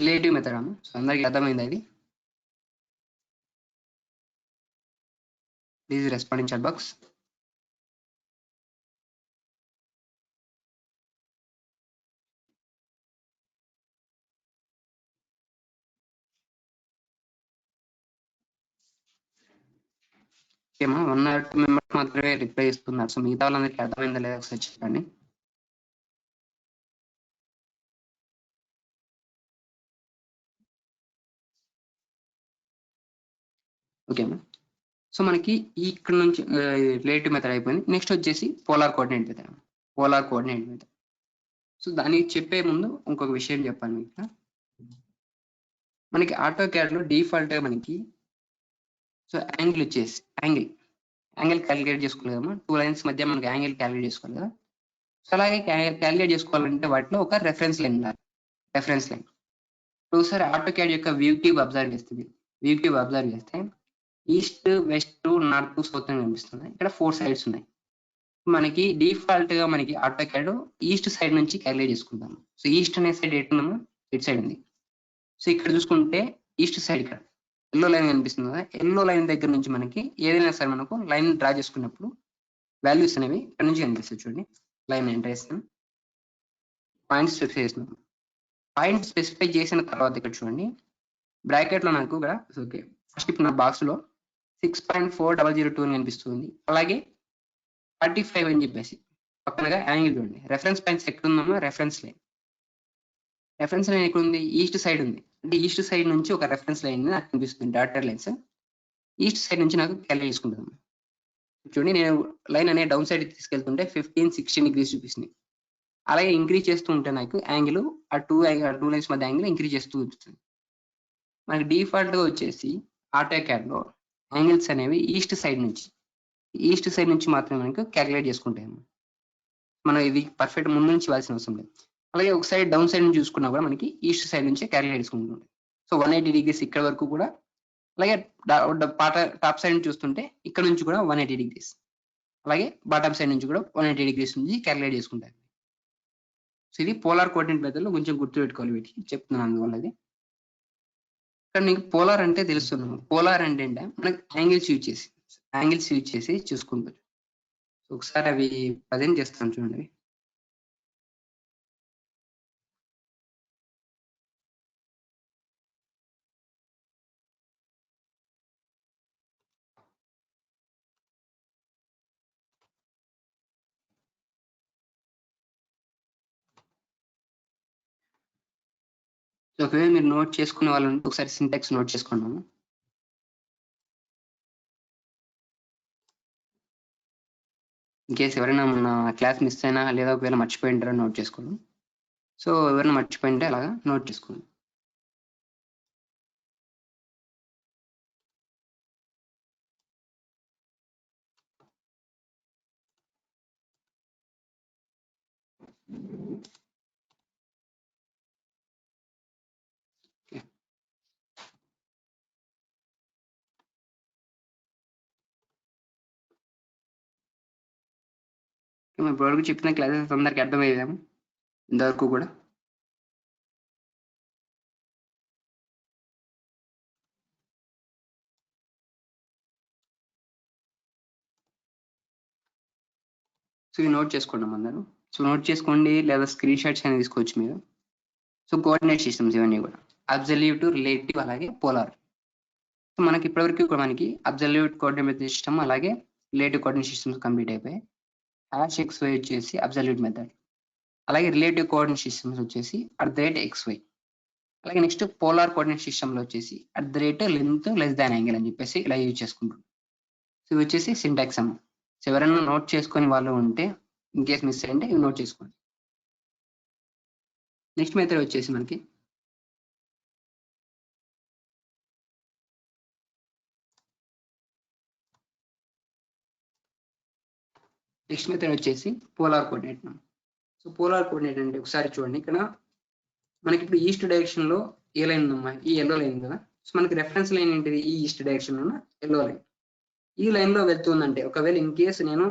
రిలేటివ్ మెథడ్ అమ్మ, సో అందరికి అర్థమైందా? ఇది please respond in chat box. ఓకేమా, 1 or 2 మెంబర్స్ మాత్రమే రిప్లై ఇస్తున్నారు. సో మిగతా వాళ్ళందరికీ అర్థమైందా లేదా ఒకసారి చెప్పండి. ఓకేమా, సో మనకి ఇక్కడ నుంచి రిలేటివ్ మెథడ్ అయిపోయింది. నెక్స్ట్ వచ్చేసి పోలార్ కోఆర్డినేట్ మెథడ్. సో దానికి చెప్పే ముందు ఇంకొక విషయం చెప్పాను మీకు. మనకి ఆటో క్యాడ్ లో డిఫాల్ట్ గా మనకి సో యాంగిల్ వచ్చేసి యాంగిల్ క్యాలిక్యులేట్ చేసుకోవాలి కదా, 2 లైన్స్ మధ్య మనకి యాంగిల్ క్యాలిక్యులేట్ చేసుకోవాలి కదా. సో అలాగే క్యాలిక్యులేట్ చేసుకోవాలంటే వాటిలో ఒక రెఫరెన్స్ లైన్ ఒకసారి ఆటో క్యాడ్ యొక్క వ్యూ క్యూబ్ అబ్జర్వ్ చేస్తే ఈస్ట్, వెస్ట్, నార్త్, సౌత్ అని కనిపిస్తుంది. ఇక్కడ 4 సైడ్స్ ఉన్నాయి. మనకి డిఫాల్ట్ గా మనకి ఆటో క్యాడ్ ఈస్ట్ సైడ్ నుంచి క్యాలిక్యులేట్ చేసుకుంటాము. సో ఈస్ట్ అనే సైడ్ ఎట్టున్నాము, ఇటు సైడ్ ఉంది. సో ఇక్కడ చూసుకుంటే ఈస్ట్ సైడ్ ఇక్కడ ఎల్లో లైన్ కనిపిస్తుంది కదా, ఎల్లో లైన్ దగ్గర నుంచి మనకి ఏదైనా సరే మనకు లైన్ డ్రా చేసుకున్నప్పుడు వాల్యూస్ అనేవి ఇక్కడ నుంచి కనిపిస్తాయి. చూడండి, లైన్ ఎంటర్ చేస్తాం, పాయింట్ స్పెసిఫై చేస్తున్నాం. పాయింట్ స్పెసిఫై చేసిన తర్వాత ఇక్కడ చూడండి బ్రాకెట్ లో నాకు ఓకే ఫస్ట్ ఇప్పుడు నా బాక్స్ లో 6.4002 అని కనిపిస్తుంది. అలాగే 45 అని చెప్పేసి పక్కనగా యాంగిల్ చూడండి. రెఫరెన్స్ పాయింట్స్ ఎక్కడ ఉందో రెఫరెన్స్ లైన్ ఎక్కడ ఉంది? ఈస్ట్ సైడ్ ఉంది. అంటే ఈస్ట్ సైడ్ నుంచి ఒక రెఫరెన్స్ లైన్ నాకు కనిపిస్తుంది, డాటెడ్ లైన్స్. ఈస్ట్ సైడ్ నుంచి నాకు క్యాలిక్యులేట్ చేసుకుంటాను. చూడండి, నేను లైన్ అనే డౌన్ సైడ్ తీసుకెళ్తుంటే 15-16 డిగ్రీస్ చూపిస్తుంది. అలాగే ఇంక్రీజ్ చేస్తూ ఉంటే నాకు యాంగిల్ ఆ టూ లైన్స్ మధ్య యాంగిల్ ఇంక్రీజ్ చేస్తూ చూపిస్తుంది. మనకి డిఫాల్ట్ గా వచ్చేసి ఆటోక్యాడ్ లో యాంగిల్స్ అనేవి ఈస్ట్ సైడ్ నుంచి మాత్రమే మనకు క్యాలిక్యులేట్ చేసుకుంటాము. మనం ఇది పర్ఫెక్ట్ ముందు నుంచి ఇవ్వాల్సిన అవసరం లేదు. అలాగే ఒక సైడ్ డౌన్ సైడ్ నుంచి చూసుకున్నా కూడా మనకి ఈస్ట్ సైడ్ నుంచి క్యాలిక్యులేట్ చేసుకుంటుంది. సో 180 డిగ్రీస్ ఇక్కడ వరకు కూడా, అలాగే టాప్ సైడ్ నుంచి చూస్తుంటే ఇక్కడ నుంచి కూడా 180 డిగ్రీస్, అలాగే బాటమ్ సైడ్ నుంచి కూడా 180 డిగ్రీస్ నుంచి క్యాలిక్యులేట్ చేసుకుంటారు. సో ఇది పోలార్ కోఆర్డినేట్ మెథడ్ లో కొంచెం గుర్తుపెట్టుకోవాలి, వీటికి చెప్తున్నాను అందువల్ల. అది ఇక్కడ నీకు పోలార్ అంటే తెలుస్తున్నాము. పోలార్ అంటే మనకి యాంగిల్స్ యూజ్ చేసి చూసుకుంటారు. సో ఒకసారి అవి ప్రజెంట్ చేస్తాను చూడండి. సో ఒకవేళ మీరు నోట్ చేసుకునే వాళ్ళు ఉంటే ఒకసారి సింటాక్స్ నోట్ చేసుకున్నాము. ఇన్కేస్ ఎవరైనా మన క్లాస్ మిస్ అయినా లేదా ఒకవేళ మర్చిపోయింటారో నోట్ చేసుకోండి. సో ఎవరైనా మర్చిపోయింటే అలాగా నోట్ చేసుకోండి. ఇప్పటివరకు చెప్పిన క్లాసెస్ అందరికి అర్థమయ్యేదాము ఇంతవరకు కూడా. సో ఇవి నోట్ చేసుకోండి అందరూ. సో నోట్ చేసుకోండి, లేదా స్క్రీన్ షాట్స్ అనేది తీసుకోవచ్చు మీరు. సో కోఆర్డినేట్ సిస్టమ్స్ ఇవన్నీ కూడా అబ్సల్యూట్, రిలేటివ్, అలాగే పోలార్. సో మనకి ఇప్పటివరకు మనకి అబ్సల్యూట్ కోఆర్డినేట్ సిస్టమ్ అలాగే రిలేటివ్ కోఆర్డినేట్ సిస్టమ్స్ కంప్లీట్ అయిపోయాయి. #XY వచ్చేసి అబ్సల్యూట్ మెథడ్, అలాగే రిలేటివ్ కోఆర్డినేట్ సిస్టమ్స్ వచ్చేసి @XY. అలాగే నెక్స్ట్ పోలార్ కోఆర్డినేట్ సిస్టమ్ లో వచ్చేసి @లెంత్ లెస్ దాన్ యాంగిల్ అని చెప్పేసి ఇలా యూజ్ చేసుకుంటాం. సో ఇవి వచ్చేసి సింటాక్స్ అమ్మ. సో ఎవరైనా నోట్ చేసుకొని వాళ్ళు ఉంటే ఇన్ కేస్ మిస్ అయ్యంటే ఇవి నోట్ చేసుకోండి. నెక్స్ట్ మెథడ్ వచ్చేసి మనకి polar coordinate. So polar coordinate అంటే ఒకసారి చూడండి, ఇక్కడ మనకి ఇప్పుడు ఈస్ట్ డైరెక్షన్ లో ఏ లైన్ ఉందమ్మా? ఈ ఎల్లో లైన్ కదా. సో మనకి రెఫరెన్స్ లైన్ ఏంటిది? ఈ ఈస్ట్ డైరెక్షన్ ఉన్న ఎల్లో లైన్. ఈ లైన్ లో వెళ్తుందంటే ఒకవేళ ఇన్ కేసు నేను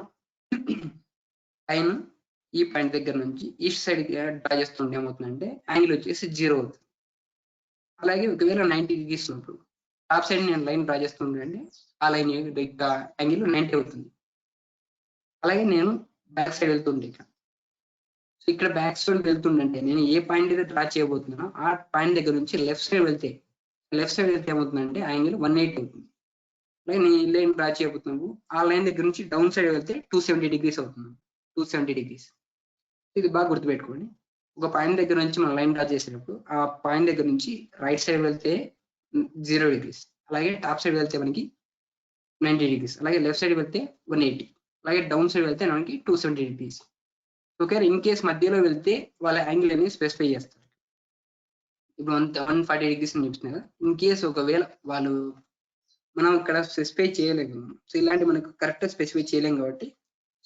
లైన్ ఈ పాయింట్ దగ్గర నుంచి ఈస్ట్ సైడ్ డ్రా చేస్తుంటే ఏమవుతుందంటే యాంగిల్ వచ్చేసి 0 అవుతుంది. అలాగే ఒకవేళ 90 డిగ్రీస్ ఉన్నప్పుడు టాప్ సైడ్ నేను లైన్ డ్రా చేస్తుంటే ఆ లైన్ యాంగిల్ 90 అవుతుంది. అలాగే నేను బ్యాక్ సైడ్ వెళ్తుంది ఇక్కడ. సో ఇక్కడ బ్యాక్ సైడ్ వెళ్తుందంటే నేను ఏ పాయింట్ అయితే డ్రా చేయబోతున్నానో ఆ పాయింట్ దగ్గర నుంచి లెఫ్ట్ సైడ్ వెళ్తే ఏమవుతుందంటే యాంగిల్ 180 అవుతుంది. అలాగే నేను ఈ లైన్ డ్రా చేయబోతున్నాను, ఆ లైన్ దగ్గర నుంచి డౌన్ సైడ్ వెళ్తే 270 డిగ్రీస్ అవుతుంది. 270 డిగ్రీస్. ఇది బాగా గుర్తుపెట్టుకోండి. ఒక పాయింట్ దగ్గర నుంచి మనం లైన్ డ్రా చేసేటప్పుడు ఆ పాయింట్ దగ్గర నుంచి రైట్ సైడ్ వెళ్తే 0 డిగ్రీస్, అలాగే టాప్ సైడ్ వెళ్తే మనకి 90 డిగ్రీస్, అలాగే లెఫ్ట్ సైడ్ వెళ్తే 180, అలాగే డౌన్ సైడ్ వెళ్తే మనకి 270 డిగ్రీస్. ఓకే, ఇన్ కేస్ మధ్యలో వెళ్తే వాళ్ళ యాంగిల్ అనేది స్పెసిఫై చేస్తారు. ఇప్పుడు 140 డిగ్రీస్ అని చూపిస్తున్నా కదా. ఇన్ కేస్ ఒకవేళ మనం ఇక్కడ స్పెసిఫై చేయలేము. సో ఇలాంటి మనకు కరెక్ట్ స్పెసిఫై చేయలేము కాబట్టి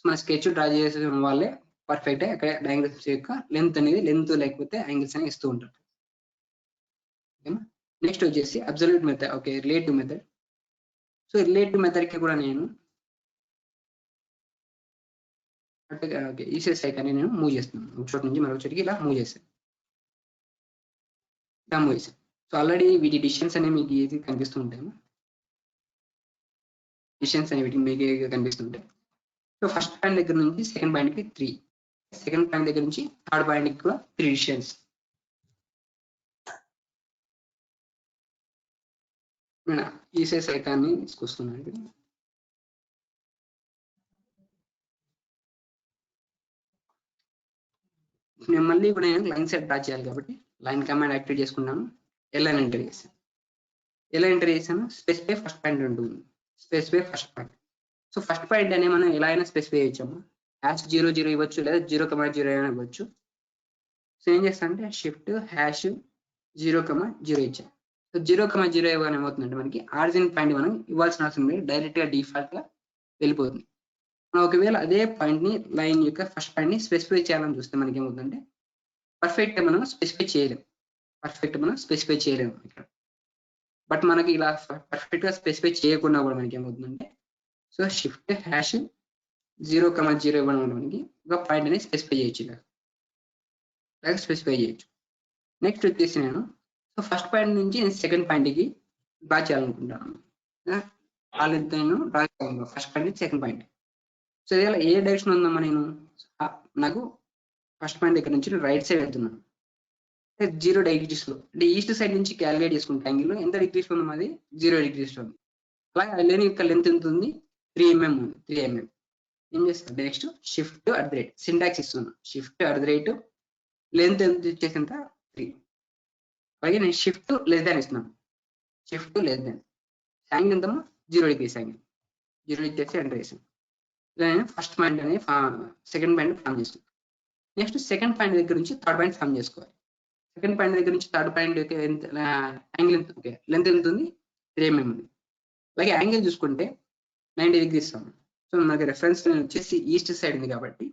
మన స్కెచ్ డ్రా చేసే వాళ్ళే పర్ఫెక్ట్ గా అక్కడ యాంగిల్స్ యొక్క లెంత్ లేకపోతే యాంగిల్స్ అనేవి ఇస్తూ ఉంటారు. ఓకేనా. నెక్స్ట్ వచ్చేసి absolute method. Okay, relative method. So relative method కి కూడా నేను ఈసెస్ ఐకాన్ని నేను మూవ్ చేస్తున్నాను. ఒక చోట నుంచి మరొక చోటికి ఇలా మూవ్ చేశాను. సో ఆల్రెడీ వీటి డిస్టెన్స్ అనేవి మీకు ఏది కనిపిస్తూ ఉంటాయి. డిస్టెన్స్ అనేవి మీకు కనిపిస్తుంటాయి. సో ఫస్ట్ పాయింట్ దగ్గర నుంచి సెకండ్ పాయింట్ కి 3, సెకండ్ పాయింట్ దగ్గర నుంచి థర్డ్ పాయింట్ కి కూడా 3 డిస్టెన్స్. నేను ఈసెస్ ఐకాన్ని తీసుకొస్తున్నాను. నేను మళ్ళీ ఇప్పుడు నేను లైన్ సెట్ డ్రా చేయాలి కాబట్టి లైన్ కమాండ్ యాక్టివేట్ చేసుకున్నాను. ఎల్ఎన్ ఎంటర్ చేశాను. ఎలా ఎంటర్ చేశాను? స్పెసిఫై ఫస్ట్ పాయింట్ ఉంటుంది. Specify first point. So first point అనే మనం ఎలా అయినా స్పెసిఫై చేయొచ్చాము. #00 ఇవ్వచ్చు లేదా 0,0 అయినా ఇవ్వచ్చు. సో ఏం చేస్తాను అంటే షిఫ్ట్ #0,0 ఇచ్చాను. సో 0,0 ఇవ్వగానే ఏమవుతుందంటే మనకి ఆరిజిన్ పాయింట్ మనం ఇవ్వాల్సిన అవసరం లేదు, డైరెక్ట్ గా డిఫాల్ట్ గా వెళ్ళిపోతుంది. మనం ఒకవేళ అదే పాయింట్ ని లైన్ యొక్క ఫస్ట్ పాయింట్ ని స్పెసిఫై చేయాలని చూస్తే మనకి ఏమవుతుందంటే పర్ఫెక్ట్ మనం స్పెసిఫై చేయలేము ఇక్కడ. బట్ మనకి ఇలా పర్ఫెక్ట్ గా స్పెసిఫై చేయకుండా కూడా మనకి ఏమవుతుందంటే సో షిఫ్ట్ #0,0 ఇవ్వడం వల్ల మనకి ఒక పాయింట్ అనేది స్పెసిఫై చేయొచ్చు. ఇలా స్పెసిఫై చేయొచ్చు. నెక్స్ట్ వచ్చేసి నేను సో ఫస్ట్ పాయింట్ నుంచి నేను సెకండ్ పాయింట్ కి డ్రా చేయాలనుకుంటాను. డ్రా చేయాలి ఫస్ట్ పాయింట్ నుంచి సెకండ్ పాయింట్. సో ఇలా ఏ డైరెక్షన్ ఉందమ్మా నేను నాకు ఫస్ట్ పాయింట్ ఇక్కడ నుంచి రైట్ సైడ్ వెళ్తున్నాను. 0 degrees లో అంటే ఈస్ట్ సైడ్ నుంచి క్యాలిక్యులేట్ చేసుకుంటే యాంగిల్ ఎంత డిగ్రీస్ లో ఉంది, 0 degrees లో ఉంది. అలాగే లేని యొక్క లెంత్ ఎంత ఉంది, 3 mm ఉంది. 3 mm ఏం చేస్తాను నెక్స్ట్ షిఫ్ట్ @ సింటాక్స్ ఇస్తున్నాను. షిఫ్ట్ @ లెంత్ ఎంత ఇచ్చేసి ఎంత 3. అలాగే నేను షిఫ్ట్ లెస్ దాన్ ఇస్తున్నాను. షిఫ్ట్ లెస్ దాన్ యాంగిల్ ఎంతమో 0 degrees యాంగిల్ 0 ఇచ్చేసి ఎంటర్ చేసాను. ఇలా నేను ఫస్ట్ పాయింట్ అనేది సెకండ్ పాయింట్ ఫామ్ చేస్తాను. నెక్స్ట్ సెకండ్ పాయింట్ దగ్గర నుంచి థర్డ్ పాయింట్ ఫామ్ చేసుకోవాలి. సెకండ్ పాయింట్ దగ్గర నుంచి థర్డ్ పాయింట్ యాంగిల్ ఎంత లెంత్ ఎంత ఉంది, 3 mm ఉంది. అలాగే యాంగిల్ చూసుకుంటే 90 degrees ఉంది. సో మనకి రెఫరెన్స్ వచ్చేసి ఈస్ట్ సైడ్ ఉంది కాబట్టి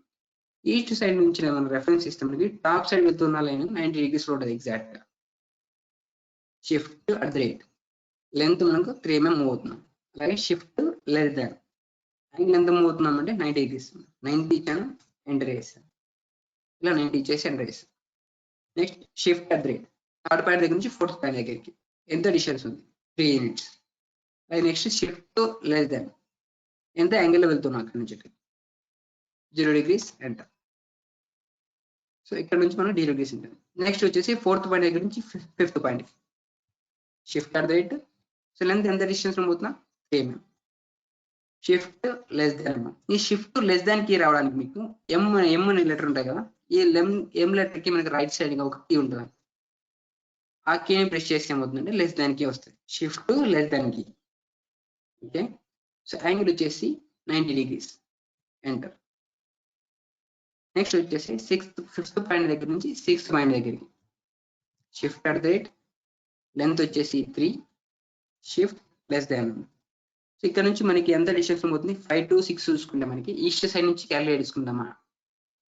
ఈస్ట్ సైడ్ నుంచి మనం రెఫరెన్స్ ఇస్తాం. మనకి టాప్ సైడ్ వెళ్తున్న లైన్ 90 degrees లో ఉంటుంది ఎగ్జాక్ట్ గా. షిఫ్ట్ @ లెంత్ మనకు 3 mm మూవ్ అవుతున్నాం. అలాగే షిఫ్ట్ లెస్ దాన్ యాంగిల్ ఎంత మూవ్ అవుతున్నాం అంటే 90 degrees. 90 ఇచ్చాను, ఎంటర్ చేశాను. ఇలా 90 ఇచ్చేసి ఎంటర్ చేశాను. నెక్స్ట్ షిఫ్ట్ @ థర్డ్ పాయింట్ దగ్గర నుంచి ఫోర్త్ పాయింట్ దగ్గరికి ఎంత డిస్టెన్స్ ఉంది, 3 units. అలాగే నెక్స్ట్ షిఫ్ట్ లెస్ దాన్ ఎంత యాంగిల్ వెళ్తున్నాం అక్కడ నుంచి 0 degrees ఎంటర్. సో ఇక్కడ నుంచి మనం 0 degrees ఉంటుంది. నెక్స్ట్ వచ్చేసి ఫోర్త్ పాయింట్ దగ్గర నుంచి fifth point shift @ so length ఎంత డిస్టెన్స్ లో పోతున్నా 3 mm. షిఫ్ట్ లెస్ దాన్. ఈ షిఫ్ట్ లెస్ దాన్ కి రావడానికి మీకు ఎం అనే లెటర్ ఉంటాయి కదా, ఈ ఎం లెటర్ కి మనకి రైట్ సైడ్ ఒక కీ ఉంటుంది. ఆ కీని ప్రెస్ చేస్తే ఏమవుతుందంటే లెస్ దాన్ కి వస్తుంది. షిఫ్ట్ లెస్ దాన్ కి. ఓకే, సో యాంగిల్ వచ్చేసి 90 degrees ఎంటర్. నెక్స్ట్ వచ్చేసి ఫిఫ్త్ పాయింట్ దగ్గర నుంచి సిక్స్త్ పాయింట్ దగ్గరికి షిఫ్ట్ @ లెంత్ వచ్చేసి 3, షిఫ్ట్ లెస్ దాన్. సో ఇక్కడ నుంచి మనకి ఎంత డిస్టెన్స్ అవుతుంది, 5 to 6 చూసుకుంటే మనకి ఈస్ట్ సైడ్ నుంచి క్యాలిక్యులేట్ చేసుకుందామా.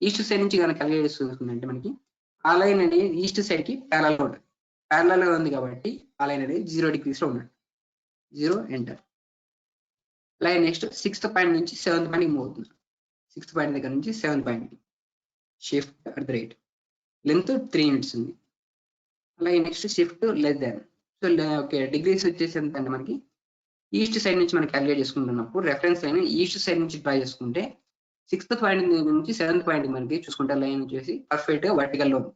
ఈస్ట్ సైడ్ నుంచి కనుక క్యాలిక్యులేట్ చేసుకుంటే మనకి ఆ లైన్ అనేది ఈస్ట్ సైడ్ కి ప్యారల్ ఉంటుంది. ప్యారల్ గా ఉంది కాబట్టి ఆ లైన్ అనేది 0 degrees లో ఉన్నట్టు. 0 ఎంటర్. అలాగే నెక్స్ట్ సిక్స్త్ పాయింట్ నుంచి సెవెంత్ పాయింట్ మూవ్ అవుతుంది. సిక్స్త్ పాయింట్ దగ్గర నుంచి seventh point shift @ length 3 units ఉంది. అలాగే నెక్స్ట్ షిఫ్ట్ లెస్ దాన్. సో ఓకే, డిగ్రీస్ వచ్చేసి ఎంత అంటే మనకి ఈస్ట్ సైడ్ నుంచి మనం క్యాలిక్యులేట్ చేసుకుంటున్నప్పుడు రెఫరెన్స్ లైన్ ఈస్ట్ సైడ్ నుంచి డ్రా చేసుకుంటే సిక్స్త్ పాయింట్ నుంచి సెవెంత్ పాయింట్ మనకి చూసుకుంటే లైన్ వచ్చేసి పర్ఫెక్ట్ గా వర్టికల్ లో ఉంది.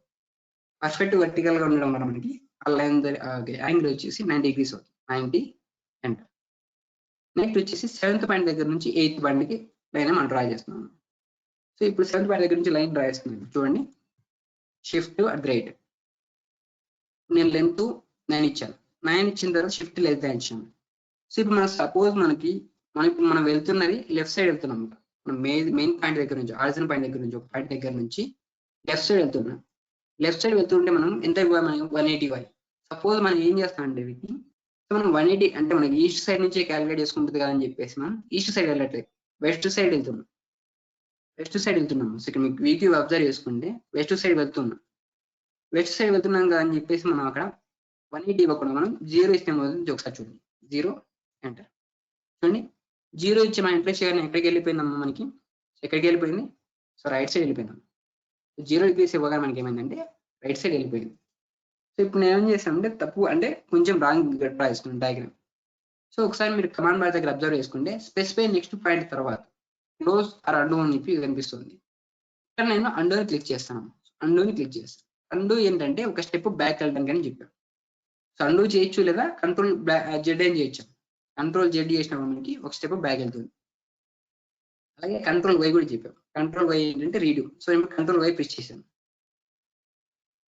పర్ఫెక్ట్ వర్టికల్ గా ఉండడం వల్ల మనకి ఆ లైన్ యాంగిల్ వచ్చేసి 90 degrees అవుతుంది. 90 ఎంటర్. నెక్స్ట్ వచ్చేసి సెవెంత్ పాయింట్ దగ్గర నుంచి ఎయిత్ పాయింట్ కి లైన్ మనం డ్రా చేస్తున్నాం. సో ఇప్పుడు సెవెంత్ పాయింట్ దగ్గర నుంచి లైన్ డ్రా చేస్తున్నాను చూడండి. షిఫ్ట్ @ నేను లెంత్ 9 ఇచ్చాను. 9 ఇచ్చిన తర్వాత షిఫ్ట్ లెస్ దాన్ ఇచ్చాను. సో ఇప్పుడు మనం సపోజ్ మనం వెళ్తున్నది లెఫ్ట్ సైడ్ వెళ్తున్నాం. మనం మెయిన్ పాయింట్ దగ్గర నుంచి ఆరిజిన్ పాయింట్ దగ్గర నుంచి ఒక పాయింట్ దగ్గర నుంచి లెఫ్ట్ సైడ్ వెళ్తున్నాం. లెఫ్ట్ సైడ్ వెళ్తుంటే మనం ఎంత ఇవ్వాలి, మనం 180 ఇవ్వాలి. సపోజ్ మనం ఏం చేస్తాం అంటే వీటిని మనం 180 అంటే మనకి ఈస్ట్ సైడ్ నుంచి క్యాలిక్యులేట్ చేసుకుంటుంది కదా అని చెప్పేసి మనం ఈస్ట్ సైడ్ వెళ్ళట్లేదు, వెస్ట్ సైడ్ వెళ్తున్నాం. సో ఇక్కడ మీకు వీక్యూ అబ్జర్వ్ చేసుకుంటే వెస్ట్ సైడ్ వెళ్తున్నాం కదా అని చెప్పేసి మనం అక్కడ 180 ఇవ్వకుండా మనం 0 ఇస్తే ఒకసారి చూడండి. 0 ఎంటర్. చూడండి 0 ఇచ్చి మనం ఎంటర్ చేయగానే ఎక్కడికి వెళ్ళిపోయిందమ్మా మనకి, ఎక్కడికి వెళ్ళిపోయింది, సో రైట్ సైడ్ వెళ్ళిపోయిందాం. 0 degrees ఇవ్వగానే మనకి ఏమైందంటే రైట్ సైడ్ వెళ్ళిపోయింది. సో ఇప్పుడు నేను ఏం చేస్తానంటే తప్పు అంటే కొంచెం రాంగ్ డ్రా చేసుకున్నాను డయాగ్రామ్. సో ఒకసారి మీరు కమాండ్ బార్ దగ్గర అబ్జర్వ్ చేసుకుంటే స్పెసిఫై నెక్స్ట్ పాయింట్ తర్వాత క్లోజ్ ఆర్ అండు అని చెప్పి కనిపిస్తుంది. ఇక్కడ నేను అండోని క్లిక్ చేస్తాను. అండూ ఏంటంటే ఒక స్టెప్ బ్యాక్ వెళ్ళడానికి అని చెప్పాను. సో అండూ చేయొచ్చు లేదా కంట్రోల్ జెడ్ అని చేయొచ్చు. కంట్రోల్ జెడ్ చేసినప్పుడు మనకి ఒక స్టెప్ బ్యాక్ వెళ్తుంది. అలాగే కంట్రోల్ వై కూడా చెప్పాం. కంట్రోల్ వై ఏంటంటే రీడు. సో ఇప్పుడు కంట్రోల్ వై ప్రెస్ చేశాను.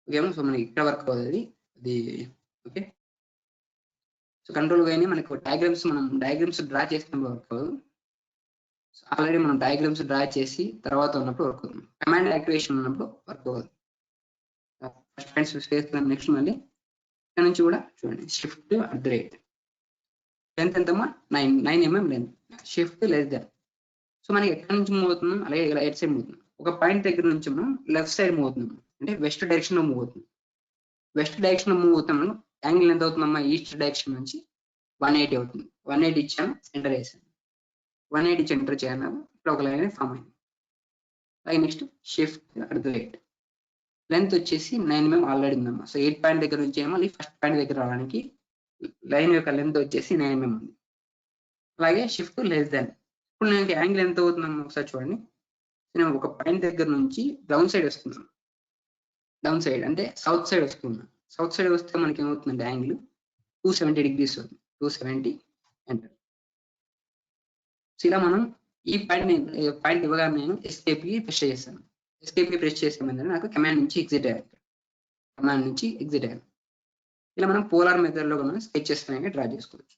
ఓకేమో. సో మనకి ఇక్కడ వర్క్ అవుతుంది అది. ఓకే. సో కంట్రోల్ వైని మనకు డయాగ్రామ్స్ డ్రా చేసినప్పుడు వర్క్ అవ్వదు. ఆల్రెడీ మనం డయాగ్రామ్స్ డ్రా చేసి తర్వాత ఉన్నప్పుడు వర్క్ అవుతుంది. కమాండ్ యాక్టివేషన్ ఉన్నప్పుడు వర్క్ అవ్వదు. నెక్స్ట్ మళ్ళీ ఇక్కడ నుంచి కూడా చూడండి, shift at the rate length ఎంతమ్మా 9 mm లెంత్, షిఫ్ట్ లెస్ దాన్. సో మనకి ఎక్కడి నుంచి మూవ్ అవుతున్నాం, అలాగే రైట్ సైడ్ మూవ్ అవుతున్నాం. ఒక పాయింట్ దగ్గర నుంచి మనం లెఫ్ట్ సైడ్ మూవ్ అవుతున్నాం, అంటే వెస్ట్ డైరెక్షన్ లో మూవ్ అవుతుంది. వెస్ట్ డైరెక్షన్ లో మూవ్ అవుతున్నాం, యాంగిల్ ఎంత అవుతుందమ్మా, ఈస్ట్ డైరెక్షన్ నుంచి 180 అవుతుంది. 180 ఇచ్చాను, ఎంటర్ వేసాను. 180 ఇచ్చి ఎంటర్ చేయను, ఇప్పుడు ఒక లైన్ ఫామ్ అయింది. అలాగే next shift at the rate length వచ్చేసి 9 mm ఆల్రెడీ ఉందమ్మా. సో 8 పాయింట్ దగ్గర నుంచి ఏమో ఫస్ట్ పాయింట్ దగ్గర రావడానికి లైన్ యొక్క లెంత్ వచ్చేసి 9 mm ఉంది. అలాగే షిఫ్ట్ లెస్ దాన్. ఇప్పుడు నేను యాంగిల్ ఎంత అవుతుందమ్మా ఒకసారి చూడండి. నేను ఒక పాయింట్ దగ్గర నుంచి డౌన్ సైడ్ వస్తున్నాను. డౌన్ సైడ్ అంటే సౌత్ సైడ్ వస్తున్నాను. సౌత్ సైడ్ వస్తే మనకి ఏమవుతుందంటే యాంగిల్ 270 degrees అవుతుంది. 270 ఎంటర్. సో ఇలా మనం ఈ పాయింట్ ఇవ్వగానే నేను ఎస్కేప్ కి ప్రెస్ చేస్తాను. ఎస్కేప్ కి ప్రెస్ చేసామంటే నాకు కమాండ్ నుంచి ఎగ్జిట్ అయ్యాను. ఇలా మనం పోలార్ మెథడ్ లో మనం స్కెచెస్ అనేవి డ్రా చేసుకోవచ్చు.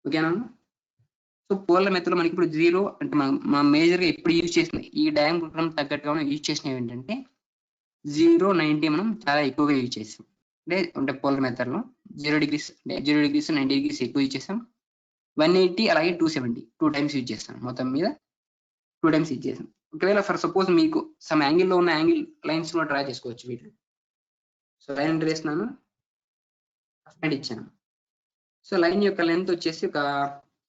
ఓకేనా. సో పోలార్ మెథడ్ లో మనకి ఇప్పుడు 0 అంటే మనం మేజర్ గా ఎప్పుడు యూజ్ చేసిన ఈ డయాగ్రామ్ తగ్గట్టుగా మనం యూజ్ చేసినవి ఏంటంటే 0, 90 మనం చాలా ఎక్కువగా యూజ్ చేసాం. అంటే పోలార్ మెథడ్ లో 0 degrees 90 degrees ఎక్కువ యూజ్ చేసాం. 180 అలాగే 270 2 టైమ్స్ యూజ్ చేస్తాం. మొత్తం మీద 2 టైమ్స్ యూజ్ చేసాం. ఒకవేళ ఫర్ సపోజ్ మీకు సమ్ యాంగిల్లో ఉన్న యాంగిల్ లైన్స్ కూడా డ్రా చేసుకోవచ్చు వీటిలో. సో లైన్ ఎంటర్ చేస్తున్నాను, ఫస్ట్ ఇచ్చాను. సో లైన్ యొక్క లెంత్ వచ్చేసి ఒక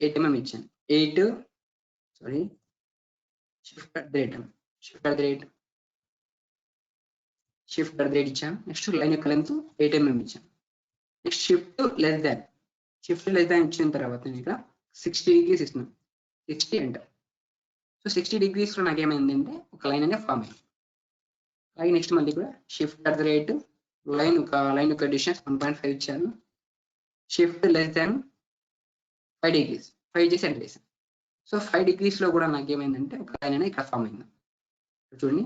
8 mm ఇచ్చాను. షిఫ్ట్ అట్ ద రేట్ ఇచ్చాను. నెక్స్ట్ లైన్ యొక్క లెంత్ 8 mm ఇచ్చాను. నెక్స్ట్ షిఫ్ట్ లెస్ దాన్ ఇచ్చిన తర్వాత నేను ఇక్కడ 60 degrees ఇస్తున్నాను. 60 ఎంటర్. సో 60 degrees లో నాకు ఏమైందంటే ఒక లైన్ అనేది ఫామ్ అయింది. అలాగే నెక్స్ట్ మళ్ళీ కూడా shift at the rate line యొక్క డిస్టెన్స్ 1.5 ఇచ్చాను. షిఫ్ట్ లెస్ దాన్ 5 degrees 5 చేసి ఎంటర్ చేశాను. సో 5 degrees లో కూడా నాకు ఏమైందంటే ఒక లైన్ అనేది ఇక్కడ ఫామ్ అయింది. చూడండి,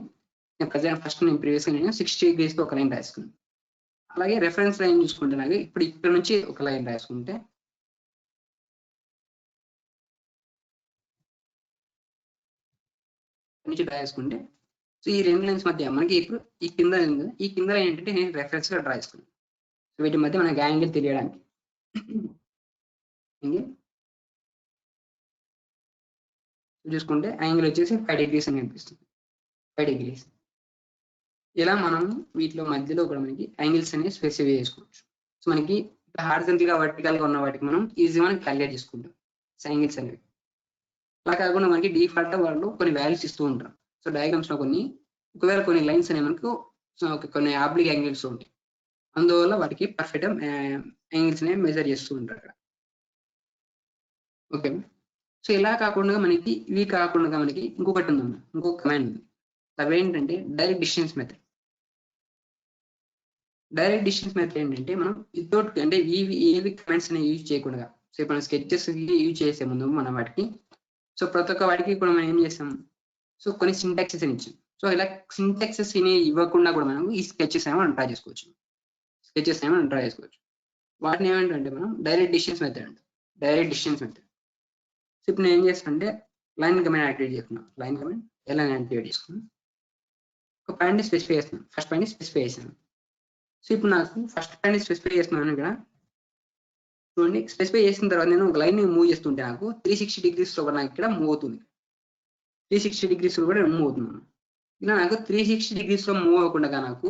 నేను ప్రజెంట్ ఫస్ట్ నేను ప్రీవియస్గా నేను 60 degrees తో ఒక లైన్ రాసుకున్నాను. అలాగే రెఫరెన్స్ లైన్ చూసుకుంటే నాకు ఇప్పుడు ఇక్కడ నుంచి ఒక లైన్ రాసుకుంటే సో ఈ రెండు లైన్స్ మధ్య మనకి ఇప్పుడు ఈ కింద లైన్ ఏంటంటే నేను రెఫరెన్స్ గా డ్రా చేసుకున్నాను. సో వీటి మధ్య మనకి యాంగిల్ తెలియడానికి చూసుకుంటే యాంగిల్ వచ్చేసి 5 degrees అని కనిపిస్తుంది. 5 degrees. ఇలా మనం వీటిలో మధ్యలో కూడా మనకి యాంగిల్స్ అనేవి స్పెసిఫై చేసుకోవచ్చు. సో మనకి హారిజాంటల్ గా వర్టికల్ గా ఉన్న వాటికి మనం ఈజీగా మనం క్యాలిక్యులేట్ చేసుకుంటాం యాంగిల్స్ అనేవి. అలా కాకుండా మనకి డిఫాల్ట్ వాళ్ళు కొన్ని వాల్యూస్ ఇస్తూ ఉంటారు. సో డయాగ్రామ్స్ లో ఒకవేళ కొన్ని లైన్స్ అనేవి మనకు కొన్ని ఆబ్లిక్ యాంగిల్స్ ఉంటాయి. అందువల్ల వాటికి పర్ఫెక్ట్ యాంగిల్స్ అనేవి మెజర్ చేస్తూ ఉంటారు. ఓకే. సో ఇలా కాకుండా మనకి ఇవి కాకుండా మనకి ఇంకొకటి ఉందన్న, ఇంకొక కమాండ్ ఉంది. అవేంటంటే direct distance method. Direct distance method ఏంటంటే మనం వితౌట్ అంటే ఏవి కమాండ్స్ అనేవి యూజ్ చేయకుండా, సో మనం స్కెచెస్ యూజ్ చేసే ముందు మనం వాటికి సో ప్రతి ఒక్క వాటికి కూడా మనం ఏం చేస్తాం, సో కొన్ని సింటాక్సెస్ అని ఇచ్చాం. సో ఇలా సింటాక్సెస్ ఇవ్వకుండా కూడా మనం ఈ స్కెచెస్ ఏమో డ్రా చేసుకోవచ్చు. వాటిని ఏమంటే మనం డైరెక్ట్ డిస్టెన్స్ మెథడ్. సో ఇప్పుడు నేను ఏం చేస్తాను అంటే లైన్ కమాండ్ యాక్టివేట్ చేసుకున్నాను. లైన్ కమాండ్ ఎలా యాక్టివేట్ చేసుకున్నాను, ఒక పాయింట్ స్పెసిఫై చేస్తున్నాను. ఫస్ట్ పాయింట్ స్పెసిఫై చేశాను. సో ఇప్పుడు నాకు ఫస్ట్ పాయింట్ స్పెసిఫై చేస్తున్నాను ఇక్కడ చూడండి. స్పెసిఫై చేసిన తర్వాత నేను ఒక లైన్ మూవ్ చేస్తుంటే నాకు 360 degrees లో నాకు ఇక్కడ మూవ్ అవుతుంది. 360 degrees లో కూడా మూవ్ అవుతున్నాను. ఇలా నాకు 360 degrees లో మూవ్ అవ్వకుండా నాకు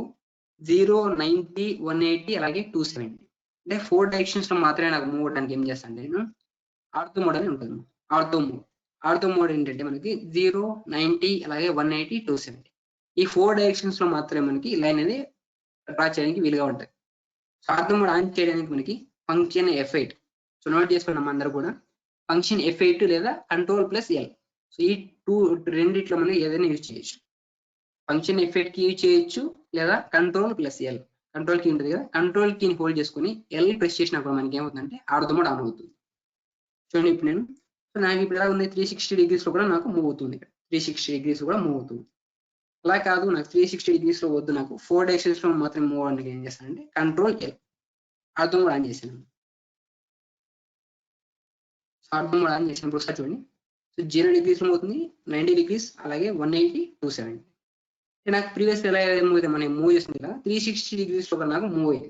0, 90, 180 అలాగే 270 అంటే 4 డైరెక్షన్స్ లో మాత్రమే నాకు మూవ్ అవడానికి ఏం చేస్తాను నేను ఆర్థో మోడ్ అని ఉంటుంది. ఆర్థో మోడ్ ఏంటంటే మనకి 0, 90 అలాగే 180, 270 ఈ 4 డైరెక్షన్స్ లో మాత్రమే మనకి లైన్ అనేది డ్రా చేయడానికి వీలుగా ఉంటుంది. సో ఆర్థో మోడ్ ఆన్ చేయడానికి మనకి ఫంక్షన్ F8. సో నోట్ చేసుకున్నాం అందరూ కూడా ఫంక్షన్ F8 లేదా Ctrl+L. సో ఈ రెండిట్లో మనం ఏదైనా యూజ్ చేయొచ్చు. ఫంక్షన్ F8 కి యూజ్ చేయొచ్చు లేదా Ctrl+L. కంట్రోల్ కీ ఉంటుంది కదా, కంట్రోల్ కీని హోల్డ్ చేసుకుని ఎల్ ప్రెస్ చేసినప్పుడు మనకి ఏమవుతుందంటే ఆర్డో మోడ్ ఆన్ అవుతుంది. చూడండి ఇప్పుడు నేను నాకు ఇప్పుడు ఎలా ఉంది 360 degrees లో కూడా నాకు మూవ్ అవుతుంది. 360 degrees కూడా మూవ్ అవుతుంది. అలా కాదు నాకు 360 degrees లో వద్దు, నాకు 4 directions లో మాత్రం మూవ్ అవ్వడానికి ఏం చేస్తానంటే కంట్రోల్ ఎల్ ఆర్డో మోడ్ ఆన్ చేశాను. ఆర్డో మోడ్ ఆన్ చేసినప్పుడు ఒకసారి చూడండి. సో 0 degrees లో అవుతుంది, 90 degrees, అలాగే 180, 270. నాకు ప్రీవియస్ ఎలా మనం మూవ్ చేస్తుంది కదా 360 degrees లో నాకు మూవ్ అయ్యేది.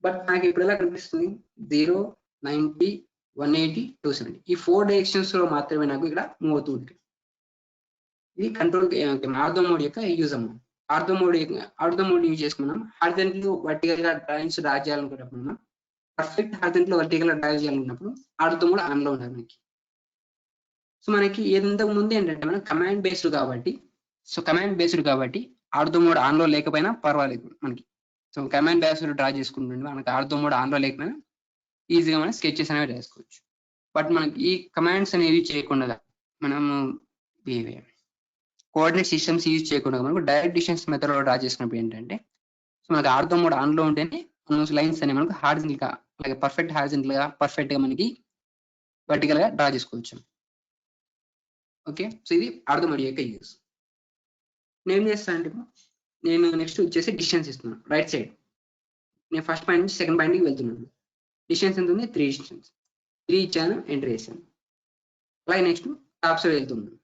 బట్ నాకు ఇప్పుడు ఎలా కనిపిస్తుంది 0, 90, 180, 270 ఈ 4 డైరెక్షన్స్ లో మాత్రమే నాకు ఇక్కడ మూవ్ అవుతుంది. ఇది కంట్రోల్ ఆర్థో మోడ్ యొక్క యూజ్ అమ్మా. ఆర్థో మోడ్ యూజ్ చేసుకున్నాం హారిజాంటల్ వర్టికల్ గా డ్రాయింగ్స్ డ్రా చేయాలనుకున్నప్పుడు మనం పర్ఫెక్ట్ హారిజాంటల్ వర్టికల్ గా డ్రా చేయాలనుకున్నప్పుడు ఆర్థో మోడ్ ఆన్ లో ఉండాలి మనకి. సో మనకి ఇంతకు ముందు ఏంటంటే మనం కమాండ్ బేస్డ్ కాబట్టి ఆర్థో మోడ్ ఆన్ లో లేకపోయినా పర్వాలేదు మనకి. సో కమాండ్ బేస్డ్ డ్రా చేసుకుంటుండే మనకి ఆర్థో మోడ్ ఆన్ లో లేకపోయినా ఈజీగా మనం స్కెచెస్ అనేవి చేసుకోవచ్చు. బట్ మనకి ఈ కమాండ్స్ అనేవి చేయకుండా మనము కోఆర్డినేట్ సిస్టమ్స్ యూజ్ చేయకుండా మనకు డైరెక్ట్ డిస్టెన్స్ మెథడ్ లో డ్రా చేసుకున్నప్పుడు ఏంటంటే సో మనకి ఆర్థో మోడ్ ఆన్ లో ఉంటేనే లైన్స్ అనేవి మనకు హారిజంటల్ గా అలాగే పర్ఫెక్ట్ గా మనకి వర్టికల్ గా డ్రా చేసుకోవచ్చు. ఓకే, సో ఇది ఆర్థో మోడ్ యొక్క యూజ్. నేను చేస్తాను అంటే నేను నెక్స్ట్ వచ్చేసి డిస్టెన్స్ ఇస్తున్నాను రైట్ సైడ్. నేను ఫస్ట్ పాయింట్ నుంచి సెకండ్ పాయింట్కి వెళ్తున్నాను. డిస్టెన్స్ ఎంత ఉంది 3 డిస్టెన్స్ 3 ఇచ్చాను, ఎంటర్ చేశాను. అలాగే నెక్స్ట్ టాప్ సైడ్ వెళ్తున్నాను.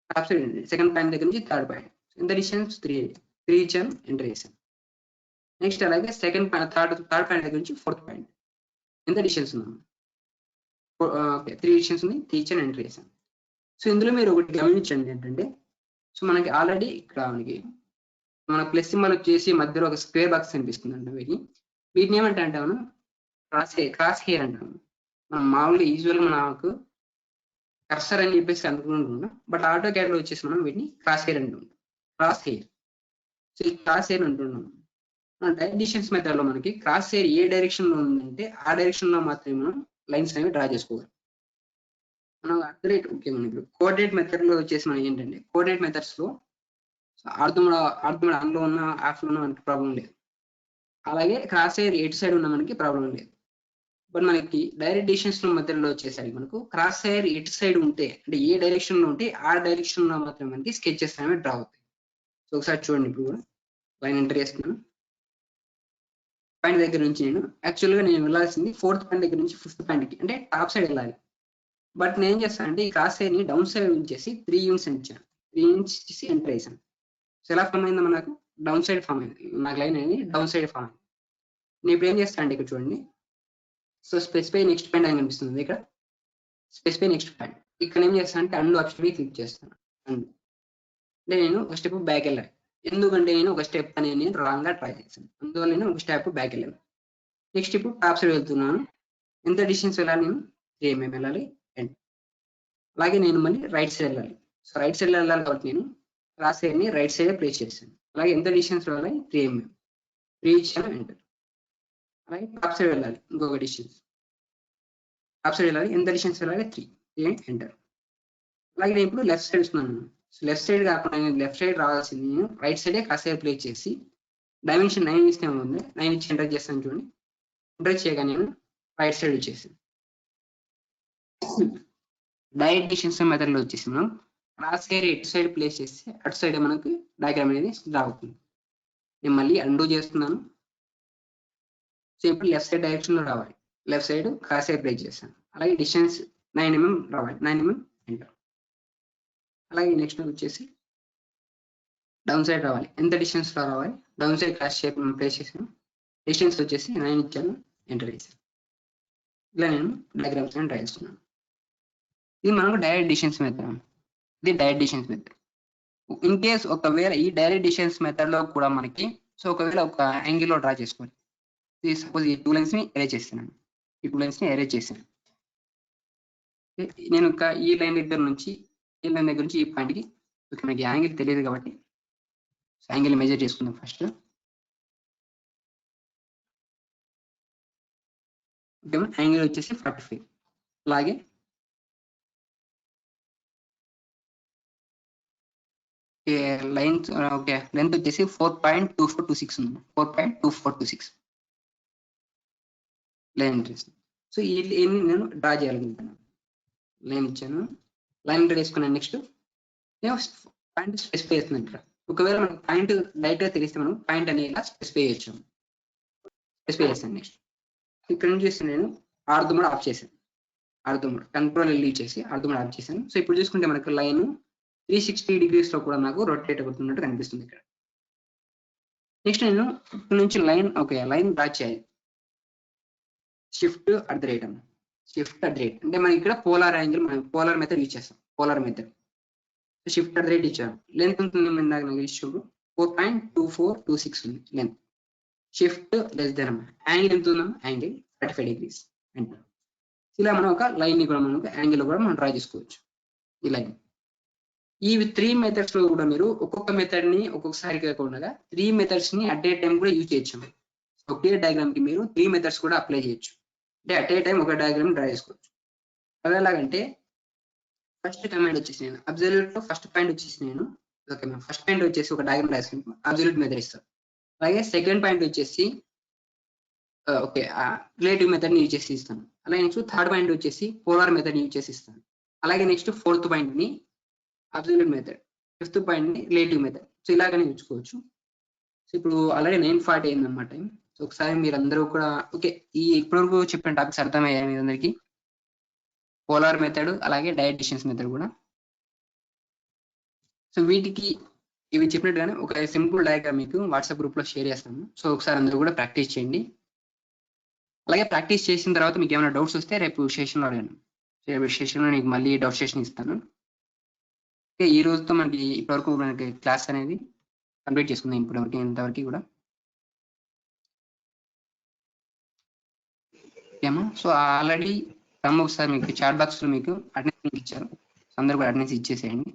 టాప్ సైడ్ సెకండ్ పాయింట్ దగ్గర నుంచి థర్డ్ పాయింట్ ఎంత డిస్టెన్స్ 3 ఇచ్చాను, ఎంటర్ చేశాను. నెక్స్ట్ అలాగే థర్డ్ పాయింట్ దగ్గర నుంచి ఫోర్త్ పాయింట్ ఎంత డిస్టెన్స్ ఉన్నాను, ఓకే 3 డిస్టెన్స్ ఉంది, 3 ఇచ్చాను, ఎంటర్ చేశాను. సో ఇందులో మీరు ఒకటి గమనించండి ఏంటంటే సో మనకి ఆల్రెడీ ఇక్కడ మన ప్లస్ సింబల్ వచ్చేసి మధ్యలో ఒక స్క్వేర్ బాక్స్ కనిపిస్తుంది అంట. వీటిని ఏమంటే అంటే మనం క్రాస్ హెయిర్ అంటాము. మనం మామూలుగా యూజువల్గా మనకు కర్సర్ అని చెప్పేసి అనుకుంటున్నాం, బట్ ఆటో క్యాడ్ లో వచ్చేసి మనం వీటిని క్రాస్ హెయిర్ అంటున్నాం. క్రాస్ హెయిర్, సో ఈ క్రాస్ హెయిర్ అంటున్నాం. మన డైరెక్ట్ డిస్టెన్స్ మెథడ్ లో మనకి క్రాస్ హెయిర్ ఏ డైరెక్షన్ లో ఉందంటే ఆ డైరెక్షన్ లో మాత్రమే మనం లైన్స్ అనేవి డ్రా చేసుకోవాలి. మనం ఓకే మనకి కోఆర్డినేట్ మెథడ్ లో వచ్చేసి మనం ఏంటంటే కోఆర్డినేట్ మెథడ్స్ లో ఆర్థో మోడ్ ఆన్ లో ఉన్న ఆఫ్ లో ఉన్న మనకి ప్రాబ్లం లేదు. అలాగే క్రాస్ హెయిర్ ఎటు సైడ్ ఉన్న మనకి ప్రాబ్లం లేదు. బట్ మనకి డైరెక్ట్ డిస్టెన్స్ మెథడ్ లో వచ్చేసరికి మనకు క్రాస్ హెయిర్ ఎటు సైడ్ ఉంటే అంటే ఏ డైరెక్షన్ లో ఉంటే ఆ డైరెక్షన్ లో మాత్రం మనకి స్కెచెస్ అనేవి డ్రా అవుతాయి. సో ఒకసారి చూడండి, ఇప్పుడు కూడా లైన్ ఎంటర్ చేస్తున్నాను. పాయింట్ దగ్గర నుంచి యాక్చువల్గా నేను వెళ్ళాల్సింది 4th పాయింట్ దగ్గర నుంచి 5th పాయింట్కి అంటే టాప్ సైడ్ వెళ్ళాలి. బట్ నేను ఏం చేస్తానంటే ఈ క్రాస్ హెయిర్ ని డౌన్ సైడ్ ఉంచేసి 3 యూనిట్స్ ఇచ్చాను. 3 యూనిట్స్ ఇచ్చేసి ఎంటర్ చేశాను. సో ఎలా ఫామ్ అయిందో మనకు డౌన్ సైడ్ ఫామ్ అయింది. నాకు లైన్ అనేది డౌన్ సైడ్ ఫామ్ అయింది. నేను ఇప్పుడు ఏం చేస్తాను అంటే ఇక్కడ చూడండి. సో స్పెసిఫై నెక్స్ట్ పాయింట్ అని కనిపిస్తుంది ఇక్కడ. స్పెసిఫై నెక్స్ట్ పాయింట్ ఇక్కడ ఏం చేస్తాను అంటే అండు ఆప్షన్ క్లిక్ చేస్తాను. అండ్ అంటే నేను ఒక స్టెప్ బ్యాక్ వెళ్ళాలి. ఎందుకంటే నేను ఒక స్టెప్ అనేది నేను రాంగ్ గా ట్రై చేశాను, అందువల్ల నేను ఒక స్టెప్ బ్యాక్ వెళ్ళాను. నెక్స్ట్ ఇప్పుడు టాప్ సైడ్ వెళ్తున్నాను. ఎంత డిస్టెన్స్ వెళ్ళాలి, నేను 3 mm వెళ్ళాలి. అండ్ అలాగే నేను మళ్ళీ రైట్ సైడ్ వెళ్ళాలి. సో రైట్ సైడ్ వెళ్ళాలి కాబట్టి నేను క్రాస్ హెయిర్ ని రైట్ సైడ్ ప్లేస్ చేశాను. అలాగే ఎంత డిస్టెన్స్ వెళ్ళాలి 3 mm 3 ఇచ్చాను, ఎంటర్. అలాగే టాప్ సైడ్ వెళ్ళాలి, ఇంకొక డిస్టెన్స్ టాప్ సైడ్ వెళ్ళాలి, ఎంత డిస్టెన్స్ వెళ్ళాలి 3 ఎంటర్. అలాగే నేను ఇప్పుడు లెఫ్ట్ సైడ్ ఇస్తున్నాను. లెఫ్ట్ సైడ్ కాకుండా నేను లెఫ్ట్ సైడ్ రావాల్సింది నేను రైట్ సైడే క్రాస్ హెయిర్ ప్లేస్ చేసి డైమెన్షన్ 9 ఇస్తే ఉంది, 9 ఇచ్చి ఎంటర్ చేస్తాను. చూడండి, ఎంటర్ చేయగా నేను రైట్ సైడ్ వచ్చేసాను. డైరెక్ట్ డిస్టెన్స్ మెథడ్ లో వచ్చేసి మనం క్రాస్ హెయిర్ ఎటు సైడ్ ప్లేస్ చేస్తే అటు సైడ్ మనకు డయాగ్రామ్ అనేది డ్రా అవుతుంది. నేను మళ్ళీ అండూ చేస్తున్నాను. సో ఇప్పుడు లెఫ్ట్ సైడ్ డైరెక్షన్ లో రావాలి, left side cross hair place చేస్తాను. అలాగే డిస్టెన్స్ 9 mm రావాలి, 9 mm ఎంటర్. అలాగే నెక్స్ట్ వచ్చేసి డౌన్ సైడ్ రావాలి, ఎంత డిస్టెన్స్ లో రావాలి, down side cross shape place చేసాను. డిస్టెన్స్ వచ్చేసి 9 ఇచ్చాను, ఎంటర్ చేశాను. ఇలా నేను డయాగ్రామ్స్ డ్రా చేస్తున్నాను. ఇది మనకు డైరెక్ట్ డిస్టెన్స్ మెథడ్. ఇది direct distance method. In case ఒకవేళ ఈ డైరెక్ట్ డిస్టెన్స్ మెథడ్ లో కూడా మనకి సో ఒకవేళ ఒక యాంగిల్ లో డ్రా చేసుకోవాలి. సపోజ్ ఈ 2 లైన్స్ ని అరేంజ్ చేస్తున్నాను. ఈ 2 లైన్స్ ని అరేంజ్ చేశాను. నేను ఈ లైన్ దగ్గర నుంచి ఈ పాయింట్ కి మనకి యాంగిల్ తెలియదు కాబట్టి యాంగిల్ మెజర్ చేసుకుందాం ఫస్ట్. యాంగిల్ వచ్చేసి 45. అలాగే లైన్స్ ఓకే లెంత్ వచ్చేసి 4.2426 ఉంది. 4.2426 లైన్ ట్రేస్. సో ఈ నేను డ్రా చేయాలనుకుంటున్నాను. లైన్ ఇచ్చాను, లైన్ డ్రా చేసుకున్నాను. నెక్స్ట్ నేను పాయింట్ స్పెసిఫై చేస్తున్నాను ఇక్కడ. ఒకవేళ మనకు పాయింట్ లైట్ గా తెలిస్తే మనం పాయింట్ అనేది ఇలా స్పెసిఫై చేస్తాను. నెక్స్ట్ ఇక్కడ నుంచి చూస్తే నేను ఆర్ధ మోడ్ ఆఫ్ చేశాను. కంట్రోల్ ఎల్ చేసి ఆర్ధ మోడ్ ఆఫ్ చేశాను. సో ఇప్పుడు చూసుకుంటే మనకు లైన్ 360 degrees లో కూడా నాకు రొటేట్ అవుతున్నట్టు కనిపిస్తుంది ఇక్కడ. నెక్స్ట్ నేను ఇక్కడ నుంచి లైన్ డ్రా చేయాలి. షిఫ్ట్ అట్ ద రేట్ అంటే మనం ఇక్కడ పోలార్ యాంగిల్, మనం పోలార్ మెథడ్ యూజ్ చేస్తాం. Polar method shift at the rate ఇచ్చాను. లెంత్ ఉంటుంది ఇందాక నాకు ఇష్యూ 4.2426 ఉంది length. Shift less than angle ఎంత ఉందా, యాంగిల్ 35 degrees అంటే. ఇలా మనం ఒక లైన్ ని కూడా మనకు యాంగిల్ కూడా మనం డ్రా చేసుకోవచ్చు. ఈ లైన్ ఈ 3 మెథడ్స్ లో కూడా మీరు ఒక్కొక్క మెథడ్ ని ఒక్కొక్కసారి కాకుండా 3 మెథడ్స్ ని అట్ ఏ టైం కూడా యూజ్ చేయొచ్చు. ఒకే డయాగ్రామ్ కి మీరు 3 మెథడ్స్ కూడా అప్లై చేయొచ్చు. అంటే అట్ ఏ టైం ఒక డయాగ్రామ్ డ్రా చేసుకోవచ్చు. అది ఎలాగంటే ఫస్ట్ కమాండ్ వచ్చేసి నేను అబ్సల్యూట్ లో ఫస్ట్ పాయింట్ వచ్చేసి నేను ఫస్ట్ పాయింట్ వచ్చేసి ఒక డయాగ్రామ్ రాసుకుంటాను, అబ్సల్యూట్ మెథడ్ ఇస్తాను. అలాగే సెకండ్ పాయింట్ వచ్చేసి రిలేటివ్ మెథడ్ ని యూజ్ చేసి ఇస్తాను. అలాగే నెక్స్ట్ థర్డ్ పాయింట్ వచ్చేసి పోలార్ మెథడ్ ని యూజ్ చేసి ఇస్తాను. అలాగే నెక్స్ట్ ఫోర్త్ పాయింట్ ని అబ్సల్యూట్ మెథడ్, ఫిఫ్త్ పాయింట్ ని రిలేటివ్ మెథడ్. సో ఇలాగనే ఉంచుకోవచ్చు. సో ఇప్పుడు ఆల్రెడీ 9:40 అయింది అనమాట టైం. సో ఒకసారి మీరు అందరూ కూడా ఈ ఇప్పటివరకు చెప్పిన టాపిక్స్ అర్థమయ్యాయి మీ అందరికి? పోలార్ మెథడ్ అలాగే డైరెక్ట్ డిస్టెన్స్ మెథడ్ కూడా. సో వీటికి ఇవి చెప్పినట్టుగానే ఒక సింపుల్ డయాగ్రామ్ మీకు వాట్సాప్ గ్రూప్ లో షేర్ చేస్తాను. సో ఒకసారి అందరూ కూడా ప్రాక్టీస్ చేయండి. అలాగే ప్రాక్టీస్ చేసిన తర్వాత మీకు ఏమైనా డౌట్స్ వస్తే రేపు సెషన్లో అడగండి. రేపు సెషన్లో నీకు మళ్ళీ డౌట్ సెషన్ ఇస్తాను. ఈ రోజుతో మనకి ఇప్పటివరకు మనకి క్లాస్ అనేది కంప్లీట్ చేసుకుందాం. ఇప్పటివరకు ఇంతవరకు కూడా ఏమో. సో ఆల్రెడీ ఒకసారి మీకు చాట్ బాక్స్ లో మీకు అటెండెన్స్ ఇచ్చారు. అందరూ కూడా అటెండెన్స్ ఇచ్చేసేయండి.